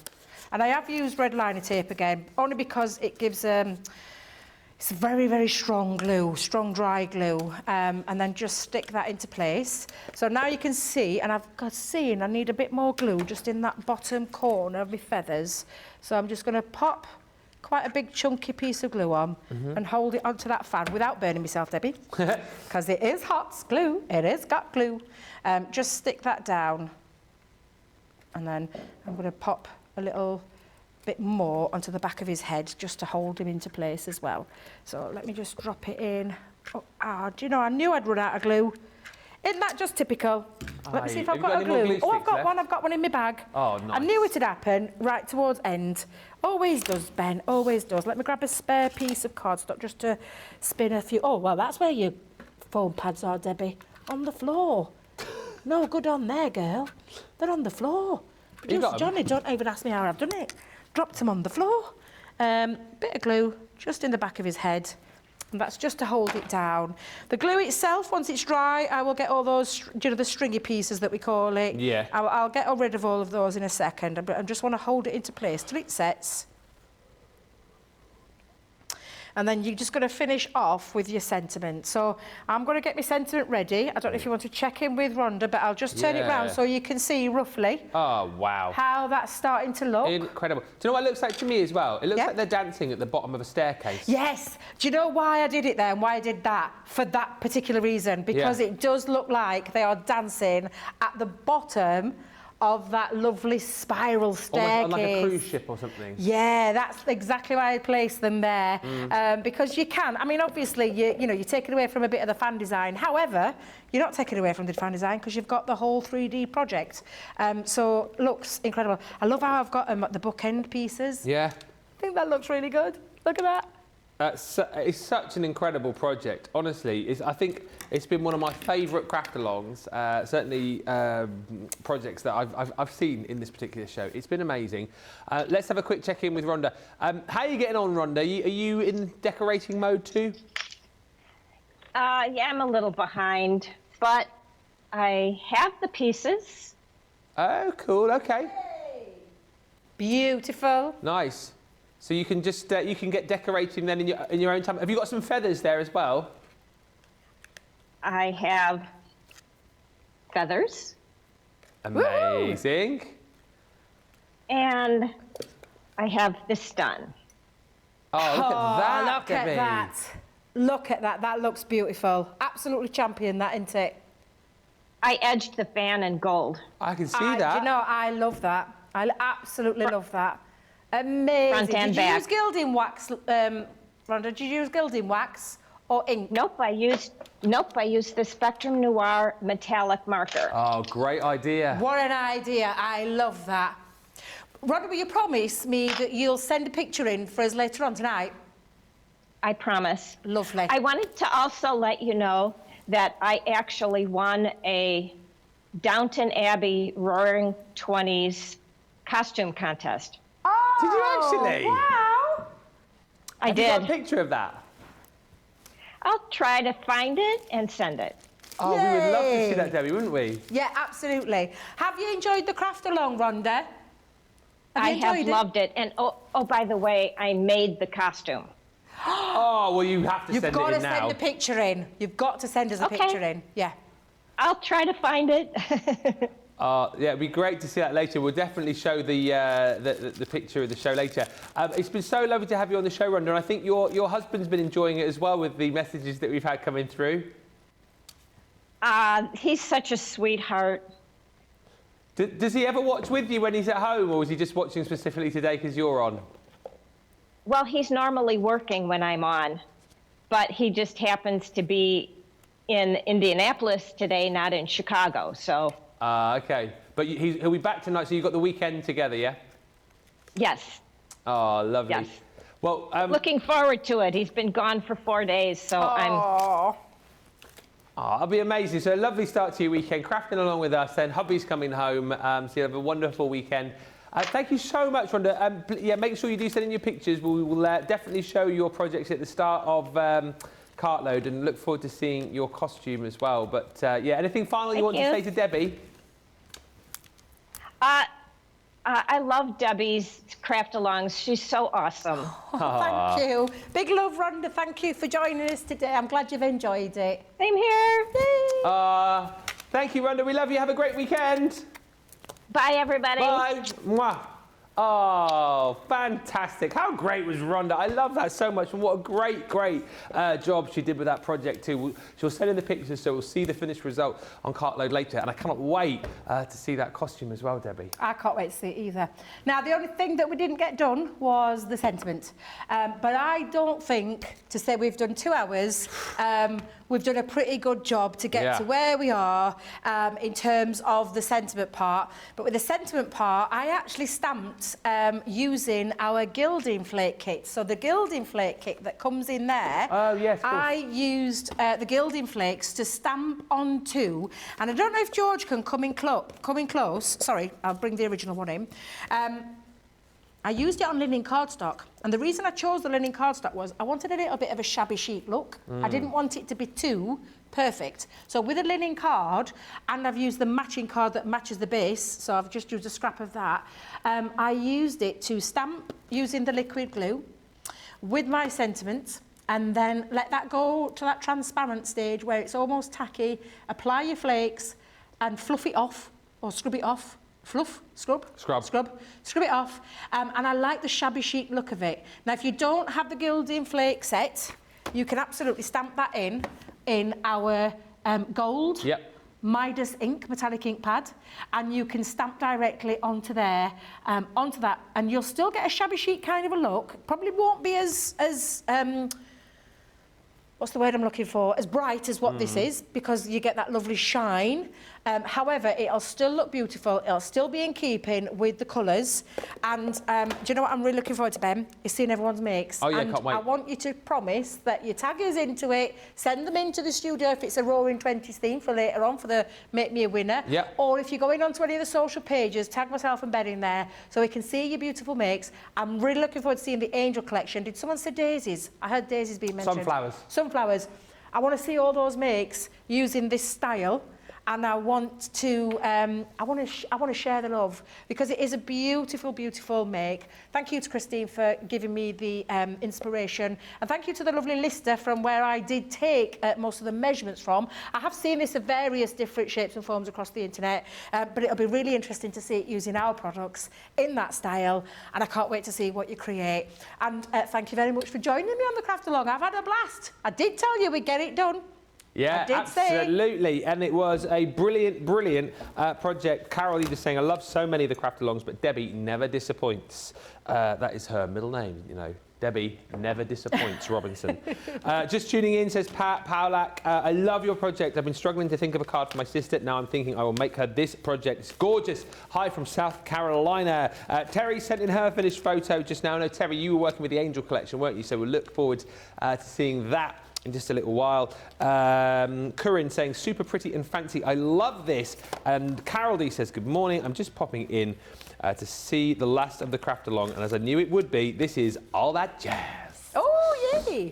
And I have used red liner tape again, only because it gives it's a very, very strong glue, strong dry glue, and then just stick that into place. So now you can see, and I need a bit more glue just in that bottom corner of my feathers. So I'm just going to pop quite a big chunky piece of glue on and hold it onto that fan without burning myself, Debbie, because it is hot glue. It is got glue. Just stick that down, and then I'm going to pop a little bit more onto the back of his head just to hold him into place as well. So let me just drop it in. Oh, do you know, I knew I'd run out of glue. Isn't that just typical? Let me see if I've got a glue. Oh, I've got one in my bag. Oh, nice. I knew it'd happen right towards end. Always does, Ben, always does. Let me grab a spare piece of cardstock just to spin a few. Oh, well, that's where your foam pads are, Debbie. On the floor. No good on there, girl. They're on the floor. Producer Johnny, don't even ask me how I've done it. Dropped them on the floor. Bit of glue just in the back of his head. And that's just to hold it down. The glue itself, once it's dry, I will get all those, the stringy pieces that we call it. Yeah. I'll get rid of all of those in a second. I just want to hold it into place till it sets. And then you're just going to finish off with your sentiment. So I'm going to get my sentiment ready. I don't know if you want to check in with Rhonda, but I'll just turn it round so you can see roughly how that's starting to look. Incredible. Do you know what it looks like to me as well? It looks like they're dancing at the bottom of a staircase. Yes. Do you know why I did it there and why I did that? For that particular reason. Because it does look like they are dancing at the bottom of that lovely spiral staircase. Almost like a cruise ship or something. Yeah, that's exactly why I placed them there. Because you can. I mean, obviously, you're taking away from a bit of the fan design. However, you're not taking away from the fan design because you've got the whole 3D project. So, looks incredible. I love how I've got them at the bookend pieces. Yeah. I think that looks really good. Look at that. It's such an incredible project, honestly. I think it's been one of my favourite craft-alongs, certainly projects that I've seen in this particular show. It's been amazing. Let's have a quick check-in with Rhonda. How are you getting on, Rhonda? Are you in decorating mode too? Yeah, I'm a little behind, but I have the pieces. Oh, cool, okay. Beautiful. Nice. So you can just you can get decorating then in your own time. Have you got some feathers there as well? I have feathers. Amazing. Woo! And I have this done. Oh, look at that, look at that. Look at that. That looks beautiful. Absolutely champion, that, isn't it? I edged the fan in gold. I can see that. You know, I love that. I absolutely love that. Amazing. Front and did back. you use gilding wax, Rhonda? Did you use gilding wax or ink? Nope, I used the Spectrum Noir metallic marker. Oh, great idea. What an idea. I love that. Rhonda, will you promise me that you'll send a picture in for us later on tonight? I promise. Lovely. I wanted to also let you know that I actually won a Downton Abbey Roaring 20's costume contest. Oh, did you actually? Wow. I did. Have you got a picture of that? I'll try to find it and send it. Oh, Yay. we would love to see that, Debbie, wouldn't we? Yeah, absolutely. Have you enjoyed the craft along, Rhonda? I have loved it. And oh, by the way, I made the costume. Oh, well, you have to send it in now. You've got to send a picture in. You've got to send us a picture in. Yeah. I'll try to find it. Yeah, it'd be great to see that later. We'll definitely show the picture of the show later. It's been so lovely to have you on the show, Rhonda, and I think your husband's been enjoying it as well with the messages that we've had coming through. He's such a sweetheart. Does he ever watch with you when he's at home, or is he just watching specifically today because you're on? Well, he's normally working when I'm on, but he just happens to be in Indianapolis today, not in Chicago, so... Okay. But he'll be back tonight, so you've got the weekend together, yeah? Yes. Oh, lovely. Yes. Well, looking forward to it. He's been gone for 4 days, so I'm... Oh, that'll be amazing. So a lovely start to your weekend, crafting along with us, then hubby's coming home, so you'll have a wonderful weekend. Thank you so much, Rhonda. Yeah, make sure you do send in your pictures. We will definitely show your projects at the start of Cartload and look forward to seeing your costume as well. But yeah, anything final you want to say to Debbie? I love Debbie's craft-alongs. She's so awesome. Oh, thank you. Big love, Rhonda. Thank you for joining us today. I'm glad you've enjoyed it. Same here. Yay. Thank you, Rhonda. We love you. Have a great weekend. Bye, everybody. Bye. Mwah. Oh, fantastic. How great was Rhonda? I love that so much. And what a great job she did with that project too. She'll send in the pictures, so we'll see the finished result on Cartload later. And I cannot wait to see that costume as well, Debbie. I can't wait to see it either. Now, the only thing that we didn't get done was the sentiment. But I don't think, to say we've done 2 hours, we've done a pretty good job to get to where we are in terms of the sentiment part. But with the sentiment part, I actually stamped using our gilding flake kit. So the gilding flake kit that comes in there, I used the gilding flakes to stamp onto, and I don't know if George can come in close. Sorry, I'll bring the original one in. I used it on linen cardstock, and the reason I chose the linen cardstock was I wanted a little bit of a shabby chic look. I didn't want it to be too perfect. So with a linen card, and I've used the matching card that matches the base, so I've just used a scrap of that, I used it to stamp using the liquid glue with my sentiment, and then let that go to that transparent stage where it's almost tacky, apply your flakes and fluff it off, or scrub it off. Scrub it off, and I like the shabby chic look of it. Now, if you don't have the gilding flake set, you can absolutely stamp that in our gold Midas ink, metallic ink pad, and you can stamp directly onto there, onto that, and you'll still get a shabby chic kind of a look. Probably won't be as what's the word I'm looking for? As bright as what this is, because you get that lovely shine. However, it'll still look beautiful. It'll still be in keeping with the colours. And do you know what I'm really looking forward to, Ben? Is seeing everyone's makes. Oh, yeah, and can't wait. I want you to promise that you tag us into it, send them into the studio if it's a Roaring 20's theme for later on for the Make Me a Winner. Yeah. Or if you're going onto any of the social pages, tag myself and Ben in there so we can see your beautiful makes. I'm really looking forward to seeing the Angel collection. Did someone say daisies? I heard daisies being mentioned. Sunflowers. I want to see all those makes using this style, and I want to share the love because it is a beautiful, beautiful make. Thank you to Christine for giving me the inspiration, and thank you to the lovely Lister from where I did take most of the measurements from. I have seen this of various different shapes and forms across the internet, but it'll be really interesting to see it using our products in that style, and I can't wait to see what you create. And thank you very much for joining me on the Craft Along. I've had a blast. I did tell you we'd get it done. Yeah, absolutely. And it was a brilliant project. Carol, you just saying, I love so many of the craft-alongs, but Debbie never disappoints. That is her middle name, you know. Debbie never disappoints, Robinson. Just tuning in, says Pat Paulak. I love your project. I've been struggling to think of a card for my sister. Now I'm thinking I will make her this project. It's gorgeous. Hi from South Carolina. Terry sent in her finished photo just now. I know, Terry, you were working with the Angel collection, weren't you? So we'll look forward to seeing that in just a little while. Corinne saying, super pretty and fancy. I love this. And Carol D says, good morning. I'm just popping in to see the last of the craft along. And as I knew it would be, this is all that jazz. Oh, Hey!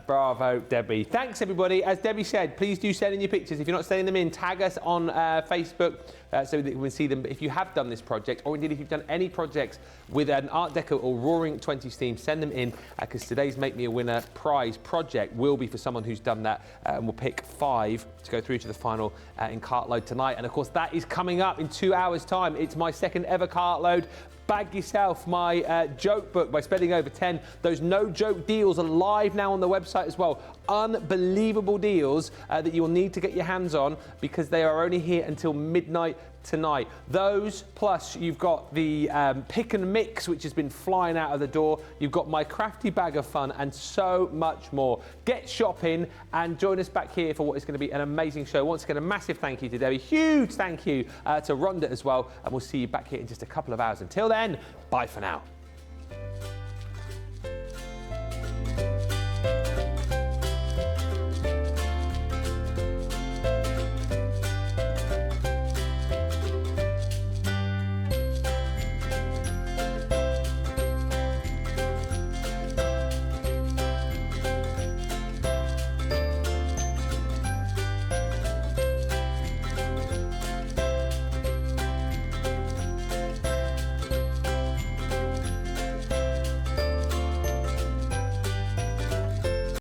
Bravo, Debbie. Thanks, everybody. As Debbie said, please do send in your pictures. If you're not sending them in, tag us on Facebook so that we can see them. If you have done this project, or indeed if you've done any projects with an Art Deco or Roaring 20s theme, send them in, because today's Make Me a Winner prize project will be for someone who's done that, and we'll pick 5 to go through to the final in Cartload tonight. And of course, that is coming up in 2 hours' time. It's my second ever Cartload. Bag yourself my joke book by spending over 10. Those no joke deals are live now on the website as well. Unbelievable deals that you will need to get your hands on, because they are only here until midnight tonight. Those, plus you've got the pick and mix, which has been flying out of the door. You've got my crafty bag of fun and so much more. Get shopping and join us back here for what is going to be an amazing show. Once again, a massive thank you to Debbie. Huge thank you to Rhonda as well. And we'll see you back here in just a couple of hours. Until then, bye for now.